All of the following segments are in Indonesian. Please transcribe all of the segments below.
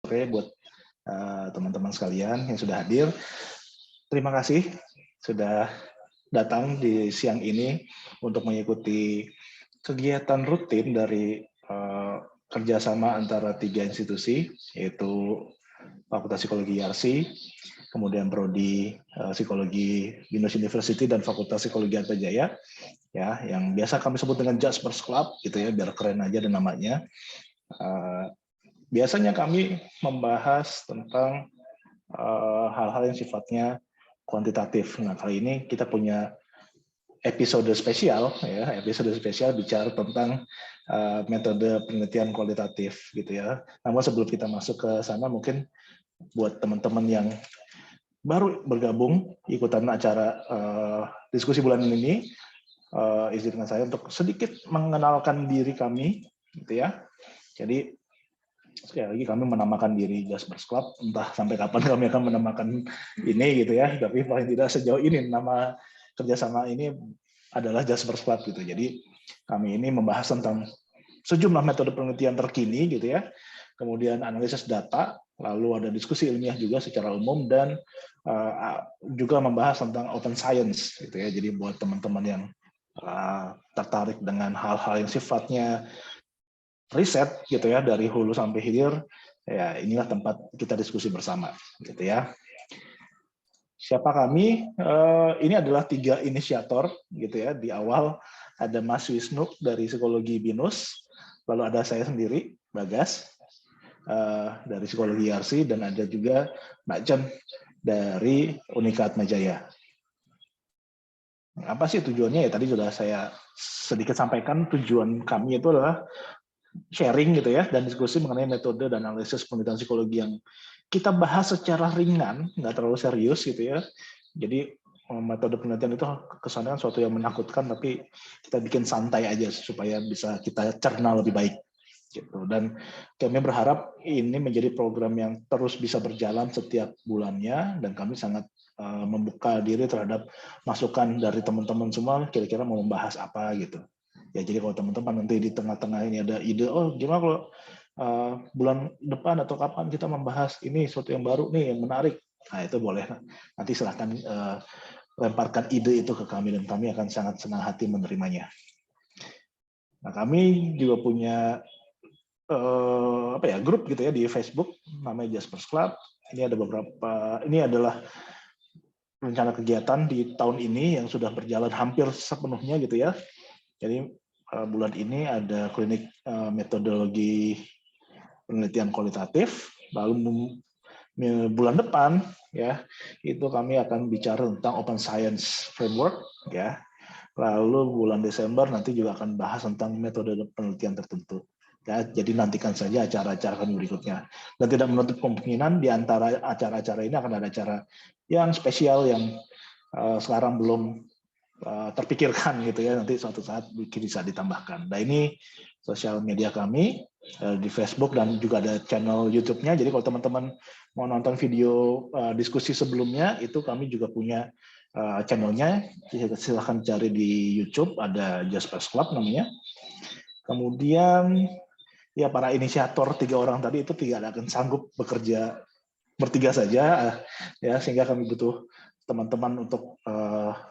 sore buat teman-teman sekalian yang sudah hadir. Terima kasih sudah datang di siang ini untuk mengikuti kegiatan rutin dari kerjasama antara 3 institusi, yaitu Fakultas Psikologi IARSI, kemudian Prodi Psikologi Binus University dan Fakultas Psikologi Atmajaya, ya, yang biasa kami sebut dengan Jaspers Club, gitu ya, biar keren aja dan namanya. Biasanya kami membahas tentang hal-hal yang sifatnya kuantitatif. Nah, kali ini kita punya episode spesial, ya, episode spesial bicara tentang metode penelitian kualitatif, gitu ya. Namun sebelum kita masuk ke sana, mungkin buat teman-teman yang baru bergabung ikutan acara diskusi bulan ini, izinkan saya untuk sedikit mengenalkan diri kami, gitu ya. Jadi sekali lagi kami menamakan diri Jaspers Club, entah sampai kapan kami akan menamakan ini, gitu ya. Tapi paling tidak sejauh ini nama kerjasama ini adalah Jaspers Club, gitu. Jadi kami ini membahas tentang sejumlah metode penelitian terkini, gitu ya. Kemudian analisis data, lalu ada diskusi ilmiah juga secara umum, dan juga membahas tentang open science, gitu ya. Jadi buat teman-teman yang tertarik dengan hal-hal yang sifatnya riset, gitu ya, dari hulu sampai hilir, ya inilah tempat kita diskusi bersama, gitu ya. Siapa kami? Ini adalah 3 inisiator, gitu ya. Di awal ada Mas Wisnu dari Psikologi Binus, lalu ada saya sendiri, Bagas, dari Psikologi IARSI, dan ada juga Mbak Jen dari Unika Atmajaya. Apa sih tujuannya? Ya tadi sudah saya sedikit sampaikan, tujuan kami itu adalah sharing, gitu ya, dan diskusi mengenai metode dan analisis penelitian psikologi yang kita bahas secara ringan, nggak terlalu serius, gitu ya. Jadi metode penelitian itu kesannya suatu yang menakutkan, tapi kita bikin santai aja supaya bisa kita cerna lebih baik, gitu. Dan kami berharap ini menjadi program yang terus bisa berjalan setiap bulannya, dan kami sangat membuka diri terhadap masukan dari teman-teman semua, kira-kira mau membahas apa, gitu. Ya, jadi kalau teman-teman nanti di tengah-tengah ini ada ide, oh gimana kalau bulan depan atau kapan kita membahas ini sesuatu yang baru nih, yang menarik, nah itu boleh. Nanti silahkan lemparkan ide itu ke kami, dan kami akan sangat senang hati menerimanya. Nah, kami juga punya grup, gitu ya, di Facebook namanya Jaspers Club. Ini ada beberapa, ini adalah rencana kegiatan di tahun ini yang sudah berjalan hampir sepenuhnya, gitu ya. Jadi bulan ini ada klinik metodologi penelitian kualitatif, lalu bulan depan, ya, itu kami akan bicara tentang open science framework, ya. Lalu bulan Desember nanti juga akan bahas tentang metode penelitian tertentu. Ya, jadi nantikan saja acara-acara kami berikutnya. Dan tidak menutup kemungkinan di antara acara-acara ini akan ada acara yang spesial yang sekarang belum terpikirkan, gitu ya, nanti suatu saat bisa ditambahkan. Nah, ini sosial media kami di Facebook, dan juga ada channel YouTube-nya. Jadi kalau teman-teman mau nonton video diskusi sebelumnya, itu kami juga punya channelnya. Silahkan cari di YouTube, ada Jaspers Club namanya. Kemudian ya para inisiator 3 orang tadi itu tidak akan sanggup bekerja bertiga saja, ya, sehingga kami butuh teman-teman untuk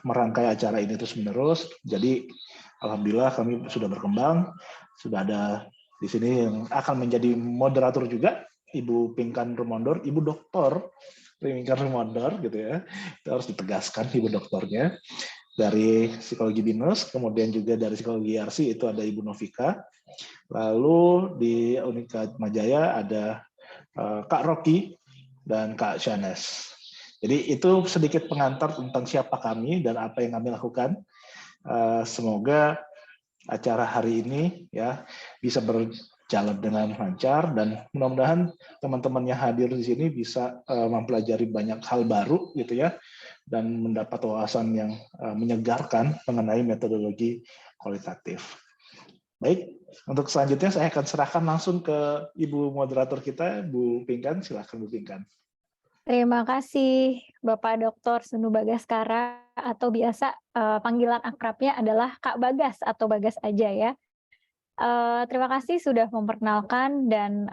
merangkai acara ini terus-menerus. Jadi alhamdulillah kami sudah berkembang, sudah ada di sini yang akan menjadi moderator juga, Ibu Pinkan Rumondor, Ibu Doktor Pinkan Rumondor, gitu ya. Itu harus ditegaskan, Ibu doktornya dari Psikologi Binus, kemudian juga dari Psikologi IARSI itu ada Ibu Novika. Lalu di Unika Atmajaya ada Kak Rocky dan Kak Shanes. Jadi itu sedikit pengantar tentang siapa kami dan apa yang kami lakukan. Semoga acara hari ini, ya, bisa berjalan dengan lancar, dan mudah-mudahan teman-teman yang hadir di sini bisa mempelajari banyak hal baru, gitu ya, dan mendapat wawasan yang menyegarkan mengenai metodologi kualitatif. Baik, untuk selanjutnya saya akan serahkan langsung ke Ibu moderator kita, Bu Pinkan. Silakan, Bu Pinkan. Terima kasih Bapak Dr. Sunu Bagaskara, atau biasa panggilan akrabnya adalah Kak Bagas atau Bagas aja, ya. Terima kasih sudah memperkenalkan dan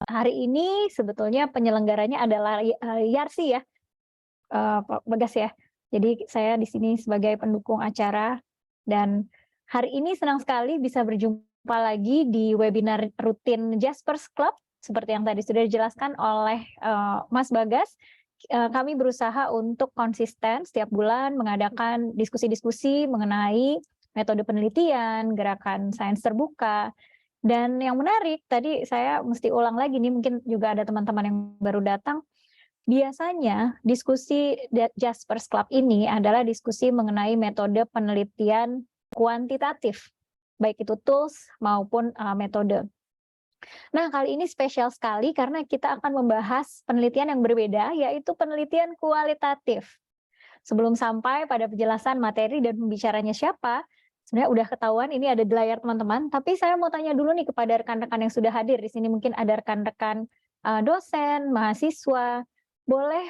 hari ini sebetulnya penyelenggaranya adalah YARSI ya, Pak Bagas ya. Jadi saya di sini sebagai pendukung acara dan hari ini senang sekali bisa berjumpa lagi di webinar rutin Jaspers Club seperti yang tadi sudah dijelaskan oleh Mas Bagas. Kami berusaha untuk konsisten setiap bulan mengadakan diskusi-diskusi mengenai metode penelitian, gerakan sains terbuka, dan yang menarik tadi saya mesti ulang lagi nih, mungkin juga ada teman-teman yang baru datang. Biasanya diskusi Jaspers Club ini adalah diskusi mengenai metode penelitian kuantitatif, baik itu tools maupun metode. Nah, kali ini spesial sekali karena kita akan membahas penelitian yang berbeda, yaitu penelitian kualitatif. Sebelum sampai pada penjelasan materi dan pembicaranya siapa, sebenarnya udah ketahuan ini ada di layar teman-teman, tapi saya mau tanya dulu nih kepada rekan-rekan yang sudah hadir di sini, mungkin ada rekan-rekan dosen, mahasiswa, boleh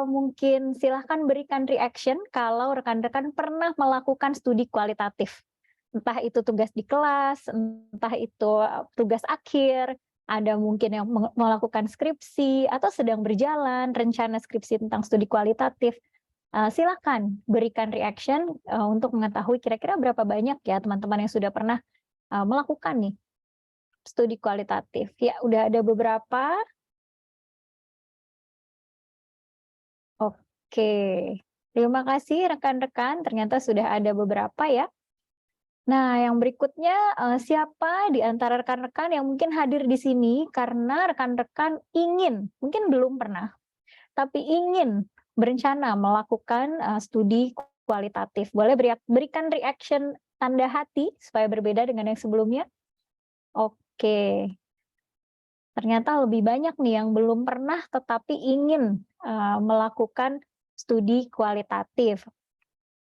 mungkin silahkan berikan reaction kalau rekan-rekan pernah melakukan studi kualitatif. Entah itu tugas di kelas, entah itu tugas akhir, ada mungkin yang melakukan skripsi, atau sedang berjalan rencana skripsi tentang studi kualitatif. Silakan berikan reaction untuk mengetahui kira-kira berapa banyak ya teman-teman yang sudah pernah melakukan nih studi kualitatif. Ya, udah ada beberapa. Oke, terima kasih rekan-rekan, ternyata sudah ada beberapa ya. Nah, yang berikutnya siapa di antara rekan-rekan yang mungkin hadir di sini karena rekan-rekan ingin, mungkin belum pernah, tapi ingin berencana melakukan studi kualitatif. Boleh berikan reaction tanda hati supaya berbeda dengan yang sebelumnya. Oke, ternyata lebih banyak nih yang belum pernah tetapi ingin melakukan studi kualitatif.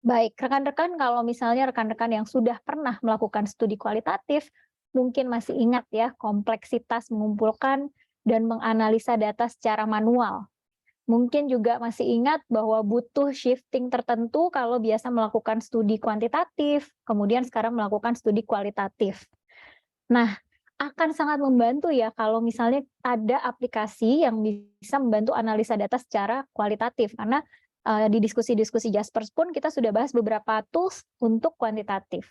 Baik, rekan-rekan, kalau misalnya rekan-rekan yang sudah pernah melakukan studi kualitatif, mungkin masih ingat ya kompleksitas mengumpulkan dan menganalisa data secara manual. Mungkin juga masih ingat bahwa butuh shifting tertentu kalau biasa melakukan studi kuantitatif, kemudian sekarang melakukan studi kualitatif. Nah, akan sangat membantu ya kalau misalnya ada aplikasi yang bisa membantu analisa data secara kualitatif, karena di diskusi-diskusi Jaspers pun kita sudah bahas beberapa tools untuk kuantitatif.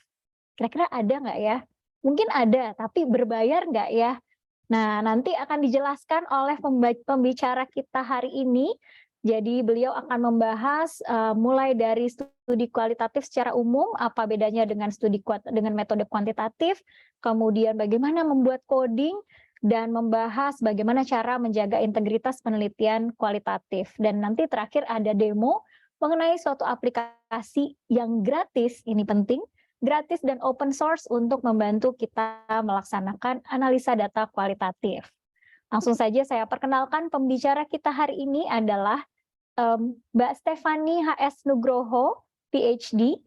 Kira-kira ada nggak ya? Mungkin ada, tapi berbayar nggak ya? Nah, nanti akan dijelaskan oleh pembicara kita hari ini. Jadi beliau akan membahas mulai dari studi kualitatif secara umum, apa bedanya dengan dengan metode kuantitatif, kemudian bagaimana membuat coding, dan membahas bagaimana cara menjaga integritas penelitian kualitatif. Dan nanti terakhir ada demo mengenai suatu aplikasi yang gratis, ini penting, gratis dan open source untuk membantu kita melaksanakan analisa data kualitatif. Langsung saja saya perkenalkan pembicara kita hari ini adalah Mbak Stefani HS Nugroho, PhD.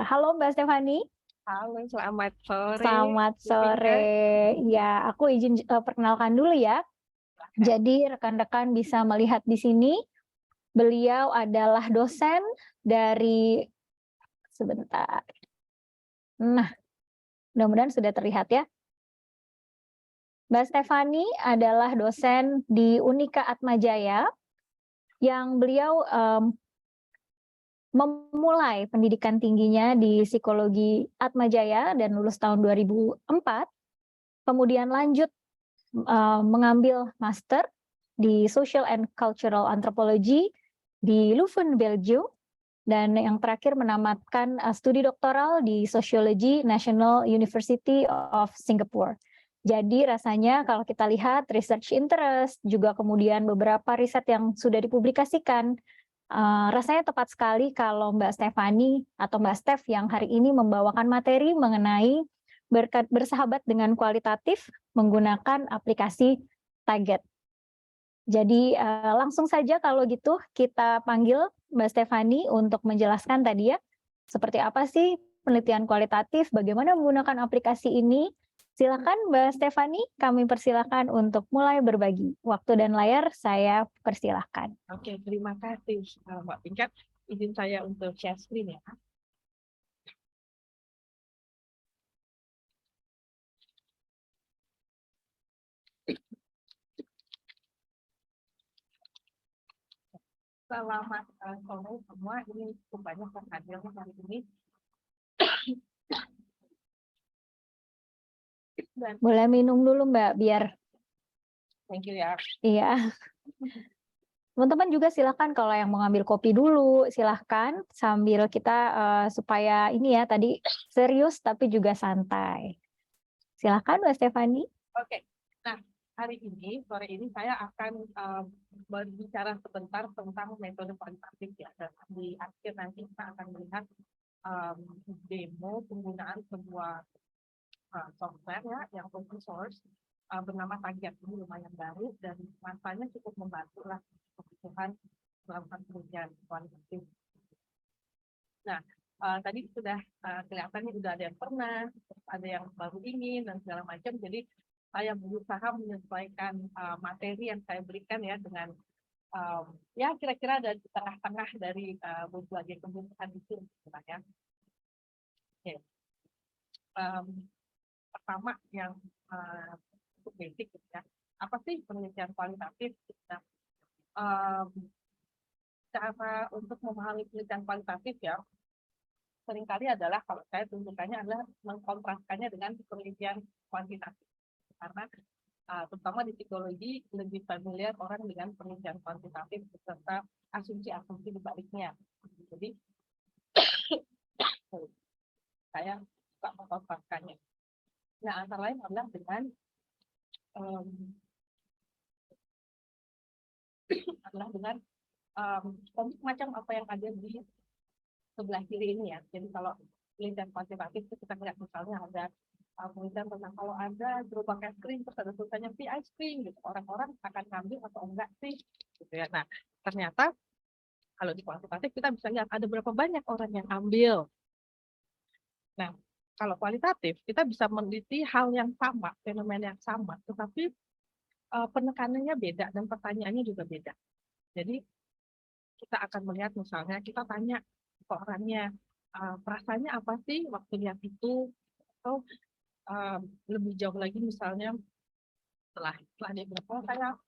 Halo Mbak Stefani. Halo, selamat sore. Selamat sore. Ya, aku izin perkenalkan dulu ya. Jadi rekan-rekan bisa melihat di sini, beliau adalah dosen dari, sebentar. Nah, mudah-mudahan sudah terlihat ya. Mbak Stefani adalah dosen di Unika Atmajaya, yang beliau memulai pendidikan tingginya di psikologi Atmajaya dan lulus tahun 2004, kemudian lanjut mengambil master di Social and Cultural Anthropology di Leuven, Belgium, dan yang terakhir menamatkan studi doktoral di Sociology National University of Singapore. Jadi rasanya kalau kita lihat research interest, juga kemudian beberapa riset yang sudah dipublikasikan, rasanya tepat sekali kalau Mbak Stefani atau Mbak Stef yang hari ini membawakan materi mengenai bersahabat dengan kualitatif menggunakan aplikasi Target. Jadi langsung saja kalau gitu kita panggil Mbak Stefani untuk menjelaskan tadi ya, seperti apa sih penelitian kualitatif, bagaimana menggunakan aplikasi ini. Silakan Mbak Stefani, kami persilakan untuk mulai berbagi. Waktu dan layar saya persilahkan. Oke, terima kasih Mbak Tingkat. Izin saya untuk share screen ya. Selamat sore semua. Ini cukup banyak yang hadir hari ini. Dan Boleh minum dulu Mbak, biar thank you ya. iya. Teman-teman juga silahkan kalau yang mau ngambil kopi dulu, silahkan sambil kita supaya ini ya tadi serius tapi juga santai. Silahkan Mbak Stefani. Oke. Nah, hari ini, sore ini saya akan berbicara sebentar tentang metode kualitatif ya. Dan di akhir nanti kita akan melihat demo penggunaan sebuah software ya yang open source bernama Tagiat. Ini lumayan baru dan rasanya cukup membantu lah kebutuhan melakukan penelitian kualitatif. Nah, tadi sudah kelihatan nih udah ada yang pernah, ada yang baru ingin dan segala macam. Jadi saya berusaha menyesuaikan materi yang saya berikan ya dengan ya kira-kira ada di tengah-tengah dari berbagai kebutuhan itu sebenarnya. Oke. Pertama yang cukup basic ya. Apa sih penelitian kualitatif? Nah, cara untuk memahami penelitian kualitatif ya seringkali adalah kalau saya tunjukkannya adalah mengkontraskannya dengan penelitian kuantitatif karena terutama di psikologi lebih familiar orang dengan penelitian kuantitatif beserta asumsi-asumsi di baliknya. Jadi saya suka mengkontraskannya. Nah, antara lain adalah dengan komik macam apa yang ada di sebelah kiri ini ya. Jadi kalau penelitian kuantitatif itu kita lihat misalnya ada penelitian tentang kalau ada gerobak es krim terus ada tulisannya free ice cream gitu, orang-orang akan ngambil atau enggak sih gitu ya. Nah, ternyata kalau di kuantitatif kita bisa lihat ada berapa banyak orang yang ambil. Nah, kalau kualitatif kita bisa meneliti hal yang sama, fenomena yang sama, tetapi penekanannya beda dan pertanyaannya juga beda. Jadi kita akan melihat misalnya kita tanya ke orangnya perasaannya apa sih waktu lihat itu, atau lebih jauh lagi misalnya setelah dia bilang oh saya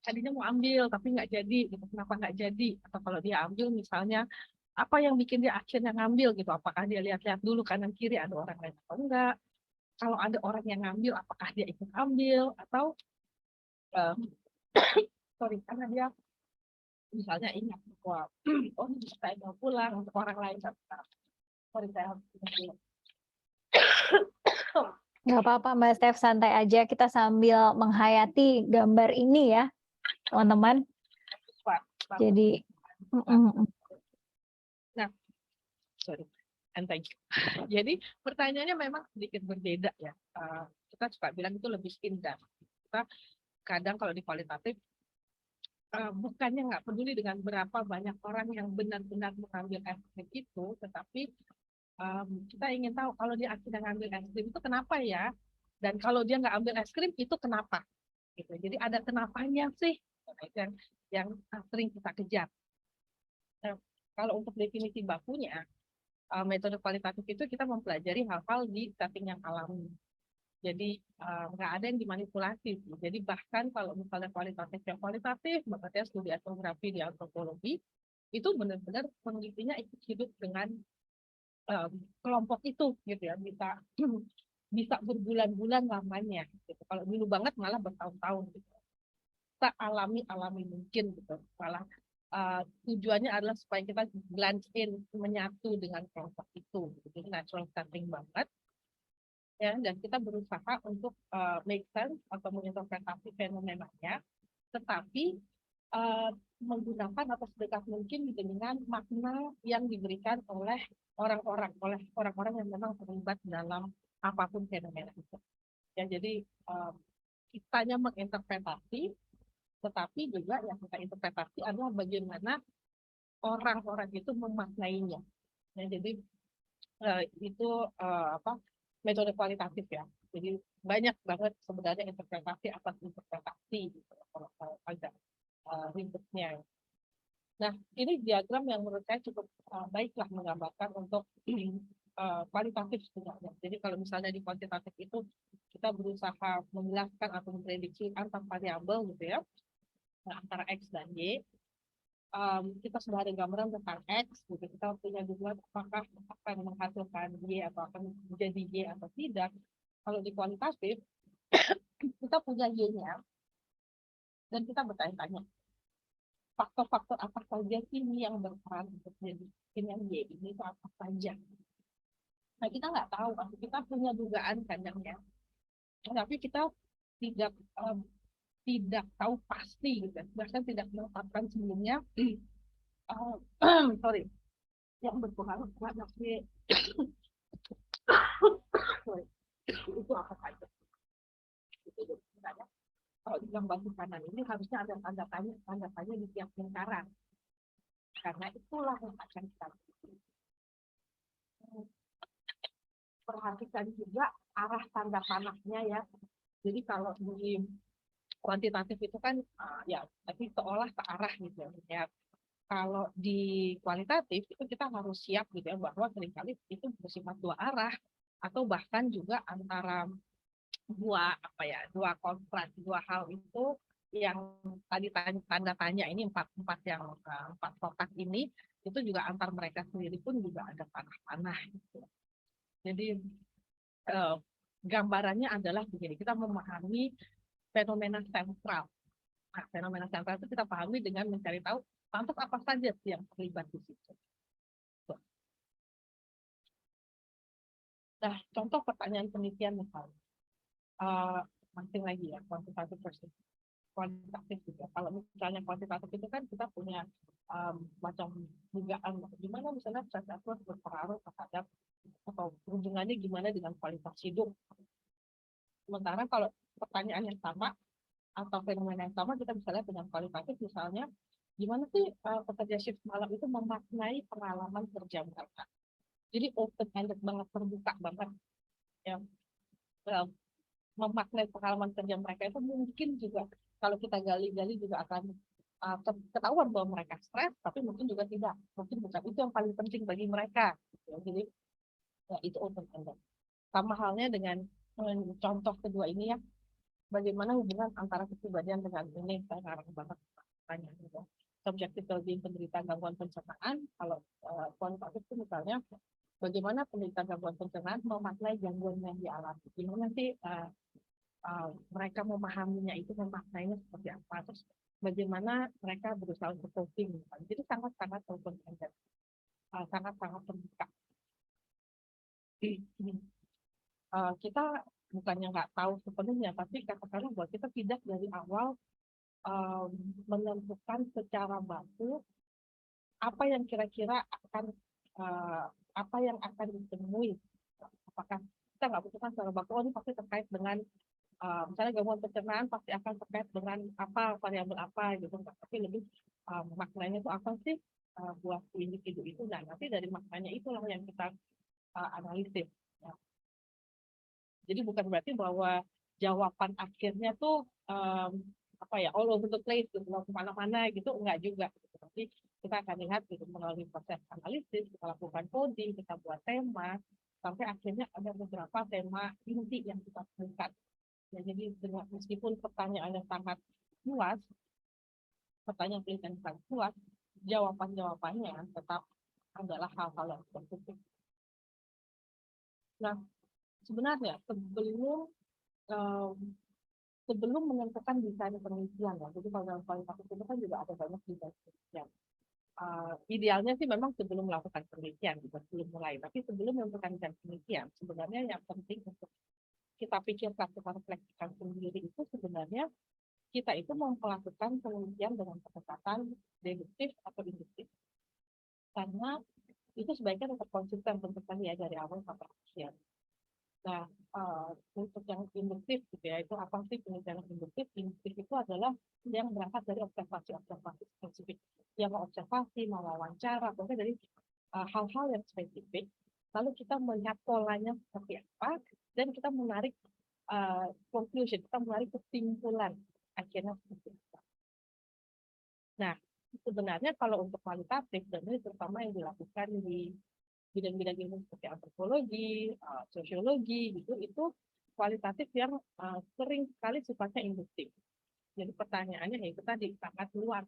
tadinya mau ambil tapi nggak jadi gitu, kenapa nggak jadi, atau kalau dia ambil misalnya apa yang bikin dia akhirnya ngambil gitu, apakah dia lihat-lihat dulu kanan kiri ada orang lain atau enggak, kalau ada orang yang ngambil apakah dia ikut ambil atau sorry karena dia misalnya ingat bahwa oh saya mau pulang untuk orang lain, sorry saya harus pulang. Nggak apa-apa Mbak Steph, santai aja. Kita sambil menghayati gambar ini ya, teman-teman. Jadi, nah, sorry, and thank you. Jadi pertanyaannya memang sedikit berbeda ya. Kita suka bilang itu lebih indah. Kita kadang kalau di kualitatif bukannya nggak peduli dengan berapa banyak orang yang benar-benar mengambil es krim itu, tetapi kita ingin tahu kalau dia akhirnya ngambil es krim itu kenapa ya, dan kalau dia nggak ambil es krim itu kenapa gitu. Jadi ada kenapanya sih yang sering kita kejar. Kalau untuk definisi bakunya metode kualitatif itu kita mempelajari hal-hal di setting yang alami. Jadi nggak ada yang dimanipulasi. Jadi bahkan kalau misalnya kualitatif yang kualitatif, makanya studi etnografi di antropologi itu benar-benar penelitinya ikut hidup dengan kelompok itu gitu ya, bisa berbulan-bulan lamanya gitu. Kalau dulu banget malah bertahun-tahun gitu. Kita alami mungkin gitu. Malah tujuannya adalah supaya kita blend in, menyatu dengan kelompok itu. Jadi natural setting banget. Ya, dan kita berusaha untuk make sense atau menginterpretasi fenomenanya, tetapi menggunakan atau sedekat mungkin dengan makna yang diberikan oleh orang-orang yang memang terlibat dalam apapun fenomena itu. Ya, jadi kitanya menginterpretasi, tetapi juga yang kita interpretasi adalah bagaimana orang-orang itu memaknainya. Ya, jadi itu metode kualitatif ya. Jadi banyak banget sebenarnya interpretasi atas interpretasi gitu, kalau agak ribetnya. Nah, ini diagram yang menurut saya cukup baiklah menggambarkan untuk kualitatif sebenarnya. Jadi kalau misalnya di kuantitatif itu kita berusaha menjelaskan atau memprediksi antar variabel gitu ya, antara X dan Y. kita sudah ada gambaran tentang X, gitu. Kita punya juga apakah akan menghasilkan Y atau akan menjadi Y atau tidak. Kalau di kualitatif, kita punya Y-nya, dan kita bertanya-tanya, faktor-faktor apa saja sih yang berperan untuk jadi yang Y ini itu apa saja. Nah, kita nggak tahu, kita punya dugaan kadangnya, tapi kita tidak tidak tahu pasti, gitu. Bahkan tidak menetapkan sebelumnya, sorry, yang berpengaruh terhadap Y itu apa saja. Gitu. Misalnya, kalau di gambar di kanan ini harusnya ada tanda tanya di tiap lingkaran, karena itulah yang akan kita perhatikan juga arah tanda panahnya ya. Jadi kalau di kuantitatif itu kan ya tapi seolah ke arah gitu ya. Kalau di kualitatif itu kita harus siap gitu ya, bahwa seringkali itu bersifat dua arah atau bahkan juga antara dua kontrak, dua hal itu yang tadi tanda tanya ini empat kotak ini itu juga antar mereka sendiri pun juga ada panah-panah gitu. Jadi gambarannya adalah begini, kita memahami fenomena sentral. Nah, fenomena sentral itu kita pahami dengan mencari tahu lantas apa saja sih yang terlibat di situ. Nah, contoh pertanyaan penelitian misalnya, masing lagi ya, kuantitatif versus kuantitatif juga. Kalau misalnya kuantitatif itu kan kita punya macam dugaan gimana misalnya stress effort berpengaruh terhadap atau hubungannya gimana dengan kualitas hidup. Sementara kalau pertanyaan yang sama atau fenomena yang sama kita bisa lihat dengan kualitatif, misalnya gimana sih pekerja shift malam itu memaknai pengalaman kerja mereka. Jadi open ended banget, terbuka banget ya. Memaknai pengalaman kerja mereka itu mungkin juga kalau kita gali-gali juga akan ketahuan bahwa mereka stres, tapi mungkin juga tidak, mungkin bukan itu yang paling penting bagi mereka. Jadi ya, itu open ended. Sama halnya dengan contoh kedua ini ya, bagaimana hubungan antara kepribadian dengan ini, saya ngarang banget tanya gitu. Subjektif well-being penderita gangguan pencernaan, kalau kualitatif itu misalnya bagaimana penderita gangguan pencernaan memaknai gangguan yang dialami. Gimana sih mereka memahaminya itu, memaknainya seperti apa, terus bagaimana mereka berusaha untuk coping. Jadi sangat-sangat open ended, sangat-sangat terbuka. Kita bukannya nggak tahu sepenuhnya, tapi katakanlah bahwa kita tidak dari awal menentukan secara baku apa yang kira-kira akan apa yang akan ditemui. Apakah kita nggak butuhkan secara baku, oh ini pasti terkait dengan misalnya gangguan pencernaan pasti akan terkait dengan apa, variabel apa gitu, tapi lebih maknanya itu apa sih buat individu itu. Nah, nanti dari maknanya itulah yang kita analisis. Ya. Jadi bukan berarti bahwa jawaban akhirnya tuh all over the place gitu, kemana-mana gitu, enggak juga. Gitu. Tapi kita akan lihat gitu melalui proses analisis, kita lakukan coding, kita buat tema, sampai akhirnya ada beberapa tema inti yang kita temukan. Ya, jadi meskipun pertanyaannya sangat luas, pertanyaan penelitian sangat luas, jawabannya tetap adalah hal-hal yang spesifik. Nah, sebenarnya sebelum menentukan desain penelitian ya, jadi pada kualitatif itu kan juga ada banyak desain penelitian. Idealnya sih memang sebelum melakukan penelitian, gitu, sebelum mulai. Tapi sebelum menentukan desain penelitian, sebenarnya yang penting untuk kita pikirkan, kita refleksikan sendiri itu sebenarnya kita itu melakukan penelitian dengan pendekatan deduktif atau induktif. Karena itu sebaiknya tetap konsisten tentukan ya dari awal sampai akhir. Nah, untuk yang induktif gitu ya, itu apa sih penelitian induktif? Induktif itu adalah yang berangkat dari observasi spesifik. Yang mau observasi, mau wawancara, pokoknya dari hal-hal yang spesifik. Lalu kita melihat polanya seperti apa, dan kita menarik conclusion, kita menarik kesimpulan akhirnya seperti apa. Nah, sebenarnya kalau untuk kualitatif, dan ini terutama yang dilakukan di bidang-bidang ilmu seperti antropologi, sosiologi, gitu, itu kualitatif yang sering sekali sifatnya induktif. Jadi pertanyaannya itu tadi sangat luas.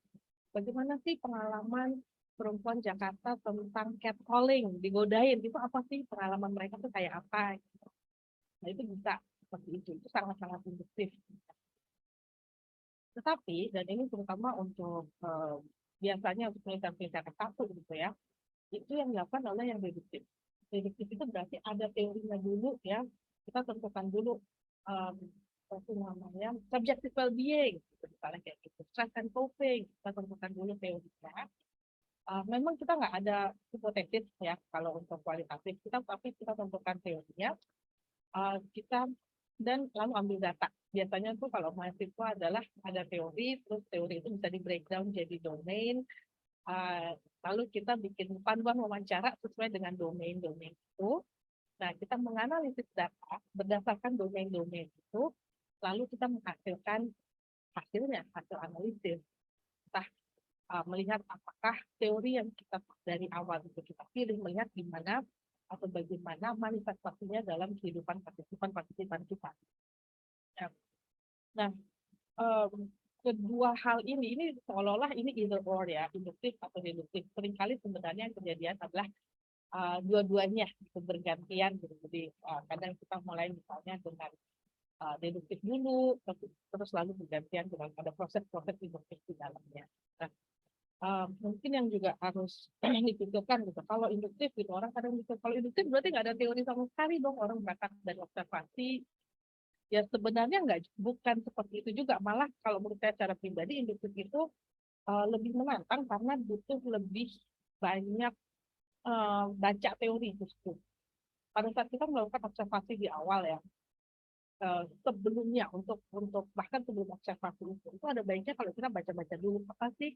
bagaimana sih pengalaman perempuan Jakarta tentang catcalling, digodain, itu apa sih pengalaman mereka tuh kayak apa? Nah itu bisa seperti itu sangat-sangat induktif. Tetapi, dan ini terutama untuk biasanya untuk penelitian-penelitian S1 gitu ya, itu yang dilakukan oleh yang deduktif. Deduktif itu berarti ada teorinya dulu ya, kita tentukan dulu um, apa namanya subjective well-being, gitu, misalnya kayak gitu, stress and coping, kita tentukan dulu teorinya. Memang kita nggak ada hipotesis ya kalau untuk kualitatif, tapi kita tentukan teorinya, kita dan lalu ambil data. Biasanya tuh kalau mahasiswa adalah ada teori, terus teori itu bisa di breakdown jadi domain, lalu kita bikin panduan wawancara sesuai dengan domain-domain itu. Nah, kita menganalisis data berdasarkan domain-domain itu, lalu kita menghasilkan hasilnya, hasil analisis. Kita melihat apakah teori yang kita dari awal itu kita pilih, melihat di mana atau bagaimana manifestasinya dalam kehidupan partisipan kita. Nah, kedua hal ini seolah-olah ini either or ya, induktif atau deduktif. Seringkali sebenarnya yang kejadian adalah dua-duanya gitu, bergantian gitu. Jadi kadang kita mulai misalnya dengan deduktif dulu, terus lalu bergantian dengan ada proses-proses induktif di dalamnya. Nah, mungkin yang juga harus dipikirkan gitu. Kalau induktif gitu orang kadang mikir kalau induktif berarti nggak ada teori sama sekali dong, orang berangkat dari observasi. Ya sebenarnya bukan seperti itu juga, malah kalau menurut saya secara pribadi induktif itu lebih menantang karena butuh lebih banyak baca teori justru. Pada saat kita melakukan observasi di awal ya, sebelumnya untuk bahkan sebelum observasi itu ada baiknya kalau kita baca-baca dulu apa sih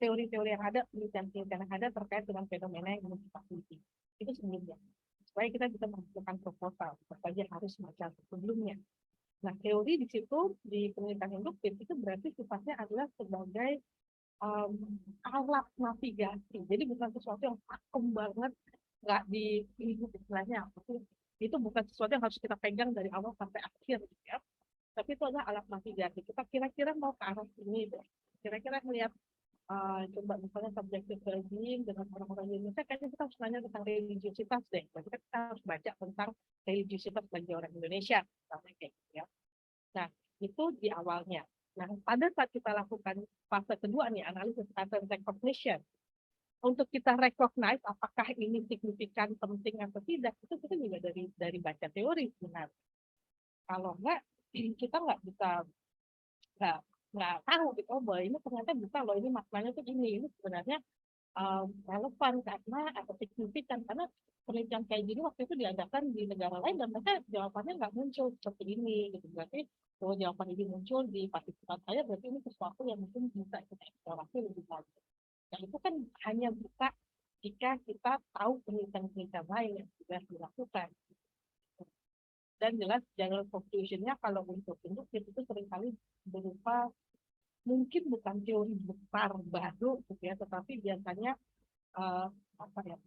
teori-teori yang ada, penelitian-penelitian yang ada terkait dengan fenomena yang ingin kita teliti. Itu sebelumnya. Supaya kita bisa menghasilkan proposal, saja harus baca sebelumnya. Nah, teori di situ, di penelitian induktif, itu berarti sifatnya adalah sebagai alat navigasi. Jadi bukan sesuatu yang pakem banget, nggak dihidup istilahnya. Itu bukan sesuatu yang harus kita pegang dari awal sampai akhir. Ya. Tapi itu adalah alat navigasi. Kita kira-kira mau ke arah ini deh. Kira-kira melihat coba misalnya subjective well-being dengan orang-orang Indonesia, kayaknya kita harus nanya tentang religiositas deh. Berarti kita harus baca tentang religiositas bagi orang Indonesia. Misalnya kayak gitu ya. Nah, itu di awalnya. Nah, pada saat kita lakukan fase kedua nih, analisis pattern recognition, untuk kita recognize apakah ini signifikan, penting atau tidak, itu kita juga dari baca teori sebenarnya. Kalau enggak, kita nggak bisa nggak tahu gitu, oh bahwa ini ternyata bisa loh, ini maknanya tuh ini sebenarnya relevan karena atau signifikan karena penelitian kayak gini waktu itu diadakan di negara lain dan mereka jawabannya nggak muncul seperti ini gitu. Berarti kalau jawaban ini muncul di partisipan saya berarti ini sesuatu yang mungkin bisa kita eksplorasi lebih lanjut. Nah itu kan hanya bisa jika kita tahu penelitian-penelitian lain yang sudah dilakukan. Dan jelas general conclusion-nya kalau untuk induktif itu seringkali berupa mungkin bukan teori besar baru gitu ya, tetapi biasanya apa ya,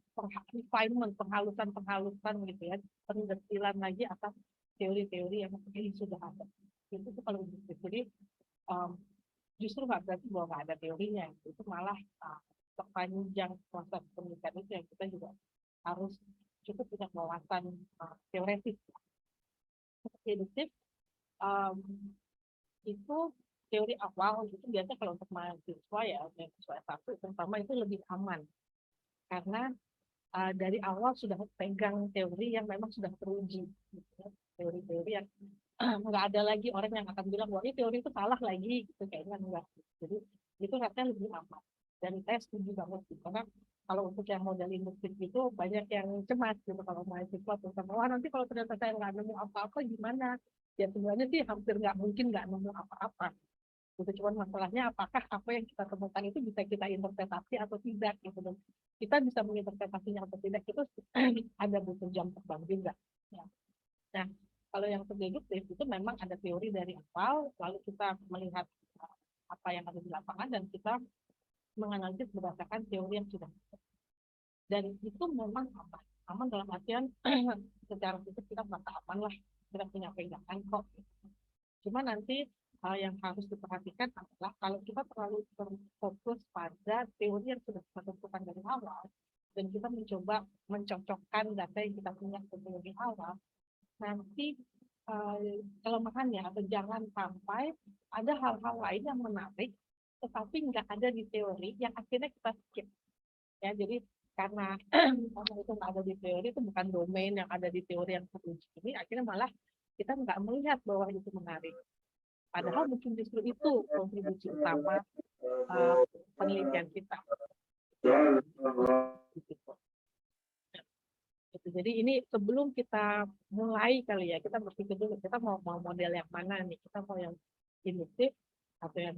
refinement, penghalusan gitu ya, pendetilan lagi atas teori-teori yang mungkin sudah ada. Itu kalau induktif. Jadi justru nggak berarti bahwa nggak ada teorinya, itu malah sepanjang proses penelitian itu yang kita juga harus cukup punya wawasan teoretis. Induktif itu teori awal itu biasanya kalau untuk mahasiswa ya mahasiswa S1 terutama itu lebih aman karena dari awal sudah pegang teori yang memang sudah teruji gitu. Teori-teori yang nggak ada lagi orang yang akan bilang wah ini teori itu salah lagi gitu kayaknya enggak. Jadi itu rasanya lebih aman dan saya setuju banget gitu. Karena kalau untuk yang modal induktif itu banyak yang cemas gitu kalau mahasiswa terutama wah nanti kalau ternyata saya nggak nemu apa-apa gimana ya sebenarnya sih hampir nggak mungkin nggak nemu apa-apa gitu. Cuman masalahnya apakah apa yang kita temukan itu bisa kita interpretasi atau tidak gitu. Dan kita bisa menginterpretasinya atau tidak itu ada butuh jam terbang juga ya. Nah kalau yang deduktif itu memang ada teori dari awal lalu kita melihat apa yang ada di lapangan dan kita menganalisis berdasarkan teori yang sudah ada. Dan itu memang aman dalam artian secara fisik kita merasa aman lah, kita punya pegangan kok. Cuma nanti hal yang harus diperhatikan adalah kalau kita terlalu berfokus pada teori yang sudah kita tentukan dari awal, dan kita mencoba mencocokkan data yang kita punya ke teori awal, nanti kelemahannya atau jangan sampai ada hal-hal lain yang menarik tetapi nggak ada di teori yang akhirnya kita skip ya. Jadi karena itu nggak ada di teori, itu bukan domain yang ada di teori yang teruji ini, akhirnya malah kita nggak melihat bahwa itu menarik, padahal mungkin justru itu kontribusi utama penelitian kita. Jadi ini sebelum kita mulai kali ya, kita berpikir dulu kita mau model yang mana nih, kita mau yang induktif atau yang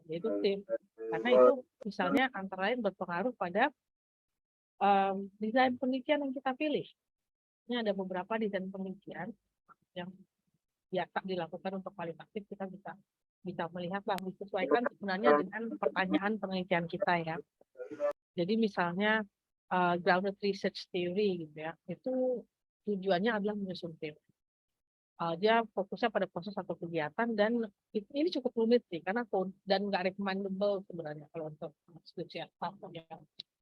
deduktif, karena itu misalnya antara lain berpengaruh pada desain penelitian yang kita pilih. Ini ada beberapa desain penelitian yang biasa dilakukan untuk kualitatif, kita bisa melihatlah, disesuaikan sebenarnya dengan pertanyaan penelitian kita ya. Jadi misalnya grounded research theory gitu ya, itu tujuannya adalah menyusun teori. Dia fokusnya pada proses atau kegiatan, dan ini cukup rumit sih karena dan nggak recommendable sebenarnya kalau untuk skripsi atau ya.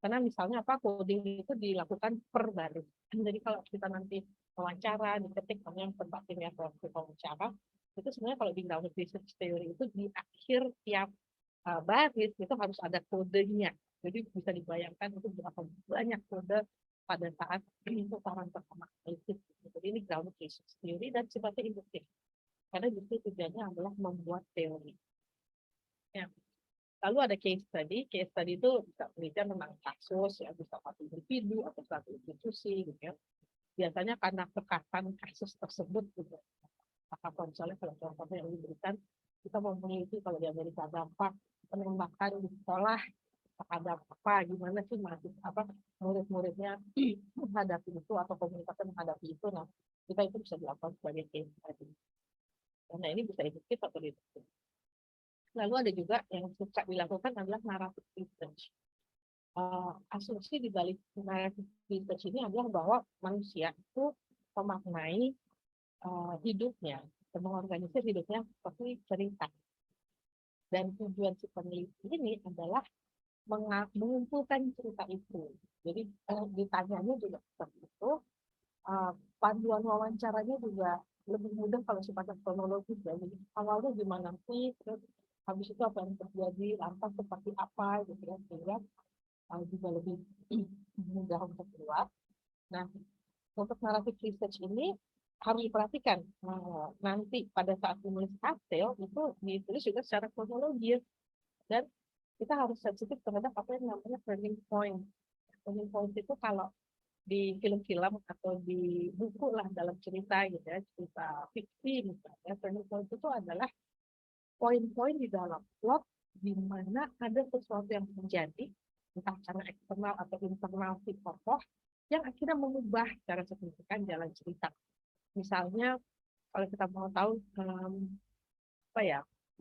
Karena misalnya coding itu dilakukan per baris. Jadi kalau kita nanti wawancara diketik namanya tempat timnya wawancara, itu sebenarnya kalau di grounded research theory itu di akhir tiap baris itu harus ada kodenya. Jadi bisa dibayangkan itu berapa banyak kode pada saat putaran pertama analisis. Jadi ini grounded research theory dan sifatnya induktif. Karena justru tujuannya adalah membuat teori. Ya. Lalu ada case study. Case study itu bisa penelitian tentang kasus, ya bisa satu individu atau satu institusi, gitu ya. Biasanya karena kekatan kasus tersebut, gitu. Maka misalnya kalau contohnya yang diberikan, kita mau meneliti kalau di Amerika dampak penembakan di sekolah terhadap apa, gimana sih murid-muridnya menghadapi itu atau komunitasnya menghadapi itu. Nah, kita itu bisa dilakukan sebagai case study. Karena ini bisa induktif atau deduktif. Lalu ada juga yang suka dilakukan adalah narrative research. Asumsi di balik narrative research ini adalah bahwa manusia itu memaknai hidupnya, mengorganisir hidupnya seperti cerita. Dan tujuan si peneliti ini adalah mengumpulkan cerita itu. Jadi ditanyanya juga seperti itu. Panduan wawancaranya juga lebih mudah kalau sifatnya kronologis ya. Jadi awalnya gimana sih, terus habis itu apa yang terjadi, lantas seperti apa gitu ya, sehingga juga lebih mudah untuk keluar. Nah, untuk narrative research ini harus diperhatikan. Nanti pada saat menulis hasil itu ditulis juga secara kronologis, dan kita harus sensitif terhadap apa yang namanya turning point. Turning point itu kalau di film-film atau di buku lah dalam cerita gitu ya, cerita fiksi misalnya, turning point itu adalah poin-poin di dalam plot di mana ada sesuatu yang terjadi, entah karena eksternal atau internal si tokoh, yang akhirnya mengubah secara signifikan jalan cerita. Misalnya kalau kita mau tahu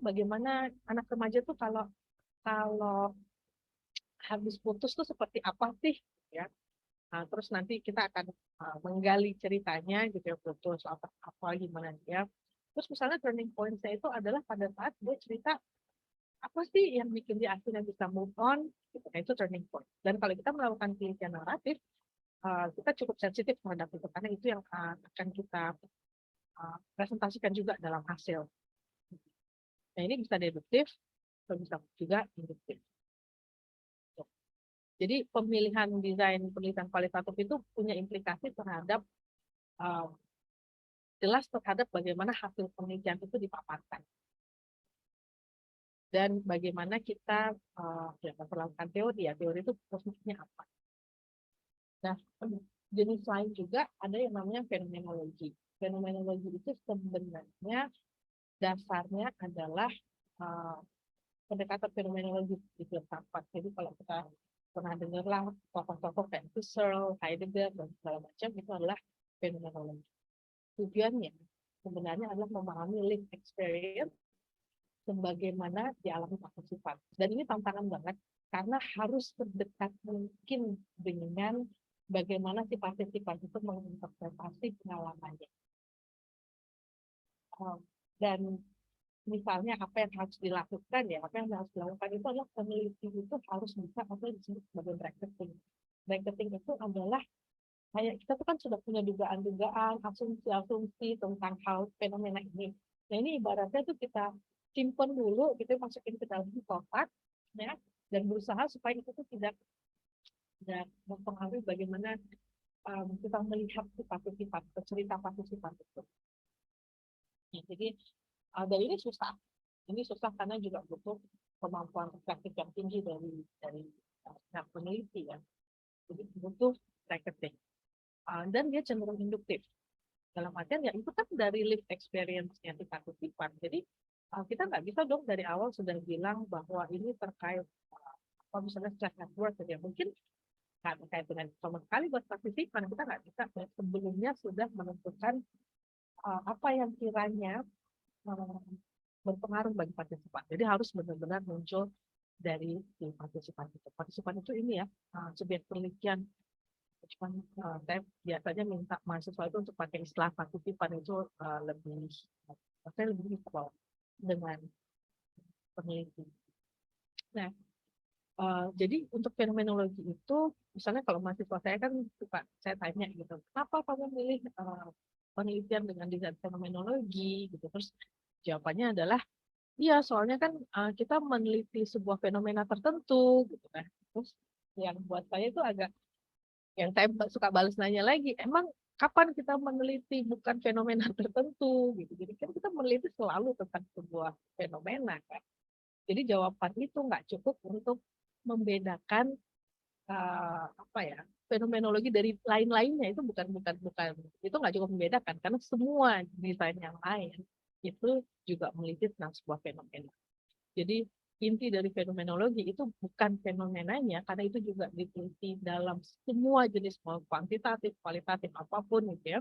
bagaimana anak remaja tuh kalau habis putus tuh seperti apa sih ya. Nah, terus nanti kita akan menggali ceritanya gitu ya, putus apa gimana dia. Terus misalnya turning point-nya itu adalah pada saat dia cerita apa sih yang bikin dia akhirnya bisa move on, gitu. Nah, itu turning point. Dan kalau kita melakukan penelitian naratif, kita cukup sensitif terhadap itu, karena itu yang akan kita presentasikan juga dalam hasil. Nah, ini bisa deduktif, atau bisa juga induktif. Jadi pemilihan desain penelitian kualitatif itu punya implikasi terhadap jelas terhadap bagaimana hasil penelitian itu dipaparkan dan bagaimana kita melakukan teori ya, teori itu posisinya apa. Nah, jenis lain juga ada yang namanya fenomenologi. Fenomenologi itu sebenarnya dasarnya adalah pendekatan fenomenologi di filsafat. Jadi kalau kita pernah dengarlah tokoh-tokoh kayak Husserl, Heidegger, dan segala macam, itu adalah fenomenologi. Tujuannya sebenarnya adalah memahami lived experience sebagaimana dialami pakai sifat. Dan ini tantangan banget karena harus terdekat mungkin dengan bagaimana si sifat itu menginterpretasi pengalamannya. Dan misalnya apa yang harus dilakukan ya, apa yang harus dilakukan itu adalah peneliti itu harus bisa apa yang disebut sebagai bracketing. Bracketing itu adalah kayak kita tuh kan sudah punya dugaan-dugaan, asumsi-asumsi tentang hal fenomena ini. Nah ini ibaratnya tuh kita simpen dulu, kita masukin ke dalam kotak, ya, dan berusaha supaya itu tuh tidak mempengaruhi bagaimana kita melihat sifat-sifat, cerita sifat itu. Ya, jadi dan ini susah. Ini susah karena juga butuh kemampuan reflektif yang tinggi dari peneliti ya. Jadi butuh bracketing. Dan dia cenderung induktif. Dalam artian ya itu kan dari lived experience-nya si partisipan. Jadi kita nggak bisa dong dari awal sudah bilang bahwa ini terkait apa misalnya stress at work ya. Mungkin nggak terkait dengan sama sekali buat partisipan. Kita nggak bisa sebelumnya sudah menentukan apa yang kiranya berpengaruh bagi partisipan. Jadi harus benar-benar muncul dari si partisipan itu. Partisipan itu ini ya, subjek penelitian. Saya biasanya minta mahasiswa itu untuk pakai istilah partisipan itu saya lebih equal dengan peneliti. Nah, jadi untuk fenomenologi itu, misalnya kalau mahasiswa saya kan suka saya tanya gitu, kenapa kamu milih penelitian dengan desain fenomenologi gitu, terus jawabannya adalah iya soalnya kan kita meneliti sebuah fenomena tertentu gitu kan. Terus yang buat saya itu agak yang saya suka balas nanya lagi, emang kapan kita meneliti bukan fenomena tertentu gitu. Jadi kan kita meneliti selalu tentang sebuah fenomena kan. Jadi jawaban itu nggak cukup untuk membedakan apa ya fenomenologi dari lain-lainnya, itu bukan itu nggak cukup membedakan karena semua desain yang lain itu juga meneliti tentang sebuah fenomena. Jadi inti dari fenomenologi itu bukan fenomenanya, karena itu juga diteliti dalam semua jenis mau kuantitatif, kualitatif apapun gitu ya.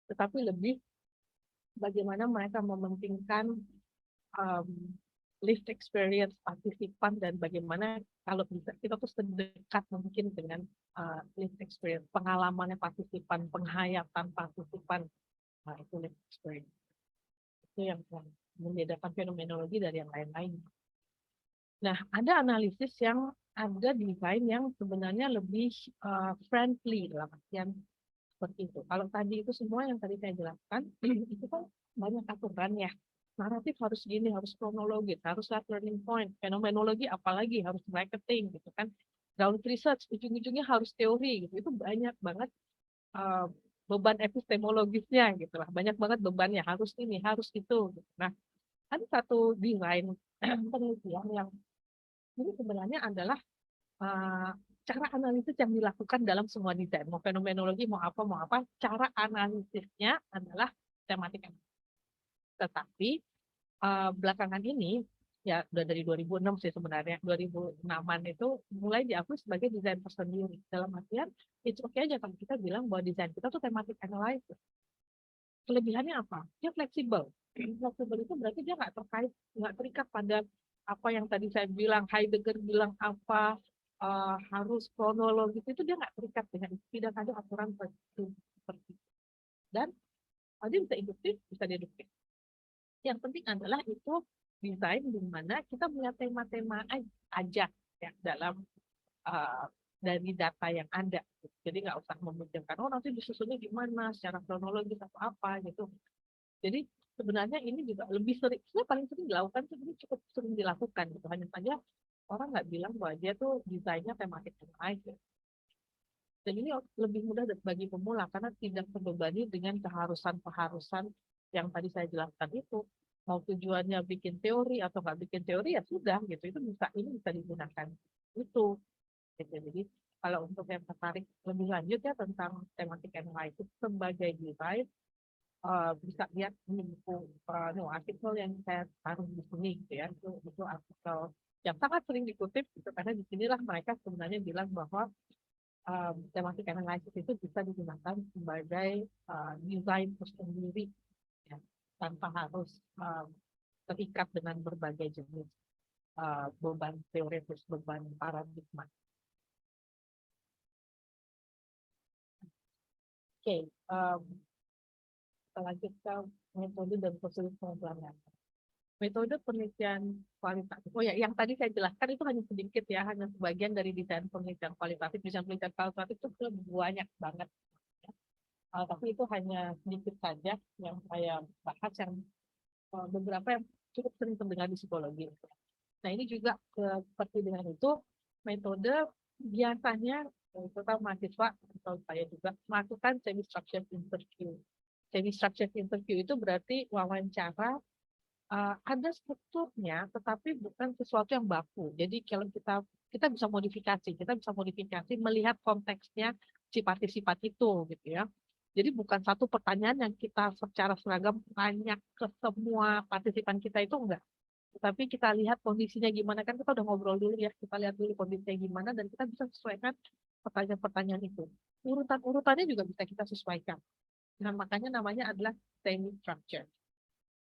Tetapi lebih bagaimana mereka mementingkan lived experience partisipan dan bagaimana kalau bisa kita tuh sedekat mungkin dengan lived experience, pengalamannya partisipan, penghayatan partisipan, itu lived experience. Itu yang membedakan fenomenologi dari yang lain-lain. Nah, ada analisis yang ada desain yang sebenarnya lebih friendly dalam artian seperti itu. Kalau tadi itu semua yang tadi saya jelaskan, itu kan banyak aturan ya. Naratif harus gini, harus kronologis, harus learning point. Fenomenologi apalagi harus marketing gitu kan. Ground research ujung-ujungnya harus teori gitu. Itu banyak banget beban epistemologisnya gitu lah. Banyak banget bebannya, harus ini, harus itu. Gitu. Nah, ada satu desain penelitian yang ini sebenarnya adalah cara analisis yang dilakukan dalam semua desain. Mau fenomenologi, mau apa, cara analisisnya adalah tematik. Tetapi belakangan ini, ya udah dari 2006 sih sebenarnya, 2006-an itu mulai diakui sebagai desain tersendiri. Dalam artian, it's okay aja kalau kita bilang bahwa desain kita tuh tematik analysis. Kelebihannya apa? Dia fleksibel. Fleksibel itu berarti dia nggak terikat pada apa yang tadi saya bilang, Heidegger bilang apa, harus kronologis, itu dia nggak terikat dengan tidak ada aturan seperti itu. Dan dia bisa induktif, bisa deduktif. Yang penting adalah itu desain di mana kita melihat tema-tema aja ya dalam dari data yang ada. Jadi nggak usah memikirkan nanti disusunnya gimana secara kronologis atau apa gitu. Jadi sebenarnya ini juga lebih sering, sebenarnya paling sering dilakukan, sebenarnya cukup sering dilakukan gitu. Hanya saja orang nggak bilang bahwa dia tuh desainnya tematik analysis. Dan ini lebih mudah bagi pemula karena tidak terbebani dengan keharusan-keharusan yang tadi saya jelaskan itu. Mau tujuannya bikin teori atau nggak bikin teori ya sudah gitu. Itu ini bisa digunakan itu. Gitu. Jadi kalau untuk yang tertarik lebih lanjut ya tentang tematik analysis sebagai desain, bisa lihat ini buku artikel yang saya taruh di sini gitu ya. Itu artikel yang sangat sering dikutip gitu, karena disinilah mereka sebenarnya bilang bahwa tematik analisis itu bisa digunakan sebagai desain tersendiri ya, tanpa harus terikat dengan berbagai jenis beban teoretis, beban paradigma. Oke, kita lanjut ke metode dan prosedur pengumpulan data. Metode penelitian kualitatif. Oh ya, yang tadi saya jelaskan itu hanya sedikit ya, hanya sebagian dari desain penelitian kualitatif. Desain penelitian kualitatif itu banyak banget. Tapi itu hanya sedikit saja yang saya bahas, yang beberapa yang cukup sering terdengar di psikologi. Nah ini juga seperti dengan itu, metode biasanya terutama mahasiswa atau saya juga melakukan semi-structured interview. Semi-structured interview itu berarti wawancara ada strukturnya, tetapi bukan sesuatu yang baku. Jadi kalau kita bisa modifikasi melihat konteksnya si partisipan itu, gitu ya. Jadi bukan satu pertanyaan yang kita secara seragam tanya ke semua partisipan kita, itu enggak. Tetapi kita lihat kondisinya gimana, kan kita udah ngobrol dulu ya, kita lihat dulu kondisinya gimana, dan kita bisa sesuaikan pertanyaan-pertanyaan itu. Urutan-urutannya juga bisa kita sesuaikan. Nah, makanya namanya adalah semi-structured.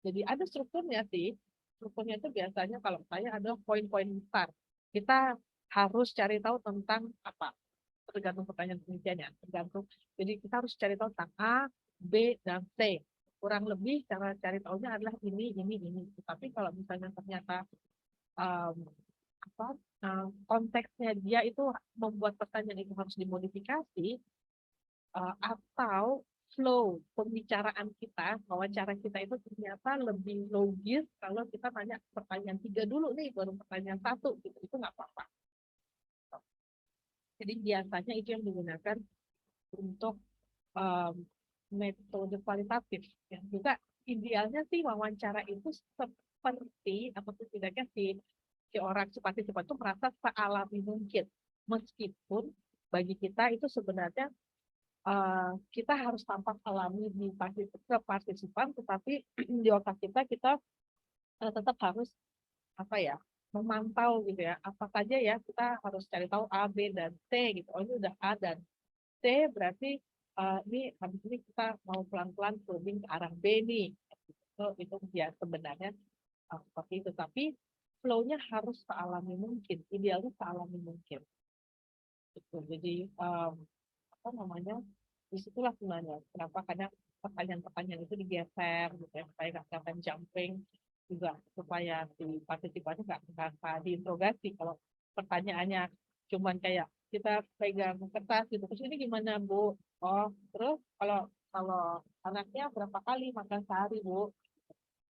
Jadi ada strukturnya sih. Strukturnya itu biasanya kalau saya adalah poin-poin besar. Kita harus cari tahu tentang apa. Tergantung pertanyaan penelitiannya. Tergantung. Jadi kita harus cari tahu tentang A, B, dan C. Kurang lebih cara cari tahunya adalah ini. Tapi kalau misalnya ternyata konteksnya dia itu membuat pertanyaan itu harus dimodifikasi, atau flow pembicaraan kita, wawancara kita itu ternyata lebih logis kalau kita tanya pertanyaan 3 dulu nih, baru pertanyaan 1, gitu. Itu nggak apa-apa. Jadi biasanya itu yang digunakan untuk metode kualitatif. Yang juga idealnya sih wawancara itu seperti, atau setidaknya si orang partisipan itu merasa sealami mungkin. Meskipun bagi kita itu sebenarnya kita harus tampak alami di partisipan, tetapi di otak kita tetap harus memantau gitu ya, apa saja ya, kita harus cari tahu A, B, dan C gitu. Oh ini udah A dan C, berarti ini habis ini kita mau pelan-pelan turun ke arah B nih. Itu ya sebenarnya seperti itu, tapi flow-nya harus sealami mungkin, idealnya sealami mungkin. Gitu. Jadi disitulah sebenarnya kenapa kadang pertanyaan-pertanyaan itu digeser gitu ya, supaya nggak kelihatan jumping, juga supaya si partisipannya nggak merasa diinterogasi. Kalau pertanyaannya cuman kayak kita pegang kertas gitu, terus ini gimana Bu? Oh terus kalau anaknya berapa kali makan sehari Bu?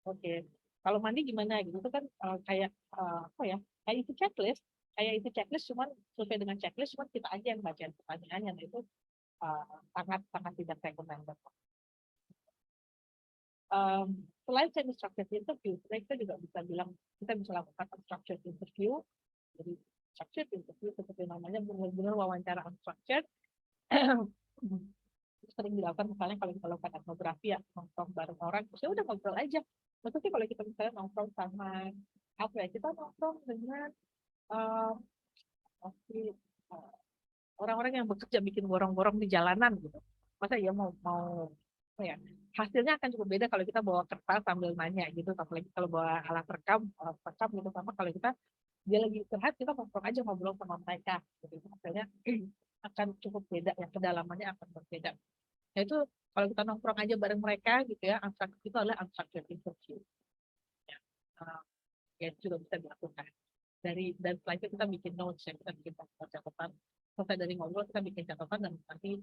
Oke. Kalau mandi gimana gitu, itu kan kayak kayak itu checklist cuman sesuai dengan checklist, cuman kita aja yang baca pertanyaannya. Nah, itu sangat tidak recommended. Selain semi-structured interview, kita juga bisa bilang kita bisa lakukan unstructured interview. Jadi structured interview seperti namanya benar-benar wawancara unstructured. Sering dilakukan misalnya kalau kita lakukan etnografi ya, nongkrong bareng orang, terus ya udah ngobrol aja. Maksudnya kalau kita misalnya nongkrong sama kita nongkrong dengan orang-orang yang bekerja bikin borong-borong di jalanan gitu. Masa ya mau hasilnya akan cukup beda kalau kita bawa kertas sambil nanya gitu, apalagi kalau bawa alat rekam gitu, sama kalau dia lagi istirahat, kita nongkrong aja ngobrol sama mereka gitu. Hasilnya akan cukup beda ya, kedalamannya akan berbeda. Nah itu kalau kita nongkrong aja bareng mereka gitu ya, itu adalah unstructured interview. Ya juga bisa dilakukan. Dan setelah itu kita bikin notes ya, kita bikin catatan. Selesai dari ngobrol kita bikin catatan, dan nanti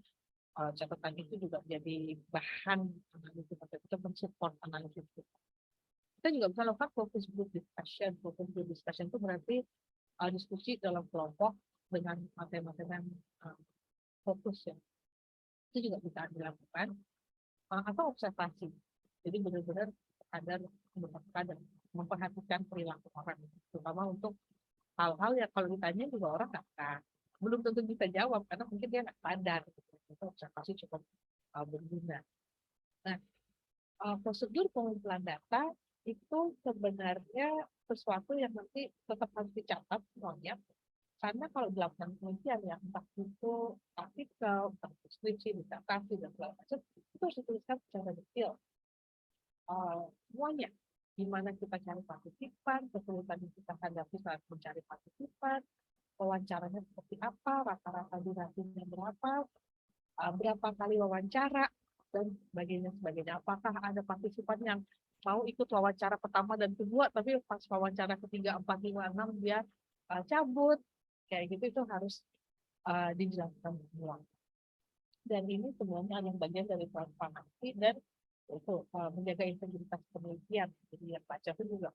catatan itu juga jadi bahan analisis, atau kita mensupport analisis kita. Kita juga bisa lakukan focus group discussion. Focus group discussion itu berarti diskusi dalam kelompok dengan materi-materi yang fokus ya. Itu juga bisa dilakukan. Atau observasi. Jadi benar-benar sadar dan memperhatikan perilaku orang, terutama untuk hal-hal yang kalau ditanya juga orang belum tentu bisa jawab karena mungkin dia nggak sadar. Itu observasi cukup berguna. Nah, prosedur pengumpulan data itu sebenarnya sesuatu yang nanti tetap harus dicatat semuanya, karena kalau dilakukan penelitian ya, entah itu artikel, entah skripsi, disertasi, dan segala macam, itu harus dituliskan secara detail. Semuanya, gimana kita cari partisipan, kesulitan yang kita hadapi saat mencari partisipan, wawancaranya seperti apa, rata-rata durasinya berapa kali wawancara, dan sebagainya. Apakah ada partisipan yang mau ikut wawancara pertama dan kedua, tapi pas wawancara ketiga, 4, 5, 6 dia cabut, kayak gitu itu harus dijelaskan semua. Dan ini semuanya adalah bagian dari transparansi dan itu menjaga integritas penelitian. Jadi yang baca itu juga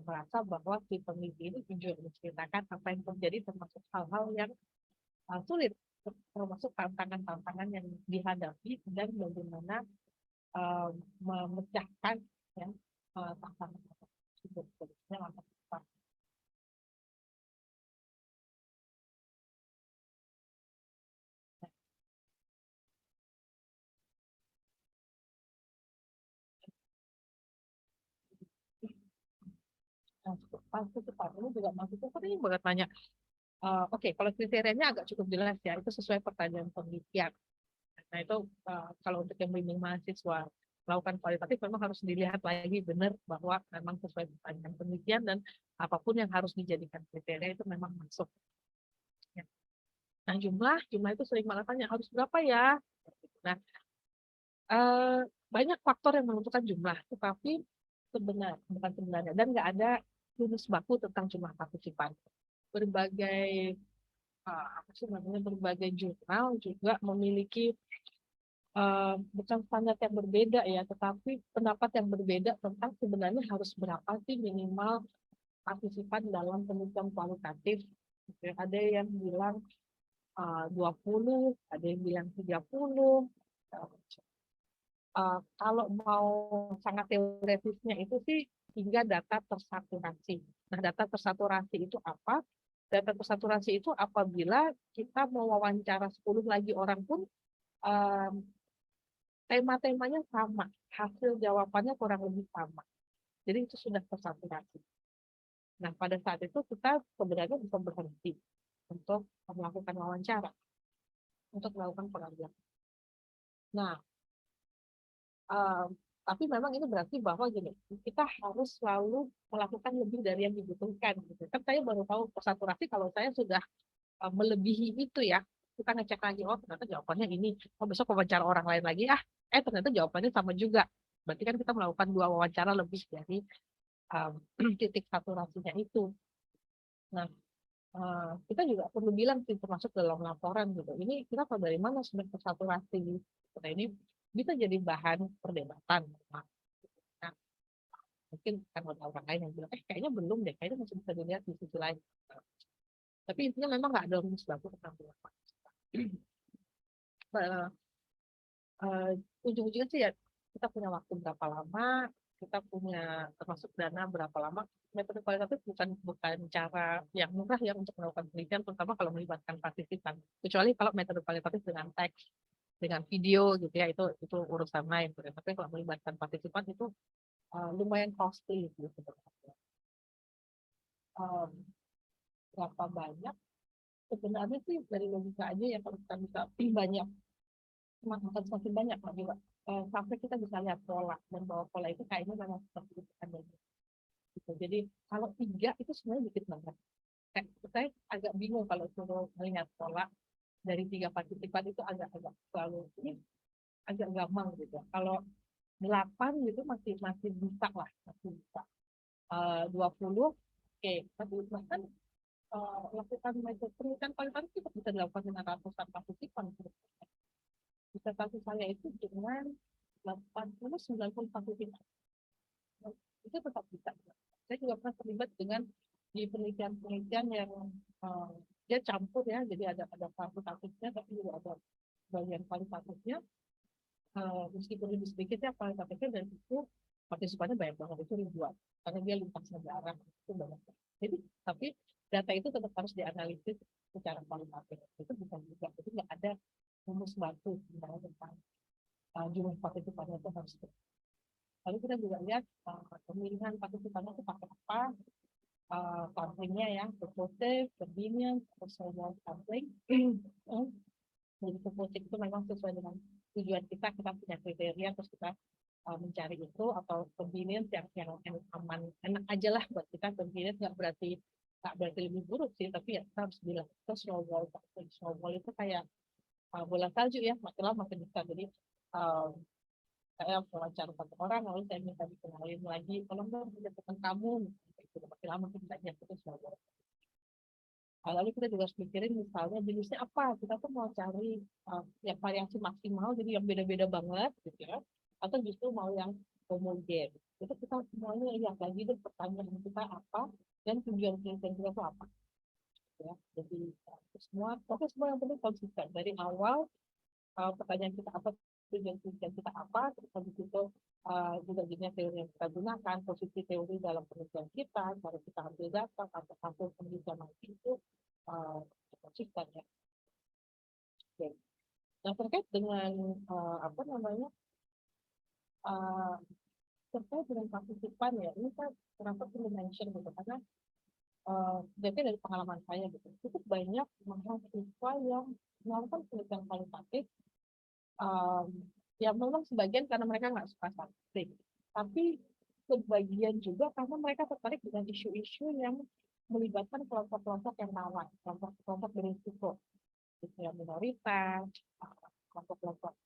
merasa bahwa si peneliti ini jujur menceritakan apa yang terjadi, termasuk hal-hal yang sulit, termasuk tantangan-tantangan yang dihadapi dan bagaimana memecahkan ya, tantangan tersebut. Masuk cepat ini juga masuk sering banget tanya. Oke, kalau kriterianya agak cukup jelas ya, itu sesuai pertanyaan penelitian. Nah itu kalau untuk yang bimbing mahasiswa melakukan kualitatif memang harus dilihat lagi benar bahwa memang sesuai pertanyaan penelitian dan apapun yang harus dijadikan kriteria itu memang masuk. Ya. Nah jumlah itu sering banget tanya harus berapa ya. Nah banyak faktor yang menentukan jumlah, tetapi bukan sebenarnya dan nggak ada rumus baku tentang jumlah partisipan. Berbagai berbagai jurnal juga memiliki bukan standar yang berbeda ya, tetapi pendapat yang berbeda tentang sebenarnya harus berapa sih minimal partisipan dalam penelitian kualitatif. Ada yang bilang 20, ada yang bilang 30. Kalau mau sangat teoretisnya itu sih hingga data tersaturasi. Nah, data tersaturasi itu apa? Data tersaturasi itu apabila kita mau wawancara 10 lagi orang pun tema-temanya sama, hasil jawabannya kurang lebih sama. Jadi itu sudah tersaturasi. Nah, pada saat itu kita sebenarnya bisa berhenti untuk melakukan wawancara, untuk melakukan pengambilan. Nah, tapi memang ini berarti bahwa gini, kita harus selalu melakukan lebih dari yang dibutuhkan. Gitu. Kan saya baru tahu tersaturasi kalau saya sudah melebihi itu ya. Kita ngecek lagi, oh ternyata jawabannya ini. Oh besok wawancara orang lain lagi, ternyata jawabannya sama juga. Berarti kan kita melakukan 2 wawancara lebih dari titik saturasinya itu. Nah, kita juga perlu bilang sih termasuk dalam laporan gitu. Ini kita tahu dari mana sebenarnya tersaturasi. Nah, ini bisa jadi bahan perdebatan. Nah, mungkin kan ada orang lain yang bilang, kayaknya belum deh, kayaknya masih bisa dilihat di sisi lain. Tapi intinya memang nggak ada rumus baku tentang pendapat. Ujung-ujungnya sih ya kita punya waktu berapa lama, kita punya termasuk dana berapa lama. Metode kualitatif bukan cara yang murah ya untuk melakukan penelitian, terutama kalau melibatkan partisipan. Kecuali kalau metode kualitatif dengan teks, dengan video gitu ya, itu urusan lain. Tapi kalau melibatkan partisipan itu lumayan costly gitu. Berapa banyak? Sebenarnya sih dari logika aja ya kalau kita bisa banyak, akan semakin banyak lagi Pak. Sampai kita bisa lihat pola dan bahwa pola itu kayaknya memang seperti itu adanya. Gitu. Jadi kalau 3 itu sebenarnya dikit banget. Saya agak bingung kalau suruh melihat pola dari 3 partisipan itu agak selalu ini agak gampang gitu. Kalau 8 gitu masih bisa lah, masih bisa. 20 oke, tapi bahkan lakukan metode penelitian kualitatif kita bisa dilakukan dengan ratusan partisipan. Disertasi saya itu dengan 80-90 partisipan. Itu tetap bisa. Saya juga pernah terlibat dengan di penelitian-penelitian yang dia campur ya, jadi ada kuantitatifnya tapi juga ada bagian kualitatifnya. Meskipun lebih sedikit ya kualitatifnya, dan itu partisipannya banyak banget, itu ribuan karena dia lintas negara, itu banyak. Jadi tapi data itu tetap harus dianalisis secara kualitatif, itu bukan juga, jadi nggak ada rumus baku sebenarnya tentang jumlah partisipannya itu harus. Lalu kita juga lihat pemilihan partisipannya itu pakai apa, samplingnya ya, supportive, convenient, personal sampling. Jadi supportive itu memang sesuai dengan tujuan kita punya kriteria, terus kita mencari itu, atau convenience yang aman, enak aja lah buat kita. Convenience nggak berarti lebih buruk sih, tapi ya kita harus bilang itu snowball itu kayak bola salju ya, makin lama makin besar. Jadi saya wawancara satu orang, lalu saya minta dikenalin lagi, tolong dong punya teman kamu, itu makin lama kita banyak itu semua. Lalu kita juga harus mikirin misalnya jenisnya apa, kita tuh mau cari yang variasi maksimal, jadi yang beda-beda banget gitu ya, atau justru mau yang homogen. Itu kita semuanya lihat lagi deh pertanyaan kita apa dan tujuan kita itu apa. Ya, jadi semua, pokoknya semua yang penting konsisten dari awal. Pertanyaan kita apa, tujuan kita apa, terus habis itu juga jenis teori yang kita gunakan, posisi teori dalam penelitian kita, cara kita ambil data, atau hasil penelitian itu konsisten ya. Oke. Nah terkait dengan apa namanya uh, terkait dengan partisipan ya, ini kan kenapa perlu mention gitu karena jadi dari pengalaman saya gitu, cukup banyak mahasiswa yang melakukan penelitian kualitatif. Ya memang sebagian karena mereka nggak suka statistik, tapi sebagian juga karena mereka tertarik dengan isu-isu yang melibatkan kelompok-kelompok yang rawan, kelompok-kelompok berisiko, gitu ya, minoritas, kelompok-kelompok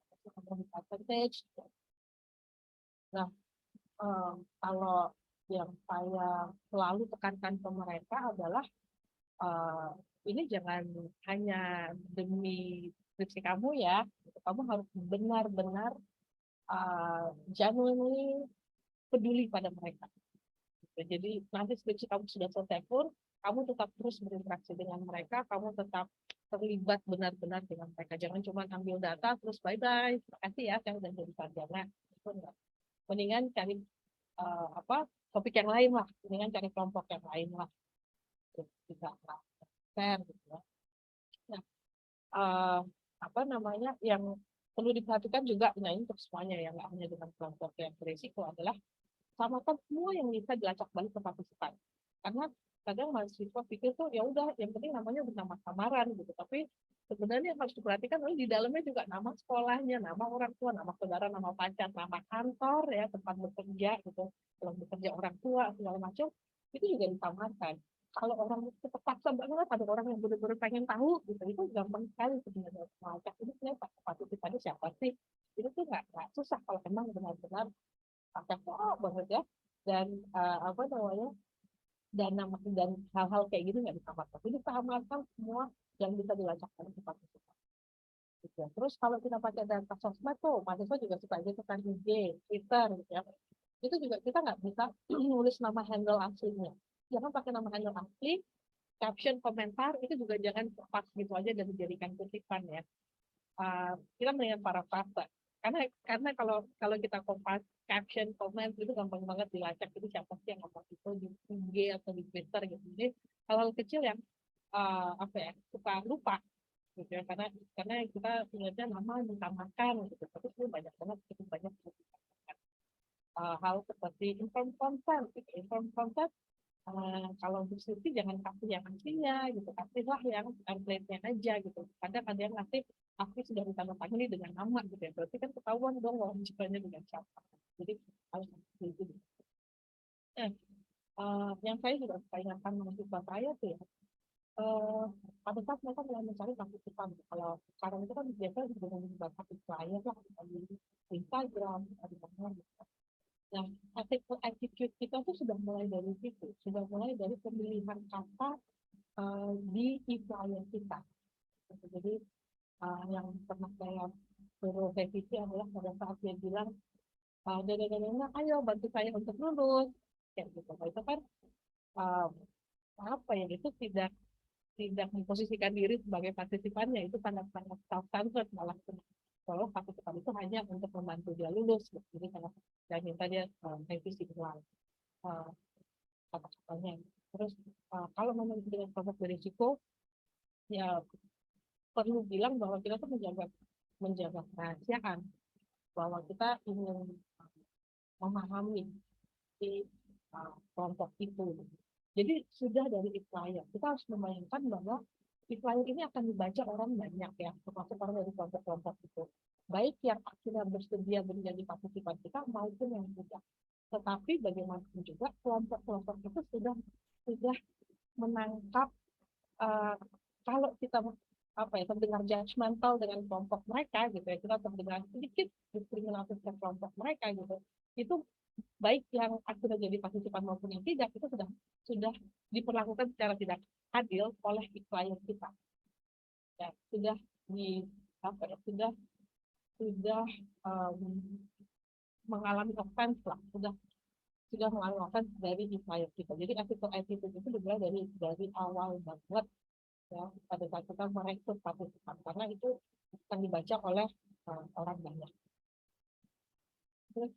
disadvantaged. Nah, kalau yang saya selalu tekankan ke mereka adalah ini jangan hanya demi skripsi kamu ya, kamu harus benar-benar genuinely peduli pada mereka. Jadi nanti skripsi kamu sudah selesai pun, kamu tetap terus berinteraksi dengan mereka, kamu tetap terlibat benar-benar dengan mereka. Jangan cuma ambil data terus bye-bye, terima kasih ya, saya sudah jadi sarjana. Mendingan cari topik yang lain lah, mendingan cari kelompok yang lain lah. Bisa share gitu ya. Nah, apa namanya yang perlu diperhatikan juga, nah ini untuk semuanya ya, nggak hanya dengan kelompok yang berisiko, adalah samakan semua yang bisa dilacak balik ke partisipan. Karena kadang mahasiswa pikir tuh ya udah yang penting namanya bernama samaran gitu, tapi sebenarnya yang harus diperhatikan di dalamnya juga nama sekolahnya, nama orang tua, nama saudara, nama pacar, nama kantor ya, tempat bekerja gitu, kalau bekerja orang tua segala macam itu juga disamarkan. Kalau orang itu terpaksa banget, ada orang yang benar-benar pengen tahu gitu, itu gampang sekali sebenarnya melacak ini siapa, partisipannya siapa sih, itu tuh nggak susah kalau emang benar-benar pakai banget ya, dan apa namanya, dan hal-hal kayak gini nggak ditambahkan, jadi tambahkan semua yang bisa dilacakkan di partisipan. Gitu. Terus kalau kita pakai data sosmed tuh, mahasiswa juga suka gitu kan, IG, Twitter gitu ya, itu juga kita nggak bisa nulis nama handle aslinya, jangan pakai nama handle asli, caption komentar itu juga jangan pas gitu aja dan dijadikan kutipan ya. Kita mendingan parafrase, karena kalau kita kompas caption komen itu gampang banget dilacak, itu siapa sih yang ngomong itu di IG atau di Twitter gitu. Jadi hal-hal kecil yang apa ya, suka lupa gitu ya, karena kita ingatnya nama ditambahkan gitu, tapi itu banyak banget, cukup banyak hal seperti inform consent gitu. Inform consent kalau diskusi jangan kasih yang aslinya gitu, kasihlah yang template-nya aja gitu. Kadang ada yang ngasih aku sudah ditandatangani dengan nama gitu ya, berarti kan ketahuan dong wawancaranya dengan siapa. Jadi harus seperti itu. Yang saya juga ingatkan mahasiswa saya tuh ya, pada saat mereka mulai mencari partisipan, kalau sekarang itu kan biasanya dengan basis flyer lah di Instagram, di mana gitu. Nah, attitude kita tuh sudah mulai dari situ, sudah mulai dari pemilihan kata di e-flyer kita. Jadi yang pernah saya suruh revisi adalah pada saat dia bilang, "Dede-dedenya, ayo bantu saya untuk lulus." Kayak gitu. Nah, itu kan apa ya? Itu tidak memposisikan diri sebagai partisipannya, itu sangat-sangat self-centered malah. Kalau partisipan itu hanya untuk membantu dia lulus, jadi kalau saya minta dia revisi ulang kata-katanya. Terus kalau memang dengan kelompok berisiko, ya perlu bilang bahwa kita tuh menjaga kerahasiaan, bahwa kita ingin memahami di kelompok itu. Jadi sudah dari e-flyer, kita harus membayangkan bahwa e-flyer ini akan dibaca orang banyak ya, termasuk orang dari kelompok-kelompok itu. Baik yang akhirnya bersedia menjadi partisipan kita maupun yang tidak. Tetapi bagaimanapun juga kelompok-kelompok itu sudah menangkap kalau kita terdengar judgmental dengan kelompok mereka gitu ya, kita terdengar sedikit diskriminatif ke kelompok mereka gitu, itu baik yang akhirnya jadi partisipan maupun yang tidak, itu sudah diperlakukan secara tidak adil oleh klien kita, ya sudah di sudah um, mengalami offense lah, sudah mengalami offense dari klien kita. Jadi attitude itu dimulai dari awal banget ya, pada saat kita merekrut partisipan, karena itu akan dibaca oleh orang banyak. Terus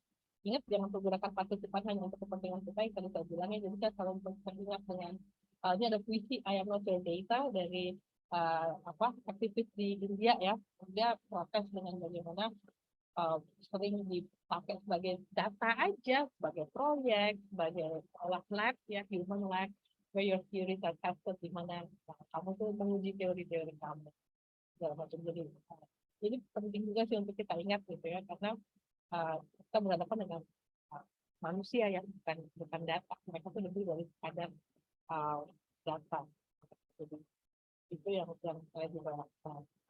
ingat, jangan menggunakan partisipan hanya untuk kepentingan kita yang tadi saya bilangnya. Jadi saya selalu teringat dengan ini ada puisi I Am Not Your Data dari aktivis di India ya. Dia protes dengan bagaimana sering dipakai sebagai data aja, sebagai proyek, sebagai lab ya, human lab, where your theories are tested, di mana kamu tuh menguji teori-teori kamu segala macam. Jadi penting juga sih untuk kita ingat gitu ya, karena kita berhadapan dengan manusia yang bukan data. Mereka tuh lebih dari sekadar data. Jadi itu yang saya juga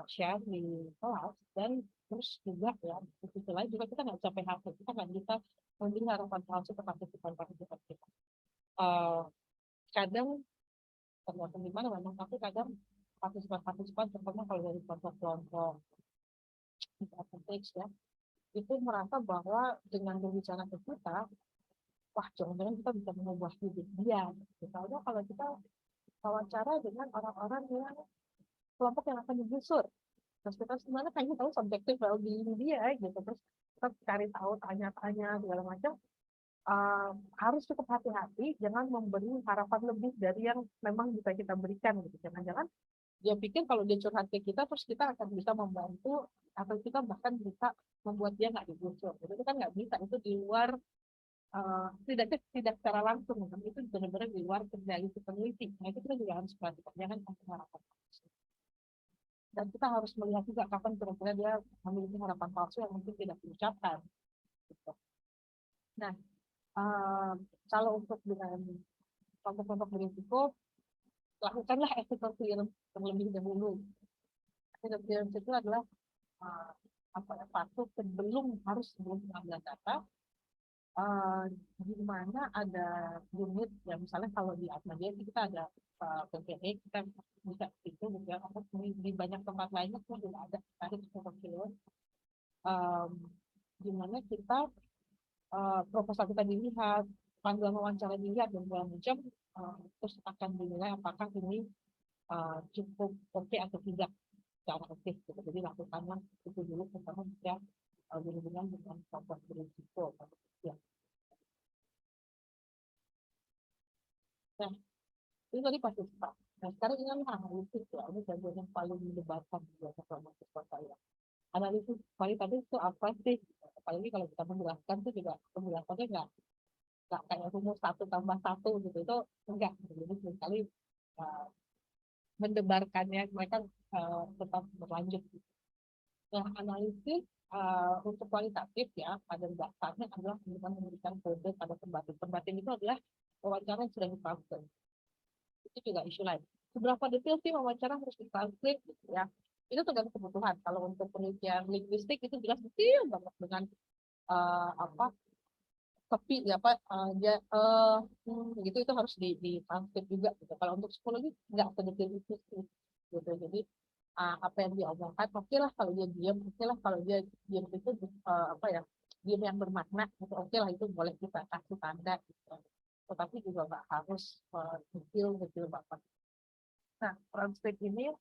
share di kelas. Dan terus juga ya, di sisi lain juga kita nggak sampai hafal, kita nggak bisa memberi harapan palsu ke partisipan kita. Kadang tergantung di mana memang, tapi kadang partisipan terutama kalau dari kelompok ya, itu merasa bahwa dengan berbicara ke kita, wah jangan-jangan kita bisa mengubah hidup dia. Misalnya kalau kita wawancara dengan orang-orang yang kelompok yang akan digusur, terus kita sebenarnya hanya tahu subjektif well-being dia gitu, terus kita cari tahu, tanya-tanya segala macam. Harus cukup hati-hati, jangan memberi harapan lebih dari yang memang bisa kita berikan gitu. Jangan-jangan dia pikir kalau dia curhat ke kita, terus kita akan bisa membantu, atau kita bahkan bisa membuat dia nggak digusur. Itu kan nggak bisa, itu di luar, tidak secara langsung, itu benar-benar di luar kendali si peneliti. Nah itu kita juga harus perhatikan, jangan kasih harapan palsu. Dan kita harus melihat juga kapan kira-kira dia memiliki harapan palsu yang mungkin tidak diucapkan. Gitu. Nah, kalau untuk dengan kelompok-kelompok berisiko, lakukanlah ethical clearance terlebih dahulu. Ethical clearance itu adalah patuh sebelum pengambilan data, di mana ada unit ya, misalnya kalau di Atmadia kita ada PPE, kita bisa itu juga, atau di banyak tempat lainnya pun juga ada ethical clearance, di mana kita proposal kita dilihat, panggilan wawancara dilihat dan segala macam, terus akan dinilai apakah ini cukup oke atau tidak secara etis gitu. Jadi lakukanlah itu dulu, pertama jika berhubungan dengan kelompok berisiko ya. Nah itu tadi pasti Pak. Nah sekarang ini analisis ya, ini bagian yang paling mendebatkan juga sama siswa saya. Analisis kualitatif itu apa sih? Apalagi kalau kita menjelaskan itu juga penjelasannya nggak kayak rumus 1+1 gitu, itu enggak. Jadi sekali mendebarkannya mereka tetap berlanjut. Nah, analisis untuk kualitatif ya, pada dasarnya adalah dengan memberikan kode pada pembatin. Pembatin itu adalah wawancara yang sudah ditranslate. Itu juga isu lain. Seberapa detail sih wawancara harus ditranslate gitu ya? Itu tergantung kebutuhan. Kalau untuk penelitian linguistik itu jelas detail banget dengan tapi ya Pak, gitu itu harus ditranslate juga gitu. Kalau untuk psikologi nggak sedetail itu gitu. Jadi apa yang dia omongkan oke lah, kalau dia diam oke lah, kalau dia diam itu diam yang bermakna gitu, oke lah, itu boleh kita kasih tanda gitu. Tetapi juga nggak harus detail banget. Nah, translate ini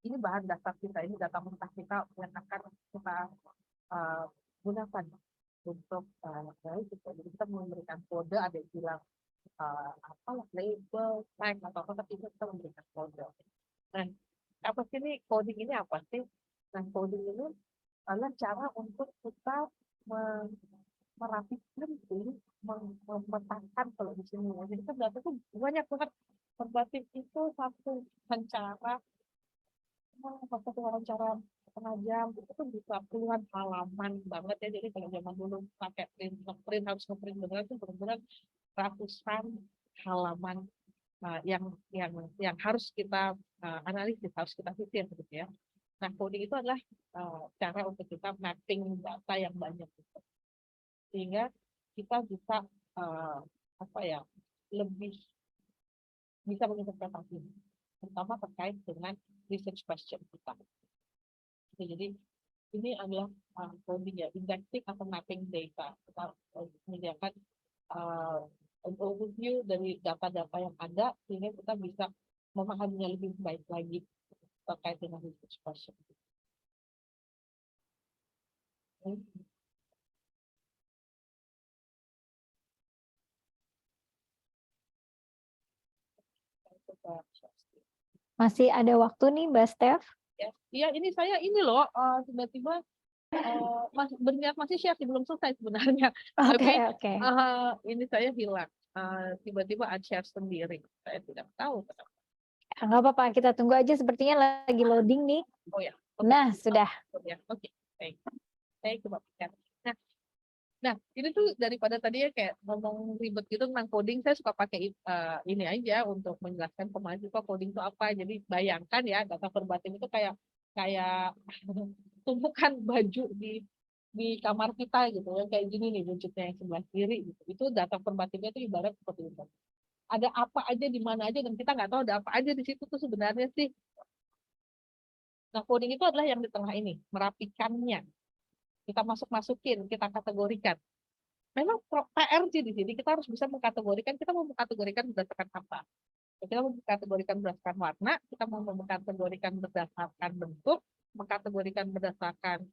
bahan dasar kita, ini data mentah kita yang akan kita gunakan untuk jadi kita memberikan kode, ada yang bilang label, tag atau apa, tapi kita memberikan kode. Nah, apa sih ini coding ini apa sih? Nah, coding ini adalah cara untuk kita merapikan, memetakan kalau di sini. Jadi kan data itu banyak banget. Verbatim itu satu wawancara setengah jam itu tuh bisa puluhan halaman banget ya. Jadi kalau zaman dulu pakai print harus ngeprint beneran tuh benar-benar ratusan halaman yang harus kita analisis, harus kita sisir gitu ya. Nah, coding itu adalah cara untuk kita mapping data yang banyak gitu. Sehingga kita bisa lebih bisa menginterpretasi, terutama terkait dengan research question kita. Jadi ini adalah coding ya, indexing atau mapping data. Kita menyediakan an overview dari data-data yang ada sehingga kita bisa memahaminya lebih baik lagi terkait dengan research question. Masih ada waktu nih, Mbak Steph? Ya, ini saya loh tiba-tiba berniat masih share sih, belum selesai sebenarnya. Oke. Ini saya hilang. Tiba-tiba unshare sendiri. Saya tidak tahu kenapa. Nggak apa-apa, kita tunggu aja. Sepertinya lagi loading nih. Oh ya. Okay. Nah, sudah. Oke. Baik. Saya coba pencet. Nah, ini tuh daripada tadi ya kayak ngomong ribet gitu tentang coding, saya suka pakai ini aja untuk menjelaskan ke mahasiswa coding itu apa. Jadi bayangkan ya, data verbatim itu kayak tumpukan baju di kamar kita gitu ya, kayak gini nih wujudnya yang sebelah kiri gitu. Itu data verbatimnya itu ibarat seperti itu. Ada apa aja di mana aja dan kita nggak tahu ada apa aja di situ tuh sebenarnya sih. Nah, coding itu adalah yang di tengah ini, merapikannya. Kita masukin, kita kategorikan. Memang PR sih di sini, kita harus bisa mengkategorikan, kita mau mengkategorikan berdasarkan apa. Kita mau mengkategorikan berdasarkan warna, kita mau mengkategorikan berdasarkan bentuk, mengkategorikan berdasarkan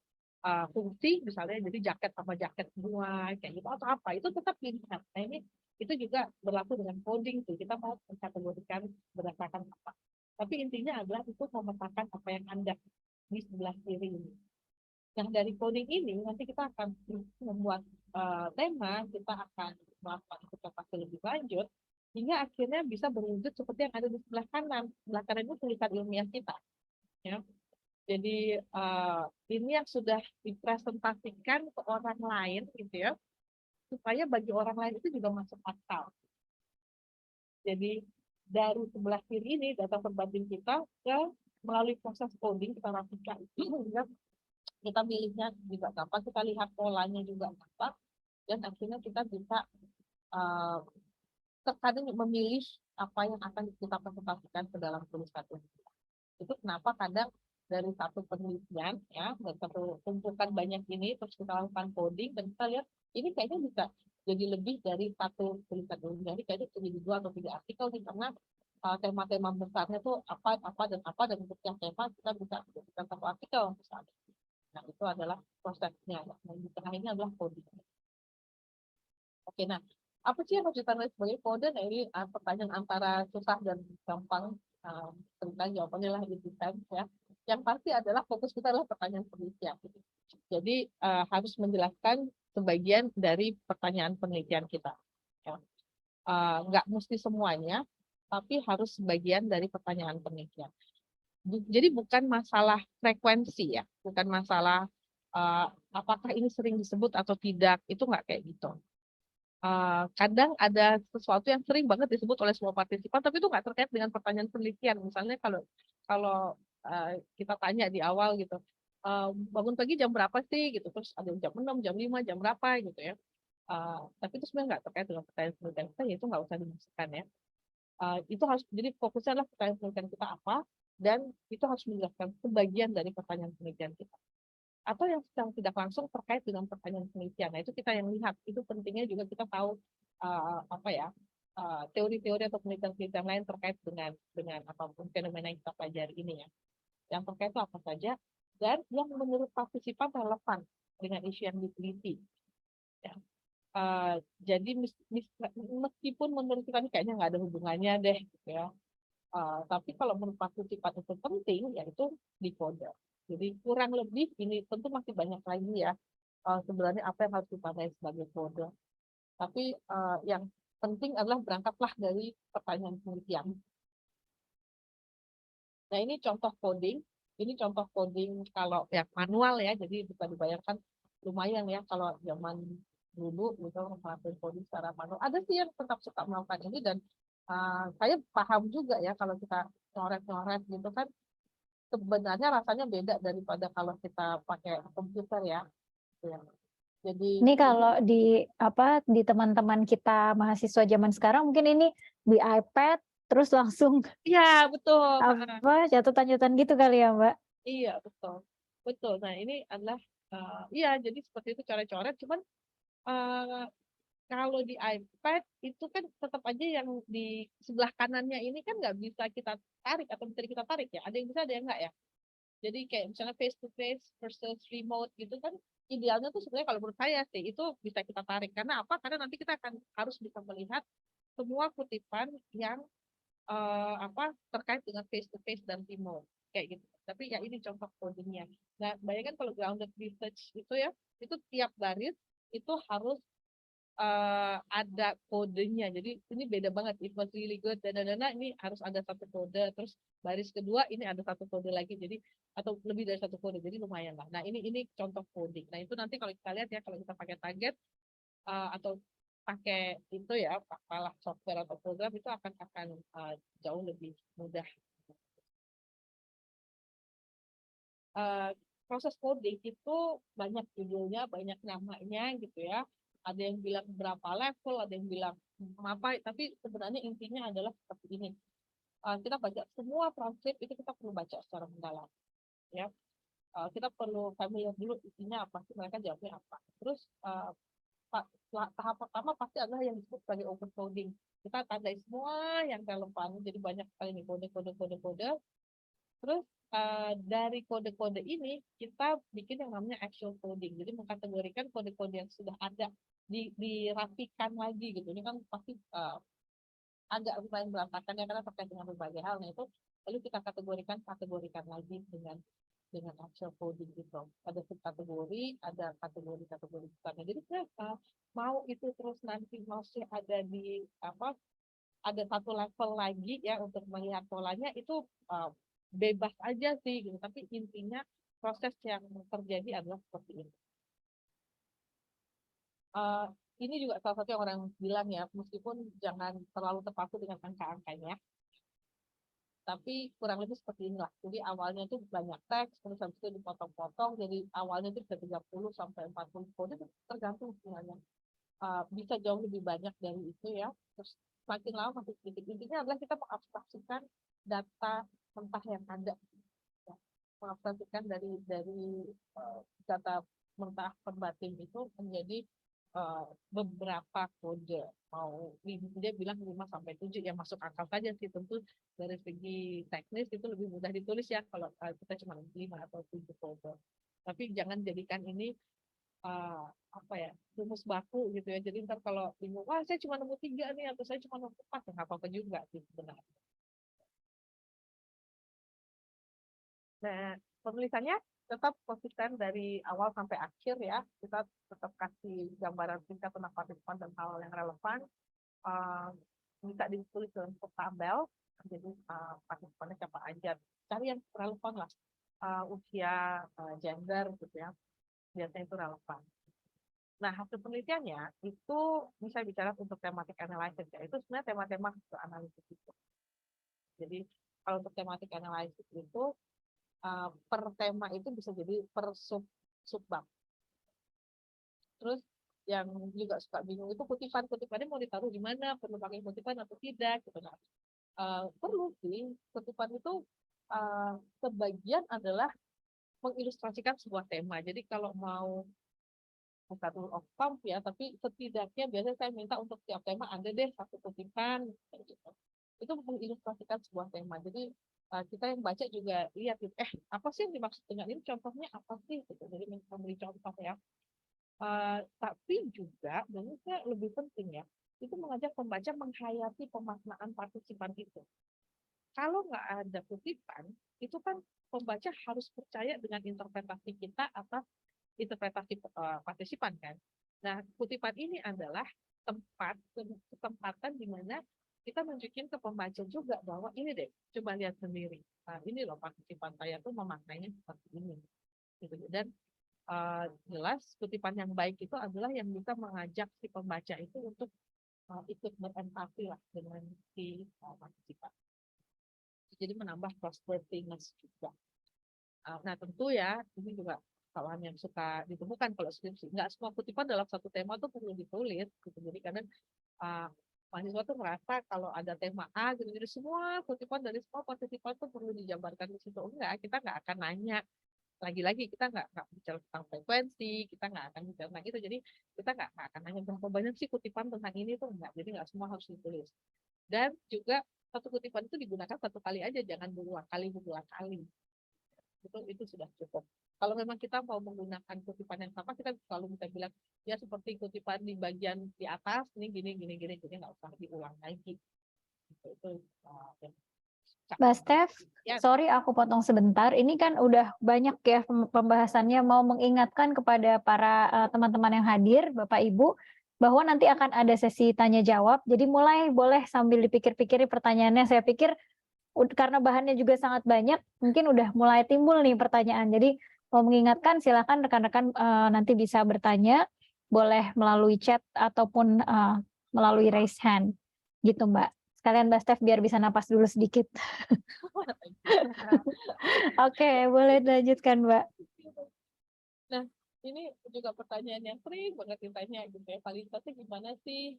fungsi, misalnya jadi jaket sama jaket semua, kayak gitu, atau apa, itu tetap pilihan. Nah, ini itu juga berlaku dengan coding tuh, kita mau mengkategorikan berdasarkan apa. Tapi intinya adalah itu memetakan apa yang ada di sebelah kiri ini. Nah, dari coding ini nanti kita akan membuat tema, kita akan melakukan interpretasi lebih lanjut, hingga akhirnya bisa berwujud seperti yang ada di sebelah kanan. Sebelah kanan itu tulisan ilmiah kita. Ya. Jadi ini yang sudah dipresentasikan ke orang lain, gitu ya, supaya bagi orang lain itu juga masuk akal. Jadi dari sebelah kiri ini data verbatim kita melalui proses coding kita rapikan hingga kita pilihnya juga gampang, kita lihat polanya juga gampang, dan akhirnya kita bisa terkadang memilih apa yang akan kita presentasikan ke dalam tulisan itu. Itu kenapa kadang dari satu penelitian ya, dari satu tumpukan banyak ini terus kita lakukan coding dan kita lihat ini kayaknya bisa jadi lebih dari satu tulisan ini, jadi kayaknya jadi 2 atau 3 artikel nih, karena tema-tema besarnya tuh apa dan untuk yang tema kita bisa satu artikel misalnya. Nah, itu adalah prosesnya. Nah, di tengah ini adalah coding. Oke, nah, apa sih yang harus ditandai sebagai kode? Nah, ini pertanyaan antara susah dan gampang. Tentang jawabannya lah di desain ya. Yang pasti adalah fokus kita adalah pertanyaan penelitian. Jadi harus menjelaskan sebagian dari pertanyaan penelitian kita. Ya. Nggak mesti semuanya, tapi harus sebagian dari pertanyaan penelitian. Jadi bukan masalah frekuensi ya, bukan masalah apakah ini sering disebut atau tidak, itu nggak kayak gitu. Kadang ada sesuatu yang sering banget disebut oleh semua partisipan, tapi itu nggak terkait dengan pertanyaan penelitian. Misalnya kalau kita tanya di awal gitu, bangun pagi jam berapa sih gitu, terus ada jam 6, jam 5, jam berapa gitu ya. Tapi itu sebenarnya nggak terkait dengan pertanyaan penelitian kita, ya itu nggak usah dimasukkan ya. Itu harus, jadi fokusnya adalah pertanyaan penelitian kita apa, dan itu harus menjelaskan sebagian dari pertanyaan penelitian kita. Atau yang secara tidak langsung terkait dengan pertanyaan penelitian. Nah, itu kita yang lihat. Itu pentingnya juga kita tahu teori-teori atau penelitian-penelitian lain terkait dengan apapun fenomena yang kita pelajari ini ya. Yang terkait itu apa saja, dan yang menurut partisipan relevan dengan isu yang diteliti. Ya. Jadi meskipun menurut kita kayaknya nggak ada hubungannya deh, gitu ya. Tapi kalau menurut partisipan itu penting, yaitu di kode. Jadi kurang lebih ini tentu masih banyak lagi ya sebenarnya apa yang harus dipakai sebagai kode. Tapi yang penting adalah berangkatlah dari pertanyaan penelitian. Nah, ini contoh coding. Ini contoh coding kalau yang manual ya, jadi bisa dibayangkan lumayan ya kalau zaman dulu gitu melakukan coding secara manual. Ada sih yang tetap suka melakukan ini, dan Saya paham juga ya kalau kita coret-coret gitu kan sebenarnya rasanya beda daripada kalau kita pakai komputer ya. Gitu ya. Jadi Ini kalau di di teman-teman kita mahasiswa zaman sekarang mungkin ini di iPad terus langsung iya betul. catatan-catatan gitu kali ya, Mbak? Iya betul. Betul. Nah, ini adalah iya jadi seperti itu coret-coret cuman eh, kalau di iPad itu kan tetap aja yang di sebelah kanannya ini kan nggak bisa kita tarik atau bisa kita tarik ya. Ada yang bisa, ada yang enggak ya. Jadi kayak misalnya face to face versus remote gitu kan idealnya tuh sebenarnya kalau menurut saya sih itu bisa kita tarik. Karena apa? Karena nanti kita akan harus bisa melihat semua kutipan yang terkait dengan face to face dan remote kayak gitu. Tapi ya ini contoh codingnya. Nah, bayangkan kalau grounded research itu ya, itu tiap baris itu harus ada kodenya. Jadi ini beda banget. It was really good. Ini harus ada satu kode. Terus baris kedua ini ada satu kode lagi. Jadi atau lebih dari satu kode. Jadi lumayan lah. Nah ini contoh coding. Nah itu nanti kalau kita lihat ya kalau kita pakai target atau pakai itu ya apalah software atau program itu akan jauh lebih mudah. Uh, Proses coding itu banyak judulnya, banyak namanya gitu ya. Ada yang bilang berapa level, ada yang bilang apa, tapi sebenarnya intinya adalah seperti ini. Kita baca semua transkrip itu kita perlu baca secara mendalam, ya. Kita perlu familiar dulu isinya apa sih, mereka jawabnya apa. Terus tahap pertama pasti adalah yang disebut sebagai overcoding. Kita tandai semua yang relevan, jadi banyak sekali nih kode. Terus dari kode-kode ini kita bikin yang namanya actual coding. Jadi mengkategorikan kode-kode yang sudah ada dirapikan lagi gitu. Ini kan pasti agak lumayan berantakan ya karena terkait dengan berbagai hal. Nah itu lalu kita kategorikan lagi dengan actual coding gitu. Ada subkategori, ada kategori-kategori besarnya. Jadi mau itu terus nanti masih ada di ada satu level lagi ya untuk melihat polanya itu bebas aja sih gitu. Tapi intinya proses yang terjadi adalah seperti ini. Ini juga salah satu yang orang bilang ya, meskipun jangan terlalu terpaku dengan angka-angkanya, tapi kurang lebih seperti inilah. Jadi awalnya itu banyak teks, terus habis itu dipotong-potong, jadi awalnya itu bisa 30 sampai 40 kode, tergantung sebenarnya. Bisa jauh lebih banyak dari itu ya. Terus makin lama makin sedikit. Intinya adalah kita mengabstraksikan data mentah yang ada. Ya. Mengabstraksikan dari data mentah perbatin itu menjadi beberapa kode. Mau dia bilang 5 sampai 7 ya masuk akal saja sih, tentu dari segi teknis itu lebih mudah ditulis ya kalau kita cuma 5 atau 7 kode. Tapi jangan jadikan ini rumus baku gitu ya. Jadi ntar kalau bingung, wah saya cuma nemu 3 nih atau saya cuma nemu 4 ya nggak apa-apa juga sih sebenarnya. Nah, penulisannya tetap konsisten dari awal sampai akhir ya. Kita tetap kasih gambaran singkat tentang partisipan dan hal yang relevan. Bisa ditulis dalam tabel. Jadi partisipannya siapa aja. Cari yang relevan lah. Usia, gender gitu ya. Biasanya itu relevan. Nah, hasil penelitiannya itu bisa bicara untuk thematic analysis ya. Itu sebenarnya tema-tema analisis itu. Jadi kalau untuk thematic analysis itu per tema itu bisa jadi per subbab. Terus yang juga suka bingung itu kutipannya mau ditaruh di mana, perlu pakai kutipan atau tidak gitu. Nah, perlu sih kutipan itu sebagian adalah mengilustrasikan sebuah tema. Jadi kalau mau satu of thumb ya, tapi setidaknya biasanya saya minta untuk tiap tema ada deh satu kutipan gitu. Itu mengilustrasikan sebuah tema. Jadi kita yang baca juga lihat apa sih yang dimaksud dengan ini, contohnya apa sih gitu. Jadi memberi contoh ya. Tapi juga dan lebih penting ya, itu mengajak pembaca menghayati pemaknaan partisipan itu. Kalau nggak ada kutipan, itu kan pembaca harus percaya dengan interpretasi kita atas interpretasi partisipan kan. Nah, kutipan ini adalah kesempatan di mana kita tunjukin ke pembaca juga bahwa ini deh, coba lihat sendiri. Ini loh partisipan saya tuh memaknainya seperti ini. Gitu. Dan jelas kutipan yang baik itu adalah yang bisa mengajak si pembaca itu untuk ikut berempati lah dengan si partisipan. Jadi menambah trustworthiness juga. Nah tentu ya ini juga kesalahan yang suka ditemukan kalau skripsi. Nggak semua kutipan dalam satu tema tuh perlu ditulis. Gitu. Jadi kadang mahasiswa tuh merasa kalau ada tema A, gitu, jadi semua kutipan dari semua partisipan tuh perlu dijabarkan di situ. Enggak, kita nggak akan nanya. Lagi-lagi kita nggak bicara tentang frekuensi, kita nggak akan bicara tentang itu. Jadi kita nggak akan nanya berapa banyak sih kutipan tentang ini tuh enggak. Jadi nggak semua harus ditulis. Dan juga satu kutipan itu digunakan satu kali aja, jangan berulang kali. Itu sudah cukup. Kalau memang kita mau menggunakan kutipan yang sama, kita selalu bisa bilang ya seperti kutipan di bagian di atas ini gini, jadi nggak usah diulang lagi. Itu yang Mbak Steph, ya. sorry aku potong sebentar. Ini kan udah banyak ya pembahasannya, mau mengingatkan kepada para teman-teman yang hadir, Bapak Ibu, bahwa nanti akan ada sesi tanya jawab. Jadi mulai boleh sambil dipikir-pikir pertanyaannya. Saya pikir karena bahannya juga sangat banyak, mungkin udah mulai timbul nih pertanyaan. Jadi mau mengingatkan, silakan rekan-rekan nanti bisa bertanya, boleh melalui chat ataupun melalui raise hand, gitu Mbak. Sekalian Mbak Steph biar bisa napas dulu sedikit. Oke, boleh dilanjutkan Mbak. Nah, ini juga pertanyaan yang sering banget ditanya gitu ya, kualitasnya gimana sih?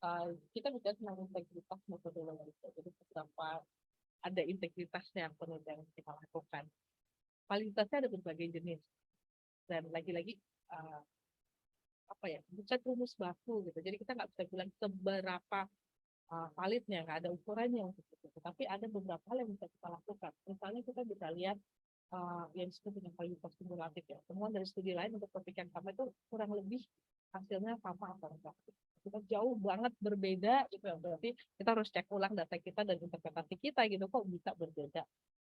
Nah, kita bicara tentang integritas metodologi. Jadi beberapa ada integritasnya yang penelitian yang kita lakukan. Kualitasnya ada berbagai jenis. Dan lagi-lagi bukan rumus baku gitu. Jadi kita nggak bisa bilang seberapa validnya, nggak ada ukurannya untuk itu. Tapi ada beberapa hal yang bisa kita lakukan. Misalnya kita bisa lihat yang disebut dengan kualitas kumulatif ya. Temuan dari studi lain untuk topik yang sama itu kurang lebih hasilnya sama atau enggak. Kita jauh banget berbeda gitu ya. Berarti kita harus cek ulang data kita dan interpretasi kita gitu, kok bisa berbeda.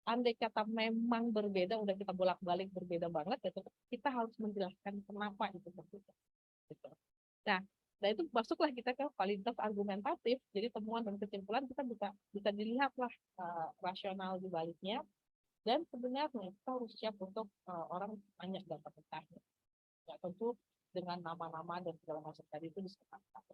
Andai kata memang berbeda, udah kita bolak-balik berbeda banget, ya kita harus menjelaskan kenapa itu berbeda. Gitu. Nah itu masuklah kita ke kualitas argumentatif. Jadi temuan dan kesimpulan kita bisa dilihatlah rasional di baliknya. Dan sebenarnya kita harus siap untuk orang banyak data mentahnya. Ya, tentu dengan nama-nama dan segala macam tadi itu disepakati.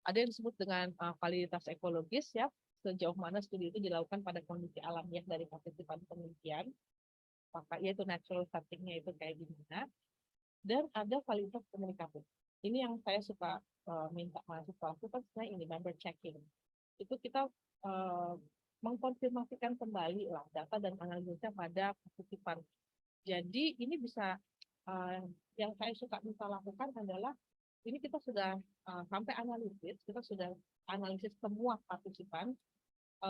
Ada yang disebut dengan validitas ekologis ya, sejauh mana studi itu dilakukan pada kondisi alamiah dari partisipan penelitian, maka yaitu natural setting-nya itu kayak gimana. Dan ada validitas komunikatif. Ini yang saya suka minta mahasiswa lakukan sebenarnya ini member checking. Itu kita mengkonfirmasikan kembali lah data dan analisisnya pada partisipan. Jadi ini bisa yang saya suka bisa lakukan adalah ini kita sudah sampai analisis, kita sudah analisis semua partisipan,